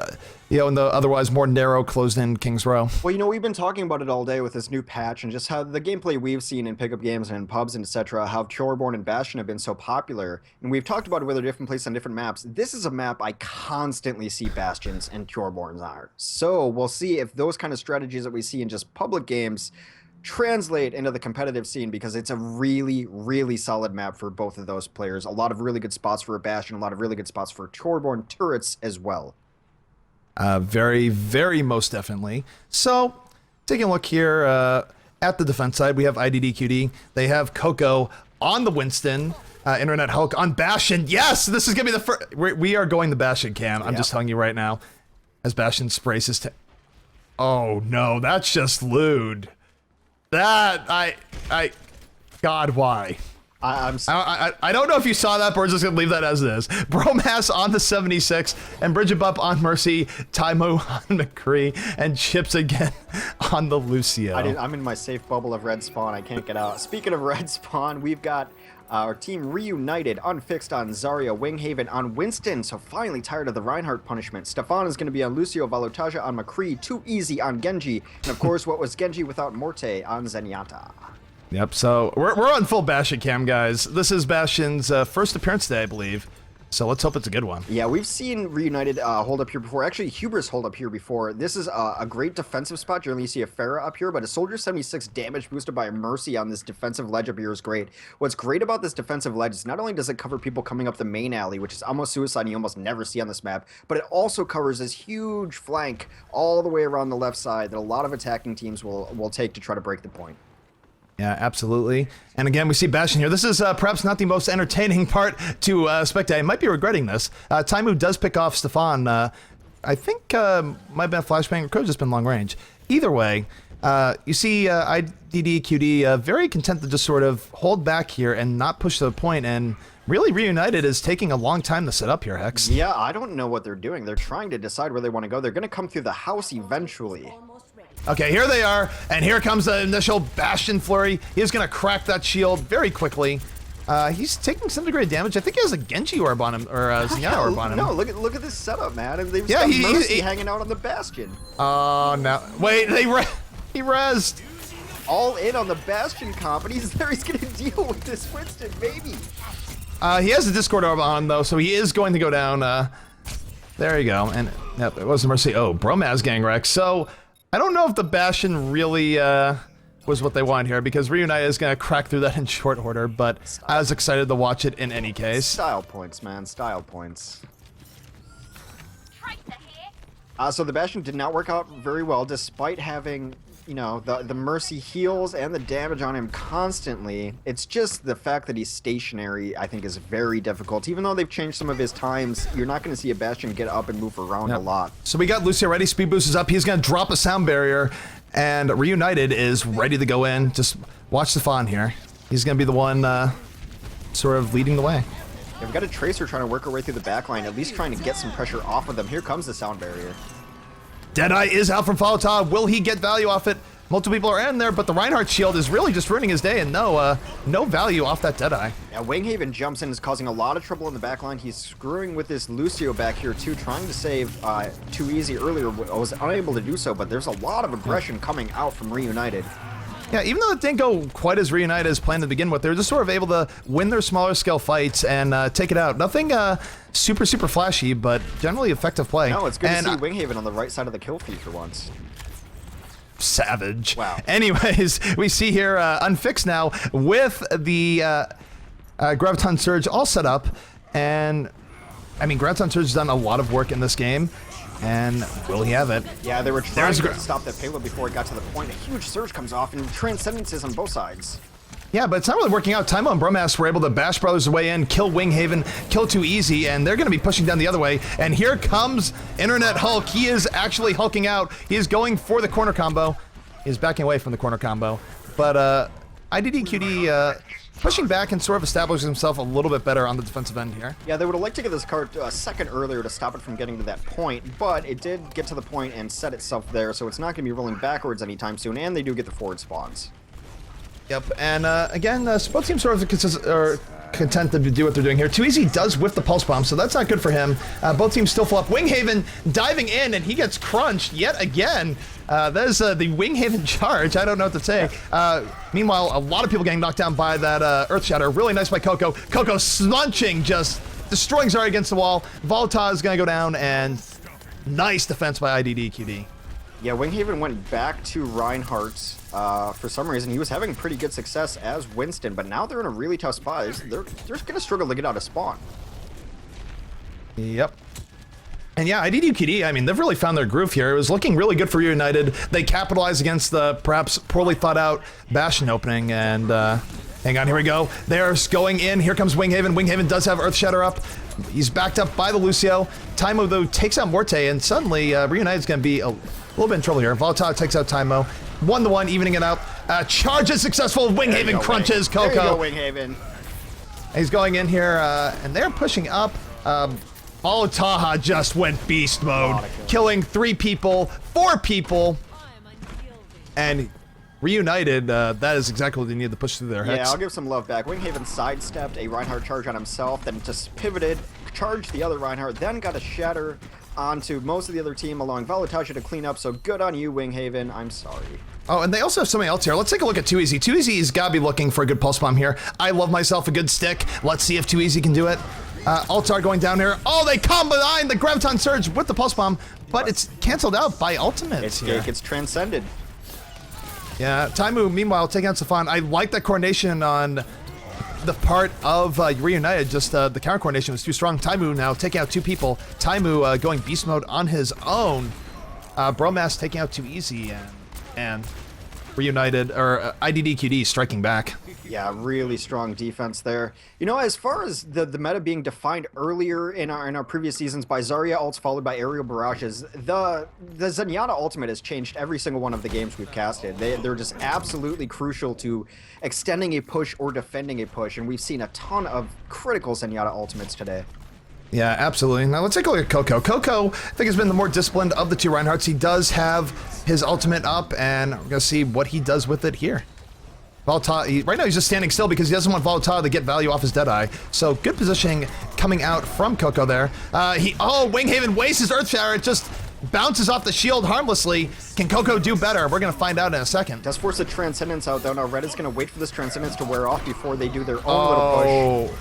Speaker 1: you know, in the otherwise more narrow, closed-in King's Row.
Speaker 2: Well, you know, we've been talking about it all day with this new patch and just how the gameplay we've seen in pickup games and in pubs and etc., how Towerborn and Bastion have been so popular. And we've talked about whether different places on different maps. This is a map I constantly see Bastions and Towerborns on. So we'll see if those kind of strategies that we see in just public games translate into the competitive scene, because it's a really, really solid map for both of those players. A lot of really good spots for a Bastion, a lot of really good spots for Towerborn turrets as well.
Speaker 1: Very, very most definitely. So, taking a look here at the defense side, we have IDDQD. They have Coco on the Winston. Internet Hulk on Bastion. Yes, this is going to be the first. We are going the Bastion cam. I'm just telling you right now. As Bastion sprays his... Oh, no, that's just lewd. That, God, why? I don't know if you saw that, but we're just going to leave that as it is. Bromas on the 76, and Bridget Bupp on Mercy, Taimu on McCree, and Chips again on the Lucio.
Speaker 2: I'm in my safe bubble of red spawn. I can't get out. Speaking of red spawn, we've got our team reunited, unfixed on Zarya, Winghaven on Winston, so finally tired of the Reinhardt punishment. Stefan is going to be on Lucio, Valotaja on McCree, Too Easy on Genji, and of course, what was Genji without Morte on Zenyatta.
Speaker 1: Yep, so we're on full Bastion cam, guys. This is Bastion's first appearance today, I believe. So let's hope it's a good one.
Speaker 2: Yeah, we've seen Reunited hold up here before. Actually, Hubris hold up here before. This is a great defensive spot. Generally, you see a Pharah up here, but a Soldier 76 damage boosted by a Mercy on this defensive ledge up here is great. What's great about this defensive ledge is not only does it cover people coming up the main alley, which is almost suicide and you almost never see on this map, but it also covers this huge flank all the way around the left side that a lot of attacking teams will take to try to break the point.
Speaker 1: Yeah, absolutely. And again, we see Bastion here. This is perhaps not the most entertaining part to spectate. I might be regretting this. Taimu does pick off Stefan. I think might have been a flashbang, or could have just been long range. Either way, you see IDDQD very content to just sort of hold back here and not push to the point, and really Reunited is taking a long time to set up here, Hex.
Speaker 2: Yeah, I don't know what they're doing. They're trying to decide where they want to go. They're going to come through the house eventually.
Speaker 1: Okay, here they are, and here comes the initial Bastion flurry. He's going to crack that shield very quickly. He's taking some degree of damage. I think he has a Genji orb on him, or a Zenyatta orb on him.
Speaker 2: No, look at this setup, man. And they've got Mercy hanging out on the Bastion.
Speaker 1: Oh, no. Wait, he rezzed.
Speaker 2: All in on the Bastion comp, and he's there. He's going to deal with this Winston, maybe.
Speaker 1: He has a Discord orb on him, though, so he is going to go down. There you go. And yep, it was a Mercy. Oh, Bromaz gang wreck. So I don't know if the Bastion really was what they want here, because Reunited is going to crack through that in short order, but I was excited to watch it in any case.
Speaker 2: Style points, man. Style points. So the Bastion did not work out very well, despite having, you know, the Mercy heals and the damage on him constantly. It's just the fact that he's stationary, I think, is very difficult. Even though they've changed some of his times, you're not going to see a Bastion get up and move around a lot.
Speaker 1: So we got Lucio ready. Speed boost is up. He's going to drop a sound barrier, and Reunited is ready to go in. Just watch Stefan here. He's going to be the one sort of leading the way.
Speaker 2: Yeah, we've got a Tracer trying to work her way through the back line, at least trying to get some pressure off of them. Here comes the sound barrier.
Speaker 1: Deadeye is out from Falata. Will he get value off it? Multiple people are in there, but the Reinhardt shield is really just ruining his day, and no value off that Deadeye.
Speaker 2: Yeah, Winghaven jumps in, is causing a lot of trouble in the back line. He's screwing with this Lucio back here, too, trying to save Too Easy earlier. Was unable to do so, but there's a lot of aggression coming out from Reunited.
Speaker 1: Yeah, even though it didn't go quite as Reunited as planned to begin with, they were just sort of able to win their smaller scale fights and take it out. Nothing super flashy, but generally effective play.
Speaker 2: No, it's good to see Winghaven on the right side of the kill feed for once.
Speaker 1: Savage.
Speaker 2: Wow.
Speaker 1: Anyways, we see here Unfixed now with the Graviton Surge all set up. And, I mean, Graviton Surge has done a lot of work in this game. And will he have it?
Speaker 2: Yeah, they were trying to stop that payload before it got to the point. A huge surge comes off and transcendences on both sides.
Speaker 1: Yeah, but it's not really working out. Tymo and Bromas were able to bash Brothers way in, kill Winghaven, kill Too Easy, and they're going to be pushing down the other way. And here comes Internet Hulk. He is actually hulking out. He is going for the corner combo. He is backing away from the corner combo. But IDDQD pushing back and sort of establishing himself a little bit better on the defensive end here.
Speaker 2: Yeah, they would have liked to get this card a second earlier to stop it from getting to that point, but it did get to the point and set itself there, so it's not going to be rolling backwards anytime soon, and they do get the forward spawns.
Speaker 1: Yep, and again, both teams sort of are content to do what they're doing here. Too Easy does whiff the pulse bomb, so that's not good for him. Both teams still full up. Winghaven diving in, and he gets crunched yet again. That is the Winghaven charge. I don't know what to say. Meanwhile, a lot of people getting knocked down by that Earth Shatter. Really nice by Coco. Coco slunching, just destroying Zarya against the wall. Volta is going to go down, and nice defense by IDDQD.
Speaker 2: Yeah, Winghaven went back to Reinhardt. For some reason, he was having pretty good success as Winston, but now they're in a really tough spot. They're going to struggle to get out of spawn.
Speaker 1: Yep. And yeah, IDDQD, I mean, they've really found their groove here. It was looking really good for Reunited. They capitalized against the perhaps poorly thought out Bastion opening, and hang on, here we go. They're going in. Here comes Winghaven. Winghaven does have Earth Shatter up. He's backed up by the Lucio. Tymo, though, takes out Morte, and suddenly Reunited's going to be a little bit in trouble here. Volta takes out Tymo. 1-1, evening it out. Charge is successful. Winghaven crunches Coco.
Speaker 2: There you go, Winghaven.
Speaker 1: He's going in here, and they're pushing up. Taha just went beast mode, killing 3 people, 4 people, and Reunited, that is exactly what they needed to push through their hex.
Speaker 2: Yeah, I'll give some love back. Winghaven sidestepped a Reinhardt charge on himself, then just pivoted, charged the other Reinhardt, then got a shatter onto most of the other team, allowing Valotaja to clean up, so good on you, Winghaven. I'm sorry. Oh,
Speaker 1: and they also have something else here. Let's take a look at Too Easy. Too Easy's got to be looking for a good pulse bomb here. I love myself a good stick. Let's see if Too Easy can do it. Altar going down here. Oh, they combine the Graviton Surge with the pulse bomb, but it's canceled out by ultimates here.
Speaker 2: It gets transcended.
Speaker 1: Yeah, Taimu, meanwhile, taking out Safan. I like that coordination on the part of Reunited. Just the counter coordination was too strong. Taimu now taking out 2 people. Taimu going beast mode on his own. Bromas taking out Too Easy, and Reunited, or IDDQD striking back.
Speaker 2: Yeah, really strong defense there. You know, as far as the meta being defined earlier in our previous seasons by Zarya ults followed by aerial barrages, the Zenyatta ultimate has changed every single one of the games we've casted. They're just absolutely crucial to extending a push or defending a push, and we've seen a ton of critical Zenyatta ultimates today.
Speaker 1: Yeah, absolutely. Now let's take a look at Coco. Coco, I think, has been the more disciplined of the 2 Reinhardts. He does have his ultimate up, and we're going to see what he does with it here. Volta, right now he's just standing still because he doesn't want Volta to get value off his Deadeye. So good positioning coming out from Coco there. Winghaven wastes his Earth Shower. It just bounces off the shield harmlessly. Can Coco do better? We're going to find out in a second.
Speaker 2: Does force the Transcendence out, though. Now Red is going to wait for this Transcendence to wear off before they do their own little push.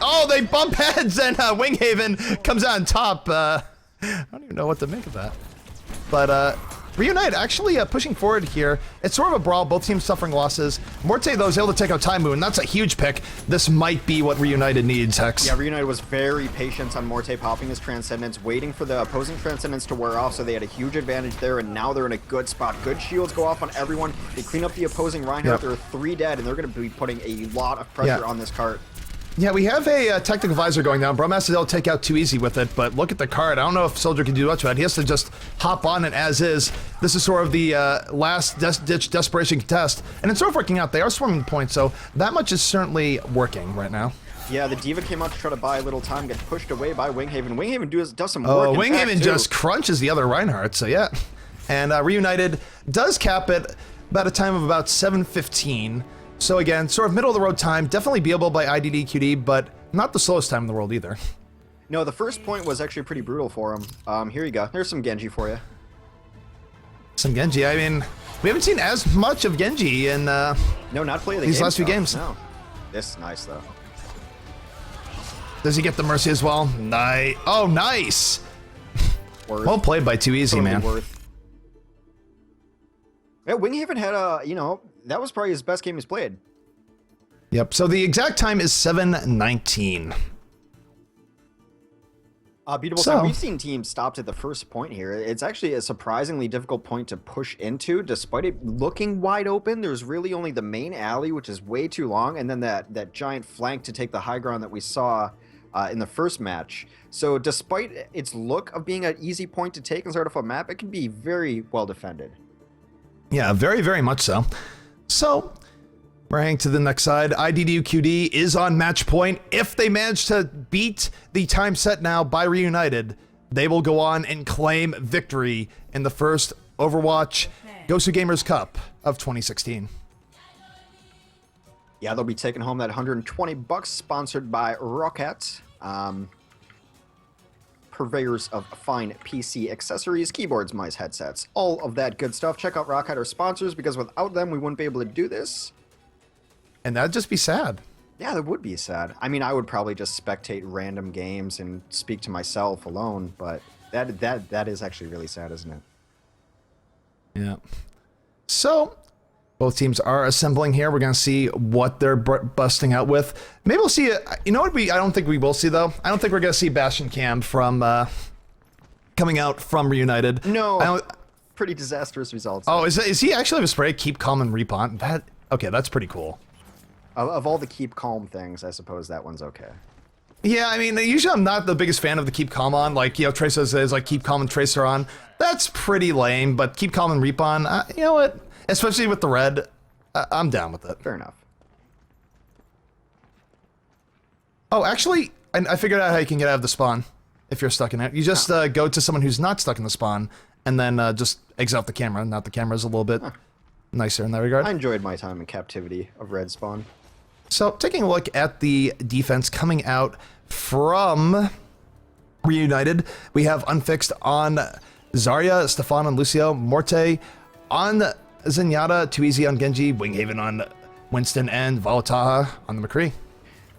Speaker 1: Oh, they bump heads, and Winghaven comes out on top. I don't even know what to make of that. But Reunite actually pushing forward here. It's sort of a brawl, both teams suffering losses. Morte, though, is able to take out Taimu, and that's a huge pick. This might be what Reunited needs, Hex.
Speaker 2: Yeah, Reunited was very patient on Morte popping his Transcendence, waiting for the opposing Transcendence to wear off, so they had a huge advantage there, and now they're in a good spot. Good shields go off on everyone. They clean up the opposing Reinhardt. Yep. There are 3 dead, and they're going to be putting a lot of pressure on this cart.
Speaker 1: Yeah, we have a technical visor going down. Bromas is able to take out Too Easy with it, but look at the card. I don't know if Soldier can do much of that. He has to just hop on it as is. This is sort of the last-ditch desperation contest, and it's sort of working out. They are swarming the point, so that much is certainly working right now.
Speaker 2: Yeah, the Diva came out to try to buy a little time, gets pushed away by Winghaven. Winghaven does some work.
Speaker 1: Oh, Winghaven just crunches the other Reinhardt, so yeah. And Reunited does cap it about a time of about 7:15. So again, sort of middle of the road time, definitely beatable by IDDQD, but not the slowest time in the world either.
Speaker 2: No, the first point was actually pretty brutal for him. Here you go. There's some Genji for you.
Speaker 1: Some Genji. I mean, we haven't seen as much of Genji in
Speaker 2: no, not play of the
Speaker 1: these last few games.
Speaker 2: No. This is nice, though.
Speaker 1: Does he get the Mercy as well? Nice. Oh, nice. Well played by Too Easy,
Speaker 2: totally
Speaker 1: man.
Speaker 2: Worth. Yeah, Winghaven had that was probably his best game he's played.
Speaker 1: Yep, so the exact time is 7:19.
Speaker 2: Beatable
Speaker 1: So-
Speaker 2: Time, we've seen teams stopped at the first point here. It's actually a surprisingly difficult point to push into, despite it looking wide open. There's really only the main alley, which is way too long, and then that giant flank to take the high ground that we saw in the first match. So despite its look of being an easy point to take and start off a map, it can be very well defended.
Speaker 1: Yeah, very, very much so. So, we're heading to the next side. IDDQD is on match point. If they manage to beat the time set now by Reunited, they will go on and claim victory in the first Overwatch GosuGamers Cup of 2016.
Speaker 2: Yeah, they'll be taking home that $120, sponsored by Rocket. Purveyors of fine PC accessories, keyboards, mice, headsets, all of that good stuff. Check out Rocket, our sponsors, because without them, we wouldn't be able to do this.
Speaker 1: And that'd just be sad.
Speaker 2: Yeah, that would be sad. I mean, I would probably just spectate random games and speak to myself alone, but that is actually really sad, isn't it?
Speaker 1: Yeah. So, both teams are assembling here. We're going to see what they're busting out with. Maybe we'll see it. You know what I don't think we will see, though? I don't think we're going to see Bastion Cam from coming out from Reunited.
Speaker 2: No. Pretty disastrous results.
Speaker 1: Oh, is he actually have a spray? Keep calm and repon? Okay, that's pretty cool.
Speaker 2: Of all the keep calm things, I suppose that one's okay.
Speaker 1: Yeah, I mean, usually I'm not the biggest fan of the keep calm on. Like, you know, Tracer says, like, keep calm and Tracer on. That's pretty lame, but keep calm and repon, you know what? Especially with the red, I'm down with it.
Speaker 2: Fair enough.
Speaker 1: Oh, actually, I figured out how you can get out of the spawn if you're stuck in it. You just go to someone who's not stuck in the spawn, and then just exit off the camera. Not the camera's a little bit nicer in that regard.
Speaker 2: I enjoyed my time in captivity of red spawn.
Speaker 1: So, taking a look at the defense coming out from Reunited, we have Unfixed on Zarya, Stefan on Lucio, Morte on Zenyatta, Too Easy on Genji, Winghaven on Winston, and Valataha on the McCree.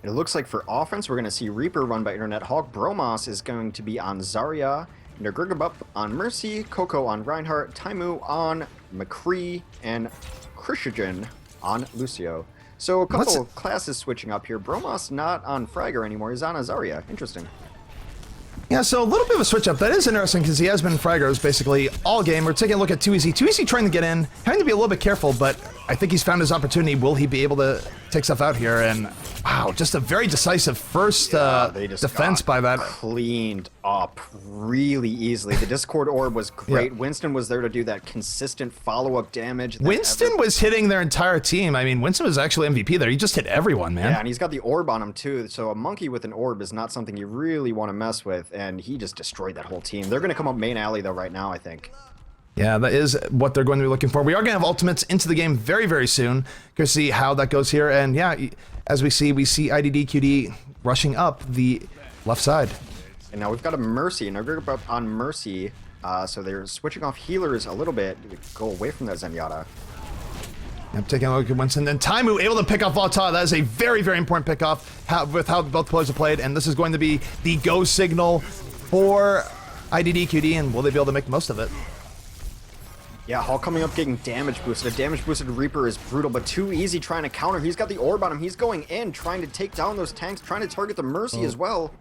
Speaker 2: It looks like for offense, we're going to see Reaper run by Internet Hawk. Bromos is going to be on Zarya, Nurgurgabup on Mercy, Coco on Reinhardt, Taimu on McCree, and Christian on Lucio. So a couple of classes switching up here. Bromos not on Fragger anymore. He's on a Zarya. Interesting.
Speaker 1: Yeah, so a little bit of a switch up. That is interesting because he has been Fraggers basically all game. We're taking a look at Too Easy. Too Easy trying to get in, having to be a little bit careful, but I think he's found his opportunity. Will he be able to take stuff out here? And wow, just a very decisive first defense by that.
Speaker 2: Cleaned up really easily. The Discord orb was great.
Speaker 1: Yeah.
Speaker 2: Winston was there to do that consistent follow-up damage.
Speaker 1: Winston was hitting their entire team. I mean, Winston was actually MVP there. He just hit everyone, man.
Speaker 2: Yeah, and he's got the orb on him too. So a monkey with an orb is not something you really want to mess with. And he just destroyed that whole team. They're going to come up main alley though right now, I think.
Speaker 1: Yeah, that is what they're going to be looking for. We are going to have ultimates into the game very, very soon. Going to see how that goes here. And yeah, as we see IDDQD rushing up the left side.
Speaker 2: And now we've got a Mercy, and they're up on Mercy. So they're switching off healers a little bit to go away from that Zenyatta.
Speaker 1: I'm taking a look at Winston. And Taimu able to pick off Valta. That is a very, very important pickoff with how both players have played. And this is going to be the go signal for IDDQD. And will they be able to make the most of it?
Speaker 2: Yeah, Hall coming up getting damage boosted. A damage boosted Reaper is brutal, but Too Easy trying to counter. He's got the orb on him. He's going in, trying to take down those tanks, trying to target the Mercy as well.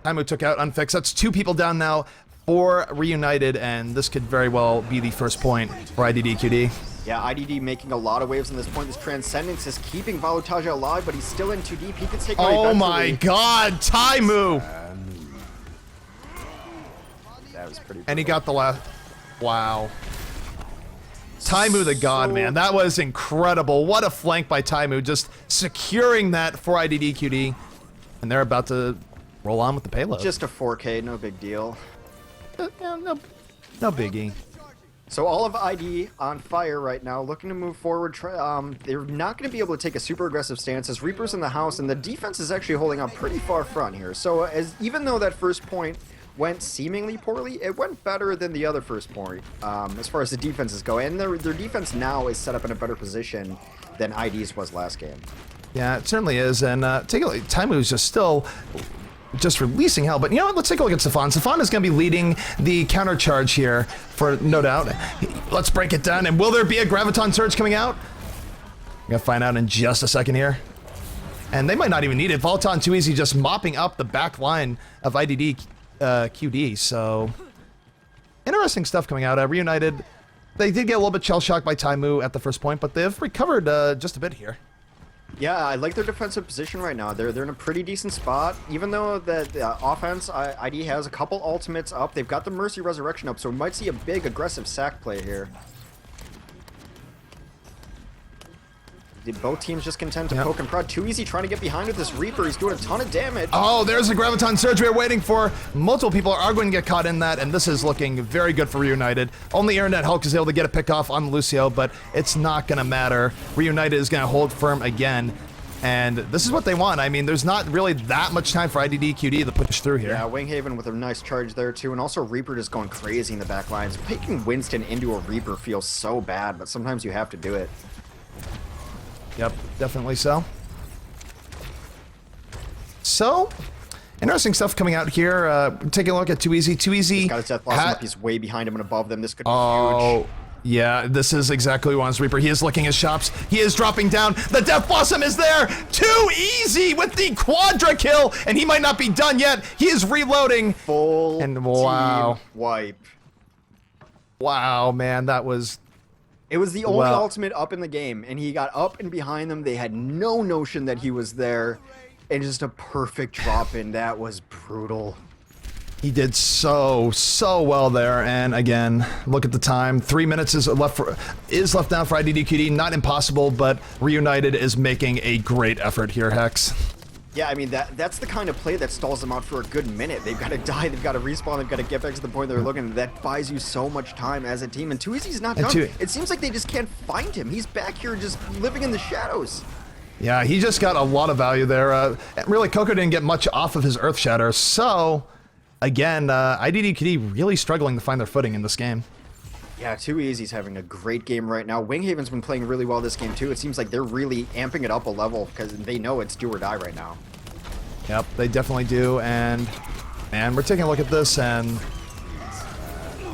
Speaker 1: Taimu took out Unfixed. That's 2 people down now for Reunited, and this could very well be the first point for IDDQD.
Speaker 2: Yeah, IDD making a lot of waves on this point. This Transcendence is keeping Valutaja alive, but he's still in too deep. He can take away
Speaker 1: Oh my god, Taimu!
Speaker 2: That was pretty brutal.
Speaker 1: And he got the last... Wow. Taimu the god, man. That was incredible. What a flank by Taimu, just securing that for IDDQD. And they're about to roll on with the payload.
Speaker 2: Just a 4K, no big deal.
Speaker 1: No biggie.
Speaker 2: So all of ID on fire right now, looking to move forward. They're not going to be able to take a super aggressive stance as Reaper's in the house, and the defense is actually holding up pretty far front here. So even though that first point went seemingly poorly, it went better than the other first point as far as the defenses go. And their defense now is set up in a better position than ID's was last game.
Speaker 1: Yeah, it certainly is. And take a look. Taimu's just still just releasing hell. But you know what? Let's take a look at Stefan. Stefan is going to be leading the counter charge here for no doubt. Let's break it down. And will there be a Graviton Surge coming out? We're going to find out in just a second here. And they might not even need it. Volton Too Easy just mopping up the back line of IDD. QD. So interesting stuff coming out. Reunited, they did get a little bit shell shocked by Taimu at the first point, but they've recovered just a bit here.
Speaker 2: Yeah, I like their defensive position right now. They're in a pretty decent spot. Even though the offense, ID has a couple ultimates up. They've got the Mercy Resurrection up, so we might see a big aggressive sack play here. Both teams just content to poke and prod. Too easy trying to get behind with this Reaper. He's doing a ton of damage.
Speaker 1: Oh, there's a Graviton Surge we were waiting for. Multiple people are going to get caught in that, and this is looking very good for Reunited. Only Internet Hulk is able to get a pick off on Lucio, but it's not going to matter. Reunited is going to hold firm again, and this is what they want. I mean, there's not really that much time for IDDQD to push through here.
Speaker 2: Yeah, Winghaven with a nice charge there, too, and also Reaper just going crazy in the back lines. Picking Winston into a Reaper feels so bad, but sometimes you have to do it.
Speaker 1: Yep, definitely so. So, interesting stuff coming out here. Taking a look at Too Easy. Too Easy.
Speaker 2: He's got his Death Blossom up. He's way behind him and above them. This could be huge.
Speaker 1: Yeah, this is exactly what wants Reaper. He is licking his chops. He is dropping down. The Death Blossom is there. Too Easy with the quadra kill, and he might not be done yet. He is reloading.
Speaker 2: Full
Speaker 1: and wow,
Speaker 2: team wipe.
Speaker 1: Wow, man, that was.
Speaker 2: It was the only ultimate up in the game, and he got up and behind them. They had no notion that he was there, and just a perfect drop in. That was brutal.
Speaker 1: He did so well there, and again, look at the time. 3 minutes is left now for IDDQD. Not impossible, but Reunited is making a great effort here, Hex.
Speaker 2: Yeah, I mean, that's the kind of play that stalls them out for a good minute. They've got to die, they've got to respawn, they've got to get back to the point they're looking. That buys you so much time as a team, and Too Easy's not done. It seems like they just can't find him. He's back here just living in the shadows.
Speaker 1: Yeah, he just got a lot of value there. Really, Coco didn't get much off of his Earth Shatter, so, again, IDDQD really struggling to find their footing in this game.
Speaker 2: Yeah, Too Easy's having a great game right now. Winghaven's been playing really well this game, too. It seems like they're really amping it up a level because they know it's do or die right now.
Speaker 1: Yep, they definitely do, and we're taking a look at this, and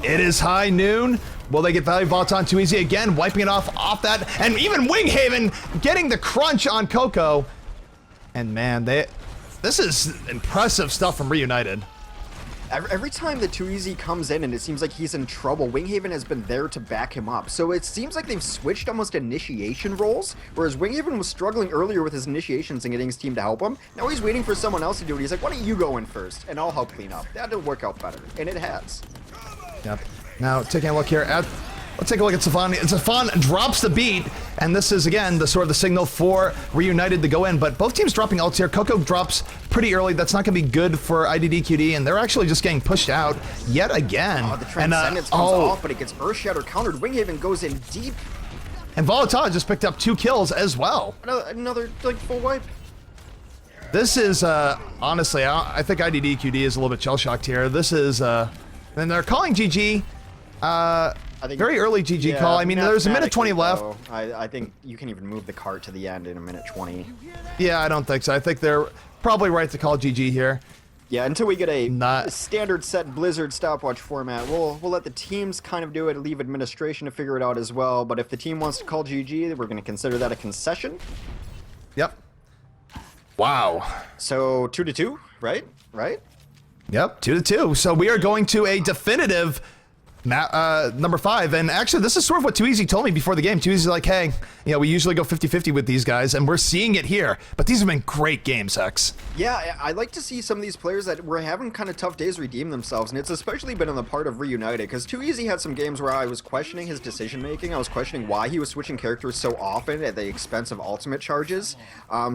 Speaker 1: it is high noon. Will they get value? Volton Too Easy again, wiping it off that, and even Winghaven getting the crunch on Coco. And man, this is impressive stuff from Reunited.
Speaker 2: Every time that Too Easy comes in and it seems like he's in trouble, Winghaven has been there to back him up. So it seems like they've switched almost initiation roles, whereas Winghaven was struggling earlier with his initiations and getting his team to help him. Now he's waiting for someone else to do it. He's like, why don't you go in first, and I'll help clean up. That'll work out better, and it has.
Speaker 1: Yep. Now, taking a look here at... Let's take a look at Safan. Safan drops the beat, and this is, again, the sort of the signal for Reunited to go in, but both teams dropping ults here. Coco drops pretty early. That's not going to be good for IDDQD, and they're actually just getting pushed out yet again.
Speaker 2: Oh, the Transcendence comes off, but it gets Earth Shatter countered. Winghaven goes in deep.
Speaker 1: And Volatile just picked up 2 kills as well.
Speaker 2: Another like, full wipe.
Speaker 1: This is, honestly, I think IDDQD is a little bit shell-shocked here. This is, and they're calling GG. I think very early GG call. I mean, there's a minute 20 left.
Speaker 2: I think you can even move the cart to the end in a minute 20.
Speaker 1: Yeah, I don't think so. I think they're probably right to call GG here.
Speaker 2: Yeah, until we get a standard set Blizzard stopwatch format, we'll let the teams kind of do it, leave administration to figure it out as well. But if the team wants to call GG, we're going to consider that a concession.
Speaker 1: Yep. Wow.
Speaker 2: So 2-2, right? Right?
Speaker 1: Yep, 2-2. So we are going to a definitive number 5, and actually this is sort of what Too Easy told me before the game. Too Easy's like, hey, you know, we usually go 50-50 with these guys, and we're seeing it here, but these have been great games, Hex.
Speaker 2: Yeah, I like to see some of these players that were having kind of tough days redeem themselves, and it's especially been on the part of Reunited, because Too Easy had some games where I was questioning his decision-making. I was questioning why he was switching characters so often at the expense of ultimate charges,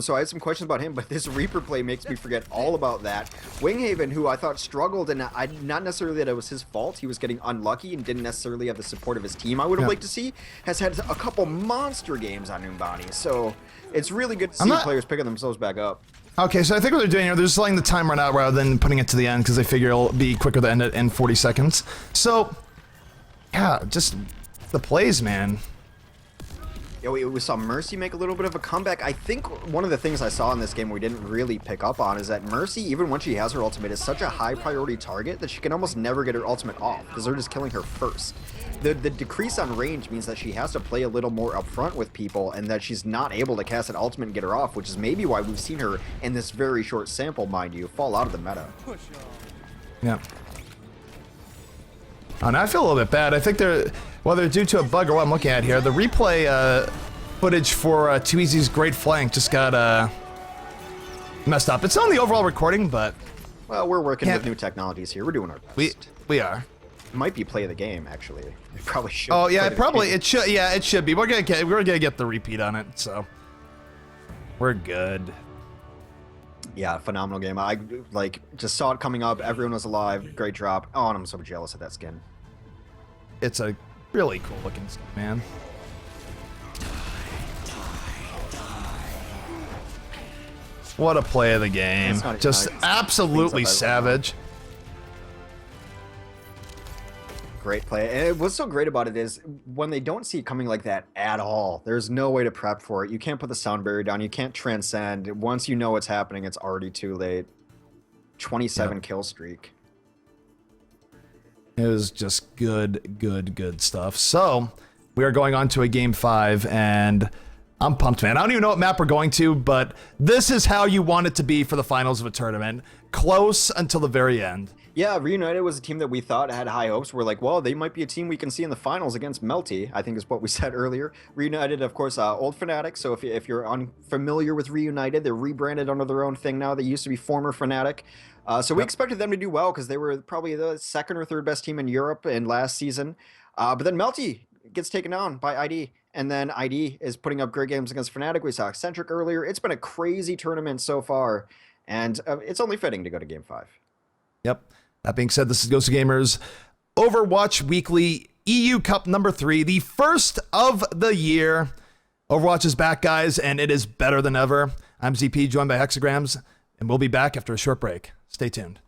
Speaker 2: so I had some questions about him, but this Reaper play makes me forget all about that. Winghaven, who I thought struggled, and not necessarily that it was his fault, he was getting unlucky and didn't necessarily have the support of his team I would have liked to see, has had a couple monster games on Umbani, so it's really good to see players picking themselves back up.
Speaker 1: Okay, so I think what they're doing here, they're just letting the time run out rather than putting it to the end because they figure it'll be quicker to end it in 40 seconds. So, yeah, just the plays, man.
Speaker 2: Yeah, we saw Mercy make a little bit of a comeback. I think one of the things I saw in this game we didn't really pick up on is that Mercy, even when she has her ultimate, is such a high priority target that she can almost never get her ultimate off because they're just killing her first. The decrease on range means that she has to play a little more upfront with people and that she's not able to cast an ultimate and get her off, which is maybe why we've seen her in this very short sample, mind you, fall out of the meta.
Speaker 1: Yeah. Oh, now I feel a little bit bad. I think whether due to a bug or what I'm looking at here, the replay footage for Too Easy's great flank just got messed up. It's on the overall recording, but
Speaker 2: well, we're working with new technologies here. We're doing our best.
Speaker 1: We are.
Speaker 2: It might be play of the game, actually. It probably should.
Speaker 1: Oh yeah, it should. Yeah, it should be. We're gonna get the repeat on it, so we're good.
Speaker 2: Yeah, phenomenal game. I just saw it coming up. Everyone was alive. Great drop. Oh, and I'm so jealous of that skin.
Speaker 1: It's a really cool looking skin, man. What a play of the game. Just absolutely savage.
Speaker 2: Great play. And what's so great about it is when they don't see it coming like that at all, there's no way to prep for it. You can't put the sound barrier down. You can't transcend. Once you know what's happening, it's already too late. 27 kill streak.
Speaker 1: It was just good stuff. So we are going on to a game 5, and I'm pumped, man. I don't even know what map we're going to, but this is how you want it to be for the finals of a tournament. Close until the very end. Yeah,
Speaker 2: Reunited was a team that we thought had high hopes. We're like, well, they might be a team we can see in the finals against Melty, I think is what we said earlier. Reunited, of course, old fnatic. So if you're unfamiliar with Reunited, they're rebranded under their own thing now. They used to be former fnatic. So we expected them to do well because they were probably the second or third best team in Europe in last season. But then Melty gets taken down by ID. And then ID is putting up great games against fnatic. We saw Eccentric earlier. It's been a crazy tournament so far. And it's only fitting to go to game 5.
Speaker 1: Yep. That being said, this is GosuGamers Overwatch Weekly EU Cup number 3, the first of the year. Overwatch is back, guys, and it is better than ever. I'm ZP, joined by Hexagrams, and we'll be back after a short break. Stay tuned.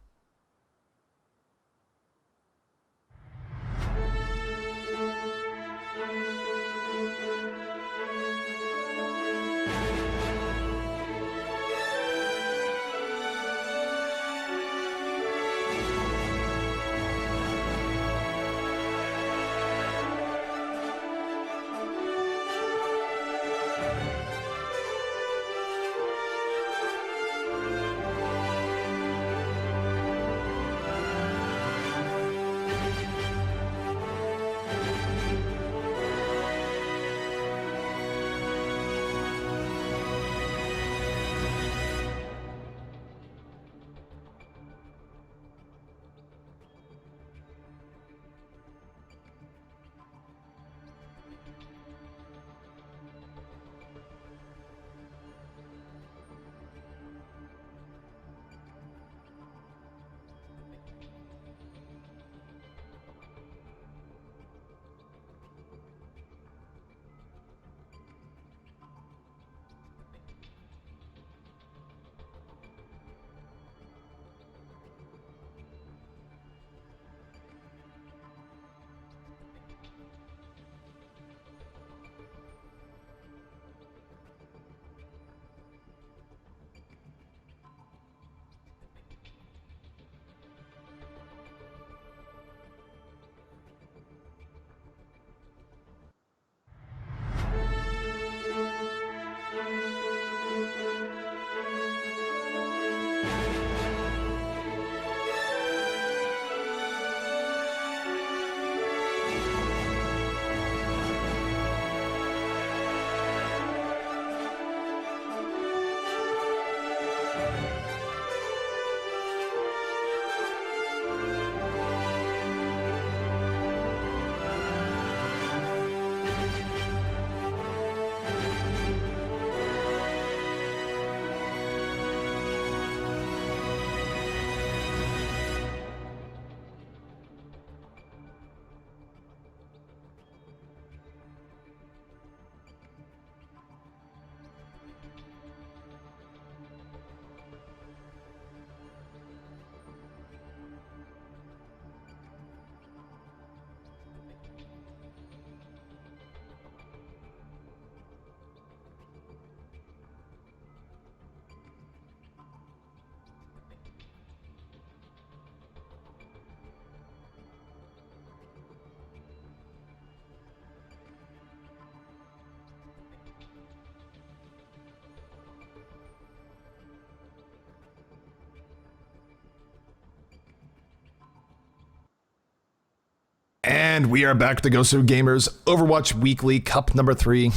Speaker 1: And we are back to GosuGamers Overwatch Weekly Cup number 3.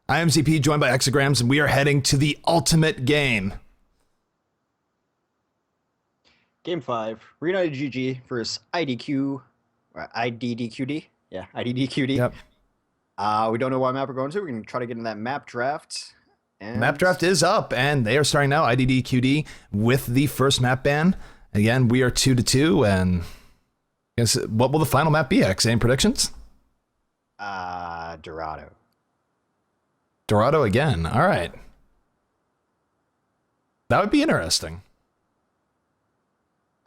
Speaker 1: I am ZP, joined by Hexagrams, and we are heading to the ultimate game.
Speaker 2: Game 5, Reunited GG versus IDDQD. Yeah, IDDQD.
Speaker 1: Yep.
Speaker 2: We don't know what map we're going to. We're going to try to get in that map draft. And
Speaker 1: Map draft is up, and they are starting now. IDDQD with the first map ban. Again, we are 2-2, and guess what will the final map be? X, any predictions?
Speaker 2: Dorado.
Speaker 1: Dorado again. All right. That would be interesting.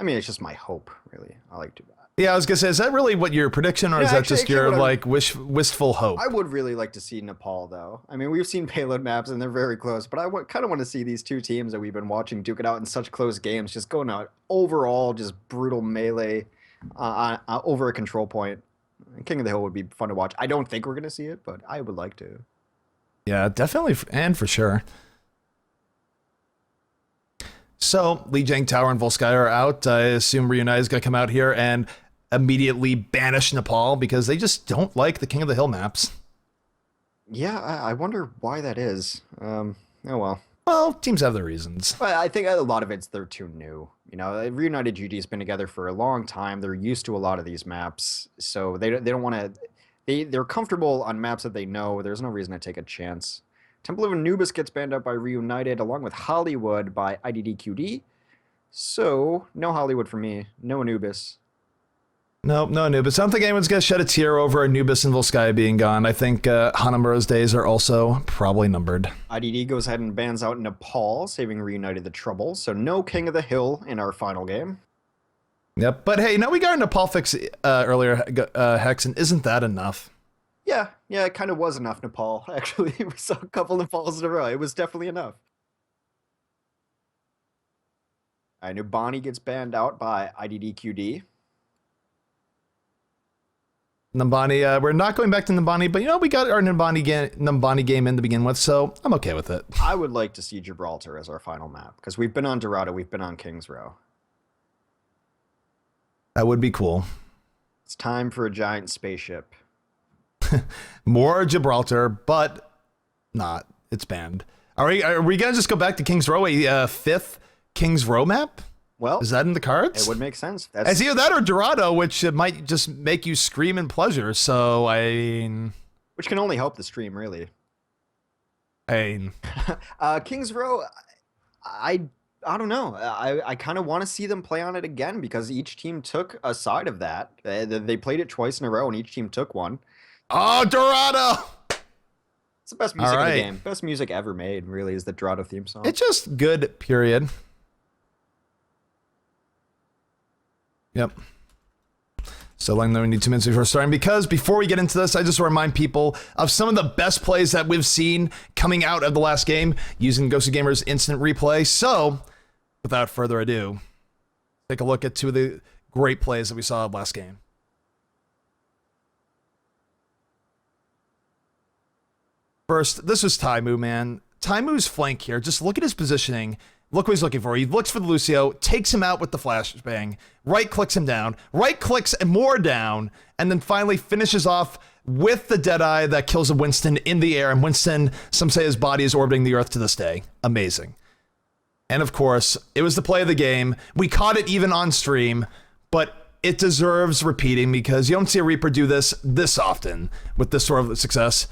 Speaker 2: I mean, it's just my hope, really. I like to.
Speaker 1: Yeah, I was gonna say, is that really what your prediction, or is that
Speaker 2: actually-
Speaker 1: just your
Speaker 2: actually
Speaker 1: like wistful hope?
Speaker 2: I would really like to see Nepal, though. I mean, we've seen payload maps, and they're very close. But I kind of want to see these two teams that we've been watching duke it out in such close games, just going out overall, just brutal melee over a control point. King of the Hill would be fun to watch. I don't think we're gonna see it, but I would like to.
Speaker 1: Yeah, definitely, and for sure. So, Lee Jang Tower and Volskaya are out. I assume Reunited is going to come out here and immediately banish Nepal because they just don't like the King of the Hill maps.
Speaker 2: Yeah, I wonder why that is. Oh well.
Speaker 1: Well, teams have their reasons.
Speaker 2: But I think a lot of it's they're too new. You know, Reunited GG has been together for a long time. They're used to a lot of these maps, so they don't want to. They're comfortable on maps that they know. There's no reason to take a chance. Temple of Anubis gets banned out by Reunited, along with Hollywood by IDDQD. So, no Hollywood for me. No Anubis.
Speaker 1: Nope, no Anubis. I don't think anyone's going to shed a tear over Anubis and Volskaya being gone. I think Hanamura's days are also probably numbered.
Speaker 2: IDD goes ahead and bans out Nepal, saving Reunited the trouble. So, no King of the Hill in our final game.
Speaker 1: Yep, but hey, now we got a Nepal fix earlier, Hex, and isn't that enough?
Speaker 2: Yeah, it kind of was enough, Nepal. Actually, we saw a couple Nepals in a row. It was definitely enough. All right, Nubani gets banned out by IDDQD.
Speaker 1: Numbani, we're not going back to Numbani, but you know, we got our Numbani game in to begin with, so I'm okay with it.
Speaker 2: I would like to see Gibraltar as our final map, because we've been on Dorado, we've been on King's Row.
Speaker 1: That would be cool.
Speaker 2: It's time for a giant spaceship.
Speaker 1: More Gibraltar, but not. It's banned. Are we gonna just go back to King's Row, a fifth King's Row map?
Speaker 2: Well,
Speaker 1: is that in the cards?
Speaker 2: It would make sense.
Speaker 1: It's either that or Dorado, which might just make you scream in pleasure. So
Speaker 2: which can only help the stream, really. King's Row, I don't know. I kind of want to see them play on it again because each team took a side of that. They played it twice in a row, and each team took one.
Speaker 1: Oh, Dorado!
Speaker 2: It's the best music in the game. Best music ever made, really, is the Dorado theme song.
Speaker 1: It's just good, period. Yep. So letting them need 2 minutes before starting, because before we get into this, I just want to remind people of some of the best plays that we've seen coming out of the last game using GosuGamers instant replay. So, without further ado, take a look at 2 of the great plays that we saw last game. First, this was Taimu, man. Taimu's flank here. Just look at his positioning. Look what he's looking for. He looks for the Lucio, takes him out with the flashbang, right-clicks him down, right-clicks and more down, and then finally finishes off with the Deadeye that kills a Winston in the air. And Winston, some say his body is orbiting the Earth to this day. Amazing. And of course, it was the play of the game. We caught it even on stream, but it deserves repeating because you don't see a Reaper do this often with this sort of success.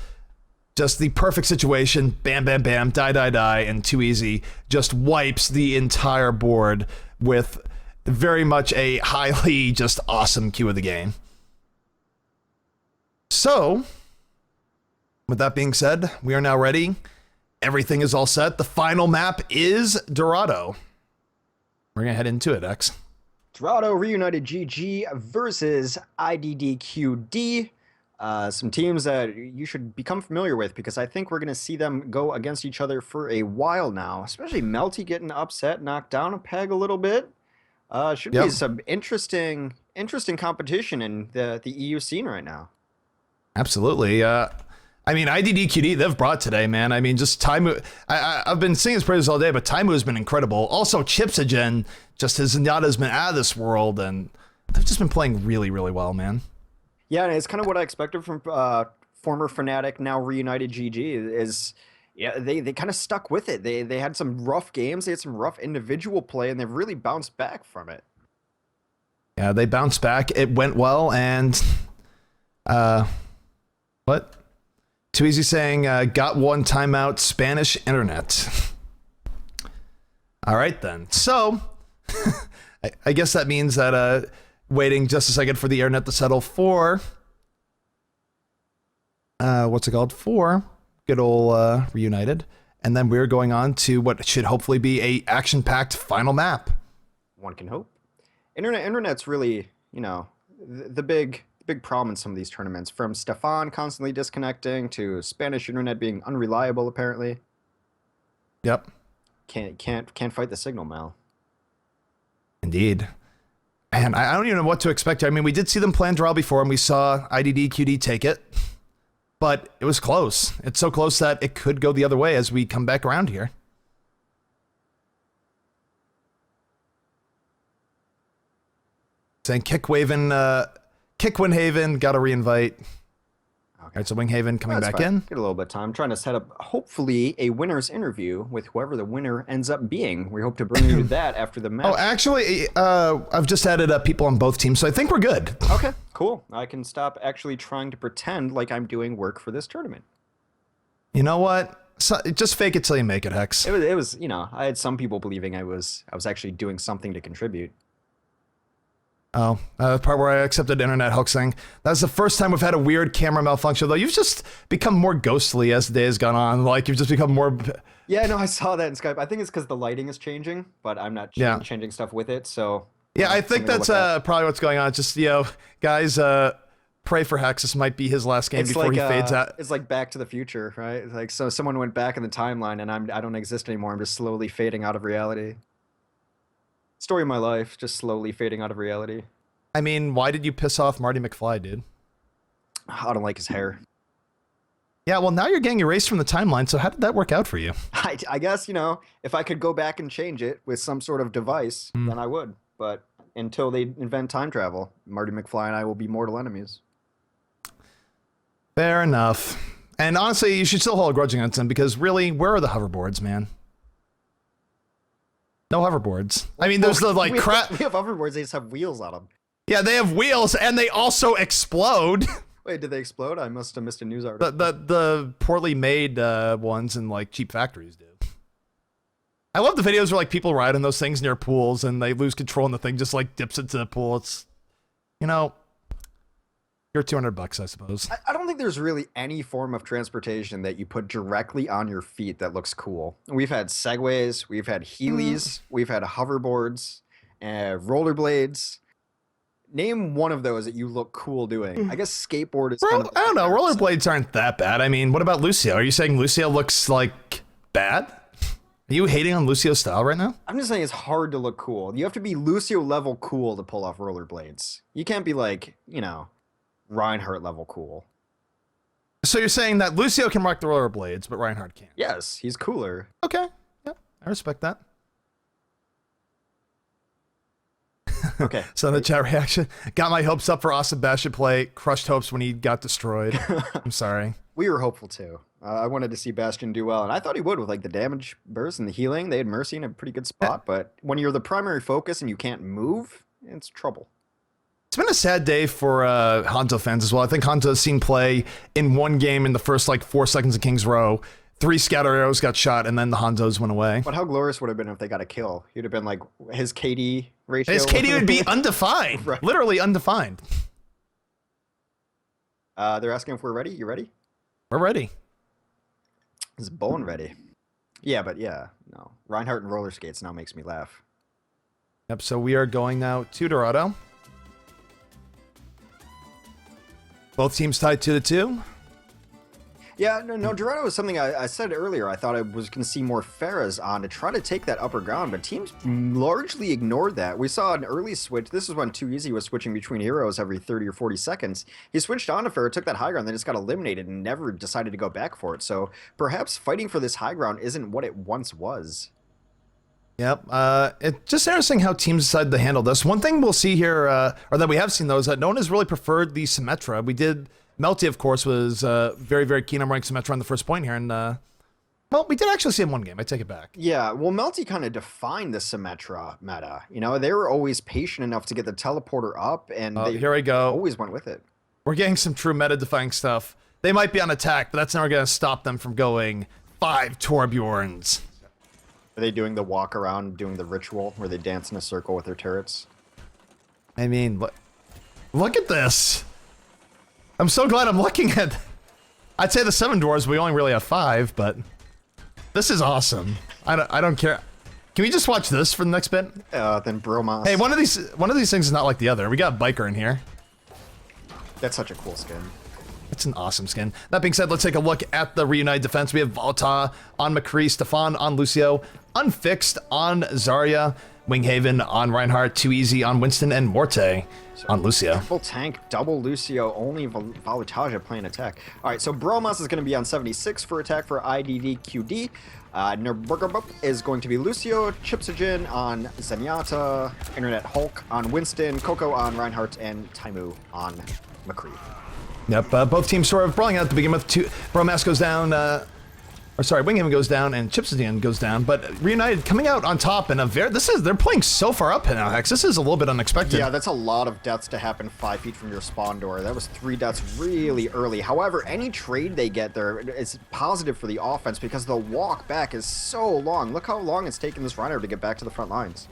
Speaker 1: Just the perfect situation, bam, bam, bam, die, die, die, and too easy. Just wipes the entire board with very much a highly just awesome cue of the game. So, with that being said, we are now ready. Everything is all set. The final map is Dorado. We're going to head into it, X.
Speaker 2: Dorado Reunited GG versus IDDQD. Some teams that you should become familiar with because I think we're going to see them go against each other for a while now, especially Melty getting upset, knocked down a peg a little bit. Should be some interesting competition in the EU scene right now.
Speaker 1: Absolutely. I mean, IDDQD, they've brought today, man. I mean, just Taimu. I've been singing his praises all day, but Taimu has been incredible. Also, Chipsagen, just his Zenyatta's been out of this world, and they've just been playing really, really well, man.
Speaker 2: Yeah, and it's kind of what I expected from former Fnatic, now reunited GG. Is yeah, they kind of stuck with it. They had some rough games, they had some rough individual play, and they've really bounced back from it.
Speaker 1: Yeah, they bounced back. It went well, and what? Too easy saying, got one timeout, Spanish internet. All right, then. So, I guess that means that waiting just a second for the internet to settle for, what's it called? For good old Reunited. And then we're going on to what should hopefully be a action-packed final map.
Speaker 2: One can hope. Internet's really, the big problem in some of these tournaments, from Stefan constantly disconnecting to Spanish internet being unreliable apparently.
Speaker 1: Yep.
Speaker 2: Can't fight the signal, Mal.
Speaker 1: Indeed. And I don't even know what to expect. I mean, we did see them plan draw before, and we saw IDDQD take it, but it was close. It's so close that it could go the other way as we come back around here. Saying Kickwinhaven got a reinvite. All right, so Winghaven coming back in.
Speaker 2: Get a little bit of time. I'm trying to set up, hopefully, a winner's interview with whoever the winner ends up being. We hope to bring you that after the match.
Speaker 1: Oh, actually, I've just added people on both teams, so I think we're good.
Speaker 2: Okay, cool. I can stop actually trying to pretend like I'm doing work for this tournament.
Speaker 1: You know what? So, just fake it till you make it, Hex.
Speaker 2: It was, I had some people believing I was actually doing something to contribute.
Speaker 1: Oh, the part where I accepted internet hoaxing. That's the first time we've had a weird camera malfunction, though. You've just become more ghostly as the day has gone on. Like, you've just become more...
Speaker 2: Yeah, no, I saw that in Skype. I think it's because the lighting is changing, but I'm not changing stuff with it, so...
Speaker 1: Yeah, I think that's probably what's going on. Just, guys, pray for Hex. This might be his last game before he fades out.
Speaker 2: It's like Back to the Future, right? It's like, so someone went back in the timeline, and I don't exist anymore. I'm just slowly fading out of reality. Story of my life, just slowly fading out of reality.
Speaker 1: I mean, why did you piss off Marty McFly, dude?
Speaker 2: I don't like his hair.
Speaker 1: Yeah, well, now you're getting erased from the timeline, so how did that work out for you?
Speaker 2: I guess, if I could go back and change it with some sort of device, then I would. But until they invent time travel, Marty McFly and I will be mortal enemies.
Speaker 1: Fair enough. And honestly, you should still hold a grudge against him, because really, where are the hoverboards, man? No hoverboards. I mean, there's the, like, crap.
Speaker 2: We have hoverboards, they just have wheels on them.
Speaker 1: Yeah, they have wheels, and they also explode.
Speaker 2: Wait, did they explode? I must have missed a news article.
Speaker 1: The poorly made ones in, like, cheap factories do. I love the videos where, like, people ride in those things near pools, and they lose control, and the thing just, like, dips into the pool. It's, you're $200, I suppose.
Speaker 2: I don't think there's really any form of transportation that you put directly on your feet that looks cool. We've had Segways, we've had Heelys, we've had hoverboards, rollerblades. Name one of those that you look cool doing. I guess skateboard is kind of...
Speaker 1: I don't know. Rollerblades aren't that bad. I mean, what about Lucio? Are you saying Lucio looks, like, bad? Are you hating on Lucio's style right now?
Speaker 2: I'm just saying it's hard to look cool. You have to be Lucio level cool to pull off rollerblades. You can't be like, Reinhardt level cool.
Speaker 1: So you're saying that Lucio can rock the rollerblades, but Reinhardt can't?
Speaker 2: Yes, he's cooler.
Speaker 1: Okay. Yeah, I respect that.
Speaker 2: Okay.
Speaker 1: So the chat reaction got my hopes up for Awesome Bastion play. Crushed hopes when he got destroyed. I'm sorry.
Speaker 2: We were hopeful too. I wanted to see Bastion do well, and I thought he would with like the damage burst and the healing. They had Mercy in a pretty good spot, but when you're the primary focus and you can't move, it's trouble.
Speaker 1: It's been a sad day for Hanzo fans as well. I think Hanzo's seen play in one game in the first like 4 seconds of King's Row. 3 scatter arrows got shot, and then the Hanzos went away.
Speaker 2: But how glorious would it have been if they got a kill? He'd have been like, his KD ratio.
Speaker 1: His KD would be undefined. Right. Literally undefined.
Speaker 2: They're asking if we're ready. You ready?
Speaker 1: We're ready.
Speaker 2: Is Bone ready? Yeah, but yeah, no. Reinhardt and roller skates now makes me laugh.
Speaker 1: Yep, so we are going now to Dorado. Both teams tied 2-2.
Speaker 2: Yeah, no, Dorado was something I said earlier. I thought I was going to see more Pharahs on to try to take that upper ground, but teams largely ignored that. We saw an early switch. This is when Too Easy was switching between heroes every 30 or 40 seconds. He switched on to Pharah, took that high ground, then just got eliminated and never decided to go back for it. So perhaps fighting for this high ground isn't what it once was.
Speaker 1: Yep. It's just interesting how teams decide to handle this. One thing we'll see here, or that we have seen though, is that no one has really preferred the Symmetra. We did, Melty, of course, was very, very keen on running Symmetra on the first point here, and well, we did actually see him one game. I take it back.
Speaker 2: Yeah, well, Melty kind of defined the Symmetra meta. You know, they were always patient enough to get the teleporter up, and they
Speaker 1: here we go.
Speaker 2: always went with it.
Speaker 1: We're getting some true meta-defying stuff. They might be on attack, but that's never going to stop them from going 5 Torbjorns.
Speaker 2: Are they doing the walk around, doing the ritual where they dance in a circle with their turrets?
Speaker 1: I mean, look at this. I'm so glad I'm looking at... I'd say the 7 dwarves, we only really have 5, but this is awesome. I don't care. Can we just watch this for the next bit?
Speaker 2: Then Bromas.
Speaker 1: Hey, one of these things is not like the other. We got Biker in here.
Speaker 2: That's such a cool skin.
Speaker 1: It's an awesome skin. That being said, let's take a look at the Reunited defense. We have Volta on McCree, Stefan on Lucio, Unfixed on Zarya, Winghaven on Reinhardt, Too Easy on Winston, and Morte on Lucio.
Speaker 2: Full tank, double Lucio, only Voltage playing attack. All right, so Bromas is going to be on 76 for attack for IDDQD. Nurburgerbup is going to be Lucio, Chipsogen on Zenyatta, Internet Hulk on Winston, Coco on Reinhardt, and Taimu on McCree.
Speaker 1: Yep, both teams sort of brawling out at the beginning with two. Bromas goes down, or sorry, Winghaven goes down and Chipsogen goes down, but Reunited coming out on top in a very, they're playing so far up now, Hex. This is a little bit unexpected.
Speaker 2: Yeah, that's a lot of deaths to happen 5 feet from your spawn door. That was 3 deaths really early. However, any trade they get there is positive for the offense because the walk back is so long. Look how long it's taken this runner to get back to the front lines.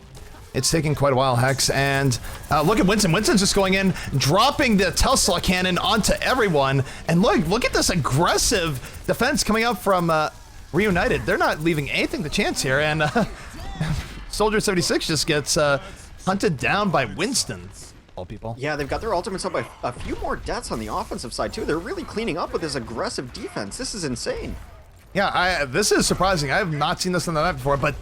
Speaker 1: It's taking quite a while, Hex, and look at Winston. Winston's just going in, dropping the Tesla cannon onto everyone, and look at this aggressive defense coming out from Reunited. They're not leaving anything to chance here, and Soldier 76 just gets hunted down by Winston. All people.
Speaker 2: Yeah, they've got their ultimates up by a few more deaths on the offensive side, too. They're really cleaning up with this aggressive defense. This is insane.
Speaker 1: Yeah, this is surprising. I have not seen this on the map before, but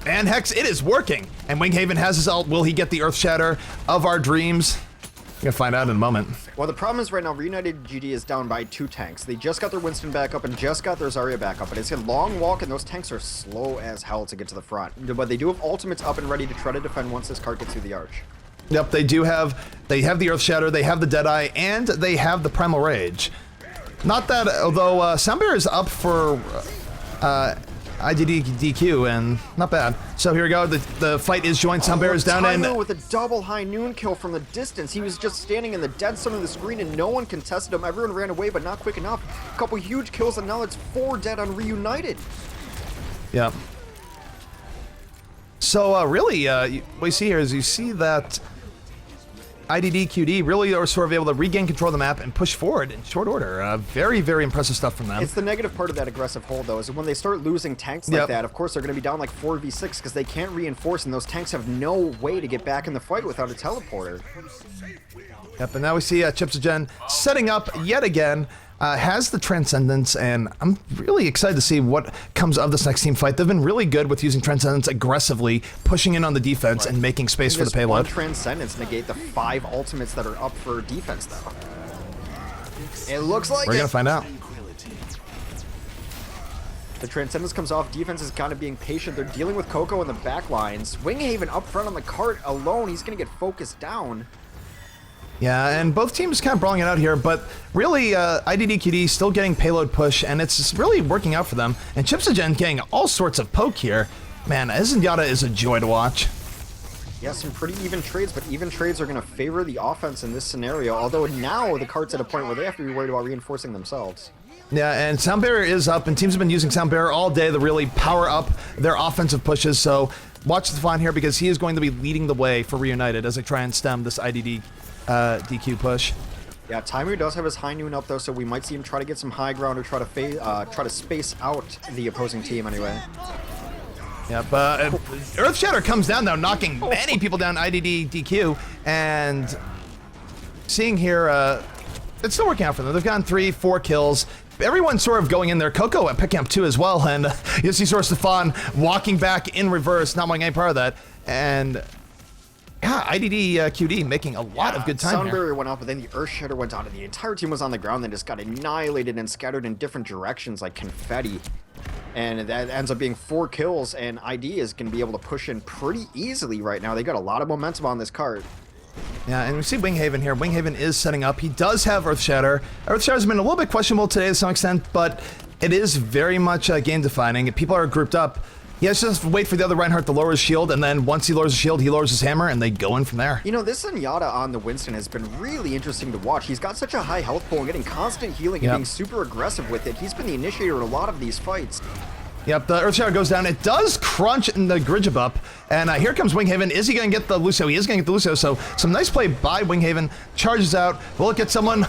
Speaker 1: and Hex, it is working. And Winghaven has his ult. Will he get the Earth Shatter of our dreams? We're gonna find out in a moment.
Speaker 2: Well, the problem is right now, Reunited GD is down by 2 tanks. They just got their Winston back up and just got their Zarya back up, but it's a long walk and those tanks are slow as hell to get to the front. But they do have ultimates up and ready to try to defend once this cart gets through the arch.
Speaker 1: Yep, they have the Earth Shatter, they have the Deadeye, and they have the Primal Rage. Not that, although Soundbear is up for IDDQD, and not bad. So here we go. The fight is joined. Soundbear is down in.
Speaker 2: With a double high noon kill from the distance. He was just standing in the dead center of the screen, and no one contested him. Everyone ran away, but not quick enough. A couple huge kills, and now it's 4 dead on Reunited.
Speaker 1: Yep. So really, what you see here is you see that IDDQD really are sort of able to regain control of the map and push forward in short order. Very, very impressive stuff from them.
Speaker 2: It's the negative part of that aggressive hold, though, is when they start losing tanks like that, of course, they're going to be down like 4v6 because they can't reinforce, and those tanks have no way to get back in the fight without a teleporter.
Speaker 1: Yep, and now we see Chipsogen setting up yet again. Has the Transcendence, and I'm really excited to see what comes of this next team fight. They've been really good with using Transcendence aggressively, pushing in on the defense and making space for the payload.
Speaker 2: One Transcendence negate the 5 ultimates that are up for defense, though. It looks like
Speaker 1: we're gonna find out.
Speaker 2: The Transcendence comes off. Defense is kind of being patient. They're dealing with Coco in the back lines. Winghaven up front on the cart alone. He's gonna get focused down.
Speaker 1: Yeah, and both teams kind of brawling it out here, but really, IDDQD still getting payload push, and it's just really working out for them. And Chipsogen getting all sorts of poke here. Man, Zenyatta is a joy to watch.
Speaker 2: Yeah, some pretty even trades, but even trades are going to favor the offense in this scenario, although now the cart's at a point where they have to be worried about reinforcing themselves.
Speaker 1: Yeah, and Sound Barrier is up, and teams have been using Sound Barrier all day to really power up their offensive pushes, so watch Stefan here because he is going to be leading the way for Reunited as they try and stem this DQ push.
Speaker 2: Yeah, Taimu does have his high noon up though, so we might see him try to get some high ground or try to space out the opposing team anyway.
Speaker 1: Yep, Earth Shatter comes down though, knocking many people down IDDQ, and seeing here, it's still working out for them. They've gotten 3-4 kills. Everyone's sort of going in there. Coco at picking up 2 as well, and you see sort of Stefan walking back in reverse, not wanting any part of that, and Yeah, IDDQD making a lot of good time
Speaker 2: Sound
Speaker 1: here.
Speaker 2: barrier went off, but then the Earth Shatter went on, and the entire team was on the ground and just got annihilated and scattered in different directions like confetti. And that ends up being 4 kills, and ID is going to be able to push in pretty easily right now. They got a lot of momentum on this cart.
Speaker 1: Yeah, and we see Winghaven here. Winghaven is setting up. He does have Earthshatter. Earthshatter's been a little bit questionable today to some extent, but it is very much game defining. People are grouped up. He has to just wait for the other Reinhardt to lower his shield, and then once he lowers his shield, he lowers his hammer, and they go in from there.
Speaker 2: You know, this Zenyatta on the Winston has been really interesting to watch. He's got such a high health pool and getting constant healing and being super aggressive with it. He's been the initiator in a lot of these fights.
Speaker 1: Yep, the Earthshatter goes down. It does crunch in the Gridjab up, and here comes Winghaven. Is he going to get the Lucio? He is going to get the Lucio, so some nice play by Winghaven. Charges out. Will it get someone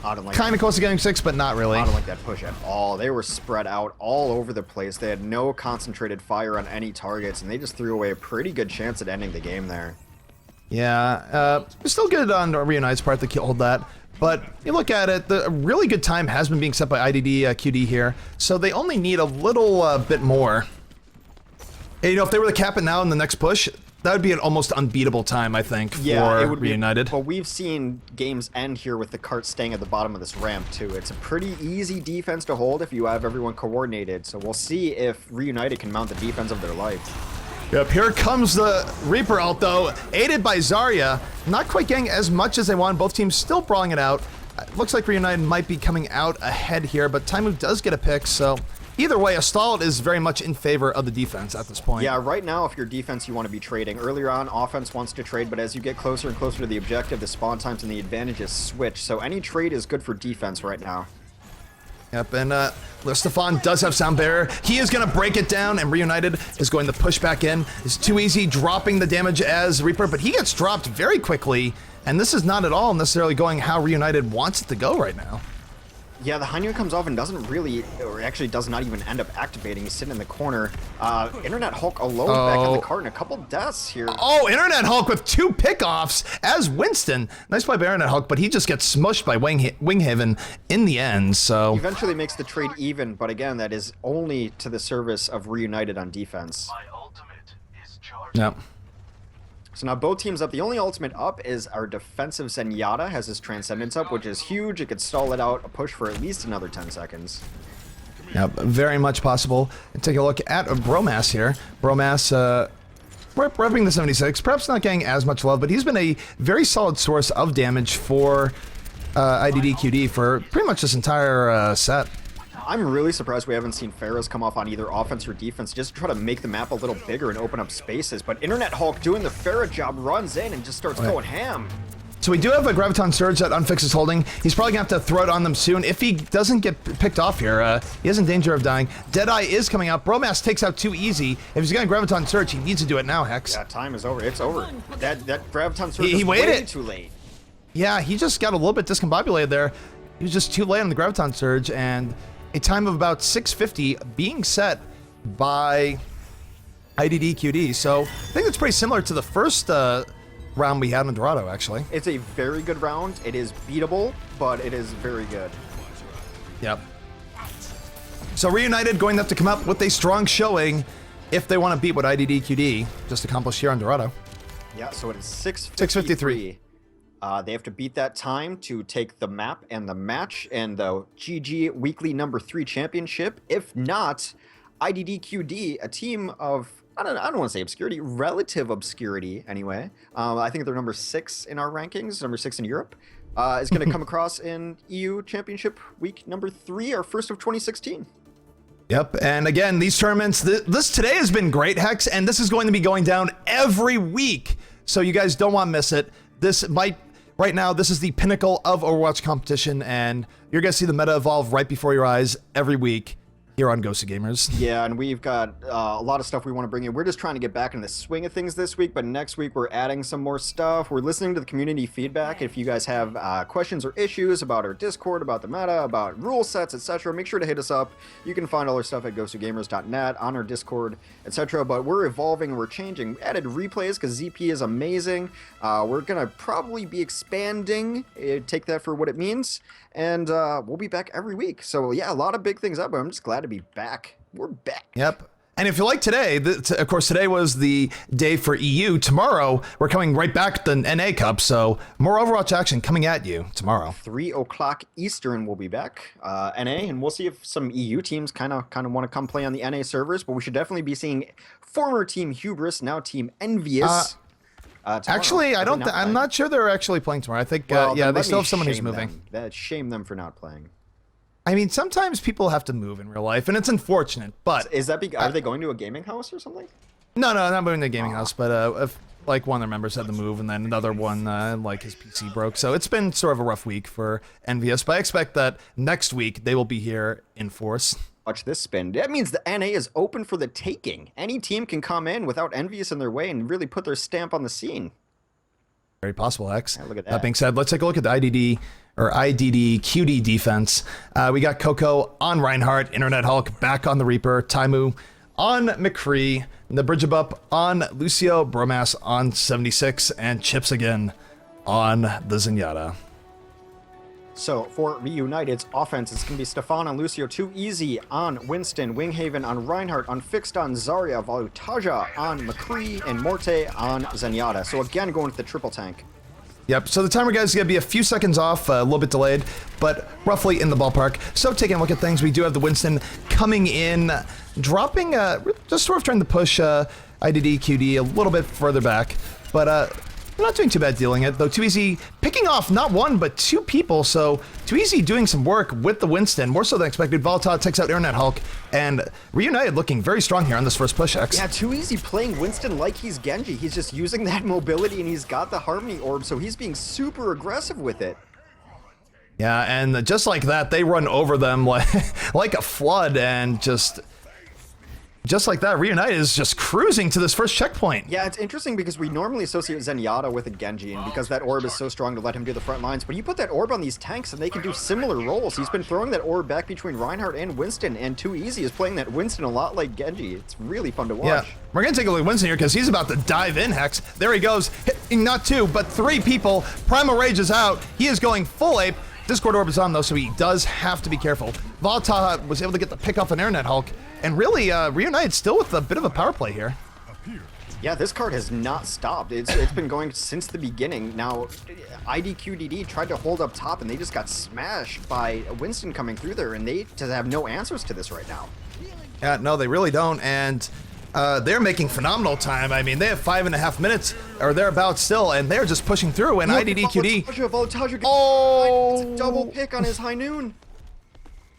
Speaker 1: kind of close to getting 6, but not really.
Speaker 2: I don't like that push at all. They were spread out all over the place. They had no concentrated fire on any targets, and they just threw away a pretty good chance at ending the game there.
Speaker 1: Yeah, still good on Reunited's part to hold that. But you look at it, the really good time has been being set by IDDQD here, so they only need a little bit more. And, you know, if they were to cap it now in the next push, that would be an almost unbeatable time, I think, for Reunited.
Speaker 2: Well, we've seen games end here with the cart staying at the bottom of this ramp, too. It's a pretty easy defense to hold if you have everyone coordinated, so we'll see if Reunited can mount the defense of their life.
Speaker 1: Yep, here comes the Reaper out, though, aided by Zarya. Not quite getting as much as they want. Both teams still brawling it out. Looks like Reunited might be coming out ahead here, but Taimu does get a pick, so either way, a stall is very much in favor of the defense at this point.
Speaker 2: Yeah, right now, if you're defense, you want to be trading. Earlier on, offense wants to trade, but as you get closer and closer to the objective, the spawn times and the advantages switch, so any trade is good for defense right now.
Speaker 1: Yep, and Stefan does have sound barrier. He is going to break it down, and Reunited is going to push back in. It's too easy, dropping the damage as Reaper, but he gets dropped very quickly, and this is not at all necessarily going how Reunited wants it to go right now.
Speaker 2: Yeah, the Hanyu comes off and doesn't really, or actually does not even end up activating. He's sitting in the corner. Internet Hulk alone back in the cart and a couple deaths here.
Speaker 1: Oh, Internet Hulk with 2 pickoffs as Winston. Nice play by Internet Hulk, but he just gets smushed by Winghaven in the end, so.
Speaker 2: He eventually makes the trade even, but again, that is only to the service of Reunited on defense.
Speaker 3: My ultimate is charged.
Speaker 1: Yep.
Speaker 2: So now both teams up. The only ultimate up is our defensive Zenyatta has his Transcendence up, which is huge. It could stall it out, a push for at least another 10 seconds.
Speaker 1: Yep, very much possible. And take a look at Bromas here. Bromas, repping the 76, perhaps not getting as much love, but he's been a very solid source of damage for IDDQD for pretty much this entire set.
Speaker 2: I'm really surprised we haven't seen Pharaohs come off on either offense or defense just to try to make the map a little bigger and open up spaces. But Internet Hulk doing the Pharaoh job runs in and just starts going ham.
Speaker 1: So we do have a Graviton Surge that Unfix is holding. He's probably going to have to throw it on them soon. If he doesn't get picked off here, he is in danger of dying. Deadeye is coming out. Bromas takes out too easy. If he's going to Graviton Surge, he needs to do it now, Hex.
Speaker 2: Yeah, time is over. It's over. That Graviton Surge
Speaker 1: he
Speaker 2: is
Speaker 1: waited
Speaker 2: way too late.
Speaker 1: Yeah, he just got a little bit discombobulated there. He was just too late on the Graviton Surge, and a time of about 650 being set by IDDQD. So I think it's pretty similar to the first round we had in Dorado, actually.
Speaker 2: It's a very good round. It is beatable, but it is very good.
Speaker 1: Yep. So Reunited going to have to come up with a strong showing if they want to beat what IDDQD just accomplished here on Dorado.
Speaker 2: Yeah, so it is 653. They have to beat that time to take the map and the match and the GG Weekly #3 championship. If not, IDDQD, a team of, I don't want to say obscurity, relative obscurity anyway. I think they're number 6 in our rankings, number 6 in Europe, is going to come across in EU Championship Week #3, our first of 2016.
Speaker 1: Yep, and again, these tournaments, this today has been great, Hex, and this is going to be going down every week, so you guys don't want to miss it. This might, right now, this is the pinnacle of Overwatch competition, and you're going to see the meta evolve right before your eyes every week here on GosuGamers.
Speaker 2: Yeah, and we've got a lot of stuff we want to bring in. We're just trying to get back in the swing of things this week, but next week we're adding some more stuff. We're listening to the community feedback. If you guys have questions or issues about our Discord, about the meta, about rule sets, etc., make sure to hit us up. You can find all our stuff at GosuGamers.net, on our Discord, etc., but we're evolving and we're changing. We added replays because ZP is amazing. We're going to probably be expanding, take that for what it means, and we'll be back every week. So yeah, a lot of big things up, but I'm just glad to be back. We're back.
Speaker 1: Yep. And if you like today, of course, today was the day for EU. Tomorrow, we're coming right back to the NA Cup, so more Overwatch action coming at you tomorrow.
Speaker 2: 3 o'clock Eastern, we'll be back, NA, and we'll see if some EU teams kind of want to come play on the NA servers, but we should definitely be seeing former Team Hubris, now Team Envious.
Speaker 1: Actually, I'm not sure they're actually playing tomorrow. I think, yeah, they still have someone who's moving.
Speaker 2: Shame them for not playing.
Speaker 1: I mean, sometimes people have to move in real life, and it's unfortunate, but...
Speaker 2: Is that are they going to a gaming house or something?
Speaker 1: No, not moving to a gaming house, but if, like, one of their members had to move, and then another one, like, his PC broke. So it's been sort of a rough week for Envious, but I expect that next week they will be here in force.
Speaker 2: Watch this spin. That means the NA is open for the taking. Any team can come in without Envious in their way and really put their stamp on the scene.
Speaker 1: Very possible, X.
Speaker 2: Yeah, look at that.
Speaker 1: That being said, let's take a look at the IDDQD defense. We got Coco on Reinhardt, Internet Hulk back on the Reaper, Taimu on McCree, the Bridgebup on Lucio, Bromas on 76, and Chips again on the Zenyatta.
Speaker 2: So for Reunited's offense, it's going to be Stefan on Lucio, Too Easy on Winston, Winghaven on Reinhardt, Unfixed on Zarya, Voltaja on McCree, and Morte on Zenyatta. So again, going with the triple tank.
Speaker 1: Yep, so the timer, guys, is going to be a few seconds off, a little bit delayed, but roughly in the ballpark. So taking a look at things, we do have the Winston coming in, dropping, just sort of trying to push IDDQD a little bit further back, but not doing too bad dealing it, though Too Easy picking off not one, but two people, so Too Easy doing some work with the Winston, more so than expected. Volta takes out Internet Hulk, and Reunited looking very strong here on this first push, X.
Speaker 2: Yeah, Too Easy playing Winston like he's Genji. He's just using that mobility, and he's got the Harmony Orb, so he's being super aggressive with it.
Speaker 1: Yeah, and just like that, they run over them like a flood, and just like that, Reunited is just cruising to this first checkpoint.
Speaker 2: Yeah, it's interesting because we normally associate Zenyatta with a Genji, and because that orb is so strong to let him do the front lines, but you put that orb on these tanks and they can do similar roles. He's been throwing that orb back between Reinhardt and Winston, and Too Easy is playing that Winston a lot like Genji. It's really fun to watch.
Speaker 1: Yeah, we're going to take a look at Winston here because he's about to dive in, Hex. There he goes, hitting not two, but three people. Primal Rage is out. He is going full ape. Discord Orb is on, though, so he does have to be careful. Volta was able to get the pick off an Internet Hulk, and really, Reunited still with a bit of a power play here.
Speaker 2: Yeah, this card has not stopped. It's been going since the beginning. Now, IDQDD tried to hold up top, and they just got smashed by Winston coming through there, and they just have no answers to this right now.
Speaker 1: Yeah, no, they really don't, and they're making phenomenal time. I mean, they have 5.5 minutes or thereabouts still, and they're just pushing through. And IDDQD,
Speaker 2: oh, double pick on his High Noon.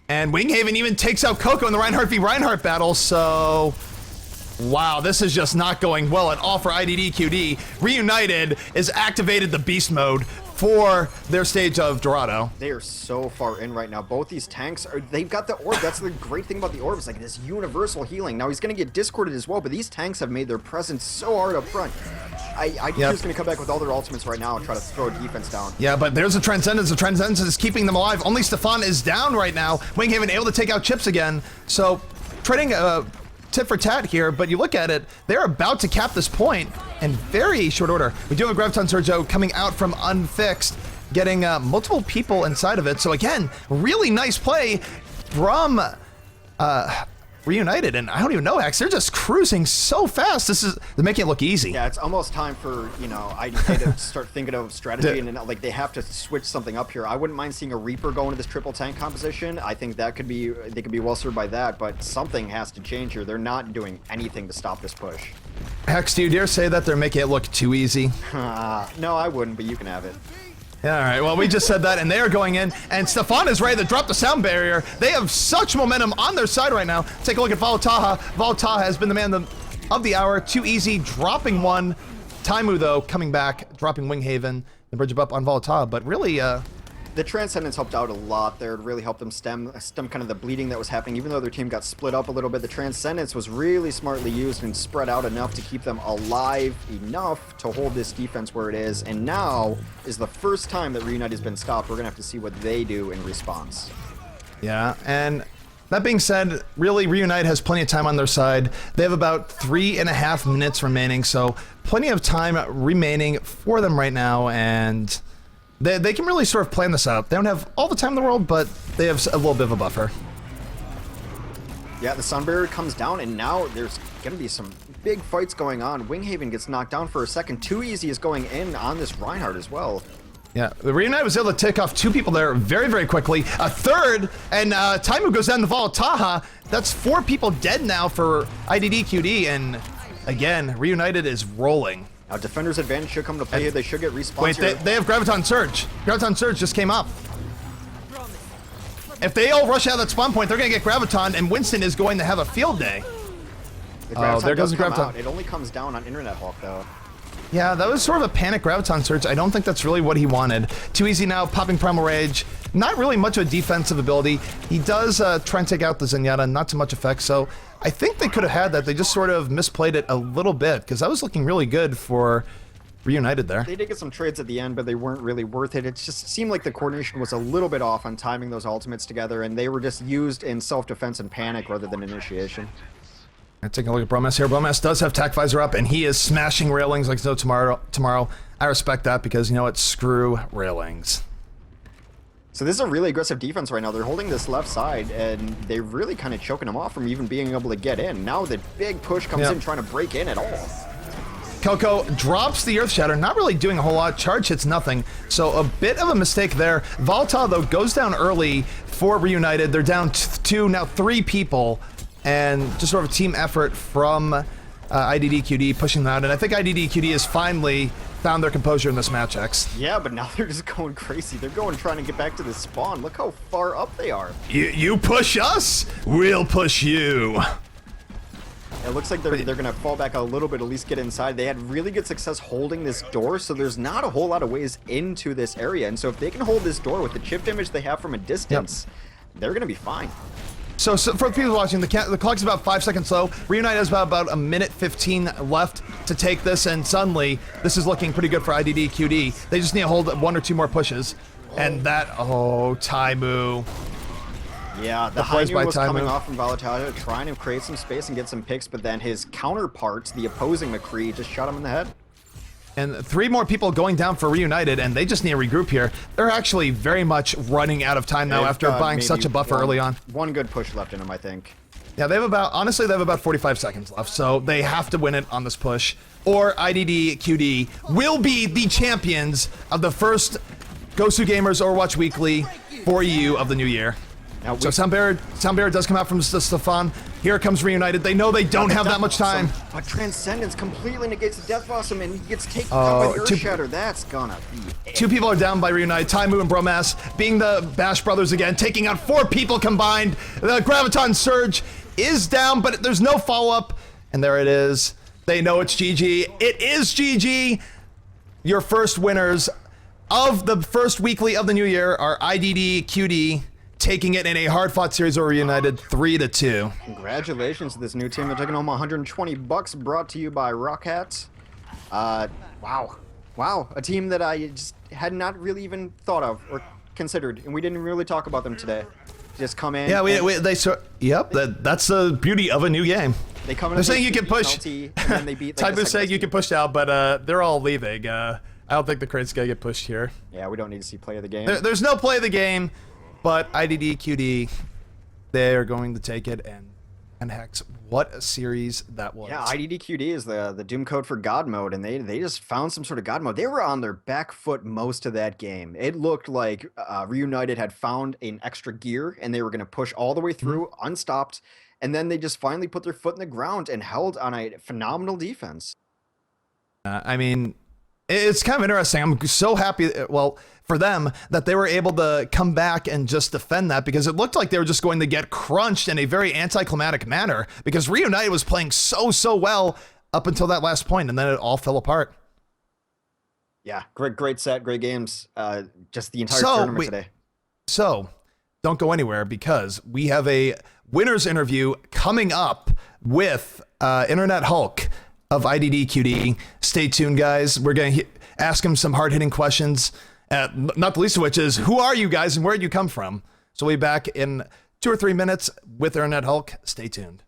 Speaker 1: And Winghaven even takes out Coco in the Reinhardt v Reinhardt battle. So, wow, this is just not going well at all for IDDQD. Reunited is activated the beast mode for their stage of Dorado.
Speaker 2: They are so far in right now. Both these tanks they've got the orb. That's the great thing about the orb. It's like this universal healing. Now he's going to get discorded as well, but these tanks have made their presence so hard up front. IDQ's going to come back with all their ultimates right now and try to throw defense down.
Speaker 1: Yeah, but there's a Transcendence. The Transcendence is keeping them alive. Only Stefan is down right now. Winghaven able to take out Chips again. So, trading tit for tat here, but you look at it, they're about to cap this point in very short order. We do have a Graviton Sergio coming out from Unfixed, getting multiple people inside of it. So again, really nice play from Reunited, and I don't even know, Hex, they're just cruising so fast. They're making it look easy.
Speaker 2: Yeah, it's almost time for, IDK to start thinking of strategy, and like they have to switch something up here. I wouldn't mind seeing a Reaper go into this triple tank composition. I think that they could be well served by that, but something has to change here. They're not doing anything to stop this push.
Speaker 1: Hex, do you dare say that they're making it look too easy?
Speaker 2: No, I wouldn't, but you can have it.
Speaker 1: Yeah, all right, well, we just said that, and they are going in, and Stefan is ready to drop the sound barrier. They have such momentum on their side right now. Take a look at Voltaha. Voltaha has been the man of the hour. Too Easy dropping one. Taimu, though, coming back, dropping Winghaven, the bridge up on Voltaha, but really,
Speaker 2: the Transcendence helped out a lot there. It really helped them stem kind of the bleeding that was happening. Even though their team got split up a little bit, the Transcendence was really smartly used and spread out enough to keep them alive enough to hold this defense where it is. And now is the first time that Reunite has been stopped. We're going to have to see what they do in response.
Speaker 1: Yeah, and that being said, really, Reunite has plenty of time on their side. They have about 3.5 minutes remaining, so plenty of time remaining for them right now, and they can really sort of plan this out. They don't have all the time in the world, but they have a little bit of a buffer.
Speaker 2: Yeah, the Sun Barrier comes down, and now there's going to be some big fights going on. Winghaven gets knocked down for a second. Too Easy is going in on this Reinhardt as well.
Speaker 1: Yeah, the Reunite was able to take off 2 people there very, very quickly. A third, and Taimu goes down the Vault Taha. That's 4 people dead now for IDDQD, and again, Reunited is rolling.
Speaker 2: Now, Defender's advantage should come to play here. They should get respawns.
Speaker 1: Wait, they have Graviton Surge. Graviton Surge just came up. If they all rush out of that spawn point, they're going to get Graviton, and Winston is going to have a field day.
Speaker 2: Oh,
Speaker 1: there goes the Graviton.
Speaker 2: Out. It only comes down on Internet Hulk, though.
Speaker 1: Yeah, that was sort of a panic Graviton Surge. I don't think that's really what he wanted. Too Easy now, popping Primal Rage. Not really much of a defensive ability. He does try and take out the Zenyatta, not too much effect, so I think they could have had that. They just sort of misplayed it a little bit, because that was looking really good for Reunited there.
Speaker 2: They did get some trades at the end, but they weren't really worth it. It just seemed like the coordination was a little bit off on timing those ultimates together, and they were just used in self-defense and panic rather than initiation.
Speaker 1: Taking a look at Bromas here. Bromas does have Tac Visor up, and he is smashing railings like no tomorrow. I respect that because, you know what, screw railings.
Speaker 2: So this is a really aggressive defense right now. They're holding this left side, and they're really kind of choking them off from even being able to get in. Now the big push comes in trying to break in at all.
Speaker 1: Kelko drops the Earth Shatter, not really doing a whole lot. Charge hits nothing, so a bit of a mistake there. Volta, though, goes down early for Reunited. They're down 2, now 3 people, and just sort of a team effort from IDDQD pushing them out. And I think IDDQD has finally found their composure in this match, X.
Speaker 2: Yeah, but now they're just going crazy. They're going trying to get back to the spawn. Look how far up they are.
Speaker 1: You push us, we'll push you.
Speaker 2: It looks like they're going to fall back a little bit, at least get inside. They had really good success holding this door, so there's not a whole lot of ways into this area. And so if they can hold this door with the chip damage they have from a distance, they're going to be fine.
Speaker 1: So for the people watching, the clock's about 5 seconds slow. Reunite has about a minute 15 left to take this, and suddenly this is looking pretty good for IDDQD. They just need to hold 1 or 2 more pushes. And that, Taimu.
Speaker 2: Yeah, the high was coming off from Volatility, trying to create some space and get some picks, but then his counterpart, the opposing McCree, just shot him in the head.
Speaker 1: And 3 more people going down for Reunited, and they just need to regroup here. They're actually very much running out of time now after buying such a buffer early on.
Speaker 2: 1 good push left in them, I think.
Speaker 1: Yeah, they have honestly, they have about 45 seconds left, so they have to win it on this push, or IDDQD will be the champions of the first GosuGamers Overwatch Weekly for EU of the new year. Now so Sound Barrier does come out from Stefan. Here comes Reunited. They know they don't have that much time.
Speaker 2: But Transcendence completely negates the Death Blossom, and he gets taken out by the Earth Shatter. That's gonna be it.
Speaker 1: 2 people are down by Reunited. Taimu and Bromas being the Bash Brothers again, taking out 4 people combined. The Graviton Surge is down, but there's no follow-up. And there it is. They know it's GG. It is GG. Your first winners of the first weekly of the new year are IDDQD, taking it in a hard-fought series over United, 3-2.
Speaker 2: Congratulations to this new team. They're taking home $120, brought to you by Rockhat. Wow, a team that I just had not really even thought of or considered, and we didn't really talk about them today. Just come in.
Speaker 1: Yeah, that's the beauty of a new game.
Speaker 2: They come in.
Speaker 1: They're saying you can push.
Speaker 2: And then they beat.
Speaker 1: Type is saying you can push out, but they're all leaving. I don't think the crate's gonna get pushed here.
Speaker 2: Yeah, we don't need to see play of the game.
Speaker 1: There's no play of the game. But IDDQD, they are going to take it, and Hex, what a series that was.
Speaker 2: Yeah, IDDQD is the doom code for God mode, and they just found some sort of God mode. They were on their back foot most of that game. It looked like Reunited had found an extra gear, and they were going to push all the way through, unstopped, and then they just finally put their foot in the ground and held on a phenomenal defense.
Speaker 1: I mean, it's kind of interesting. I'm so happy, well, for them, that they were able to come back and just defend that, because it looked like they were just going to get crunched in a very anticlimactic manner, because Reunited was playing so well up until that last point, and then it all fell apart.
Speaker 2: Yeah, great set, great games, just the entire tournament today.
Speaker 1: So, don't go anywhere, because we have a winner's interview coming up with Internet Hulk of IDDQD. Stay tuned, guys. We're going to ask him some hard-hitting questions, not the least of which is, who are you guys and where did you come from? So we'll be back in 2 or 3 minutes with Internet Hulk. Stay tuned.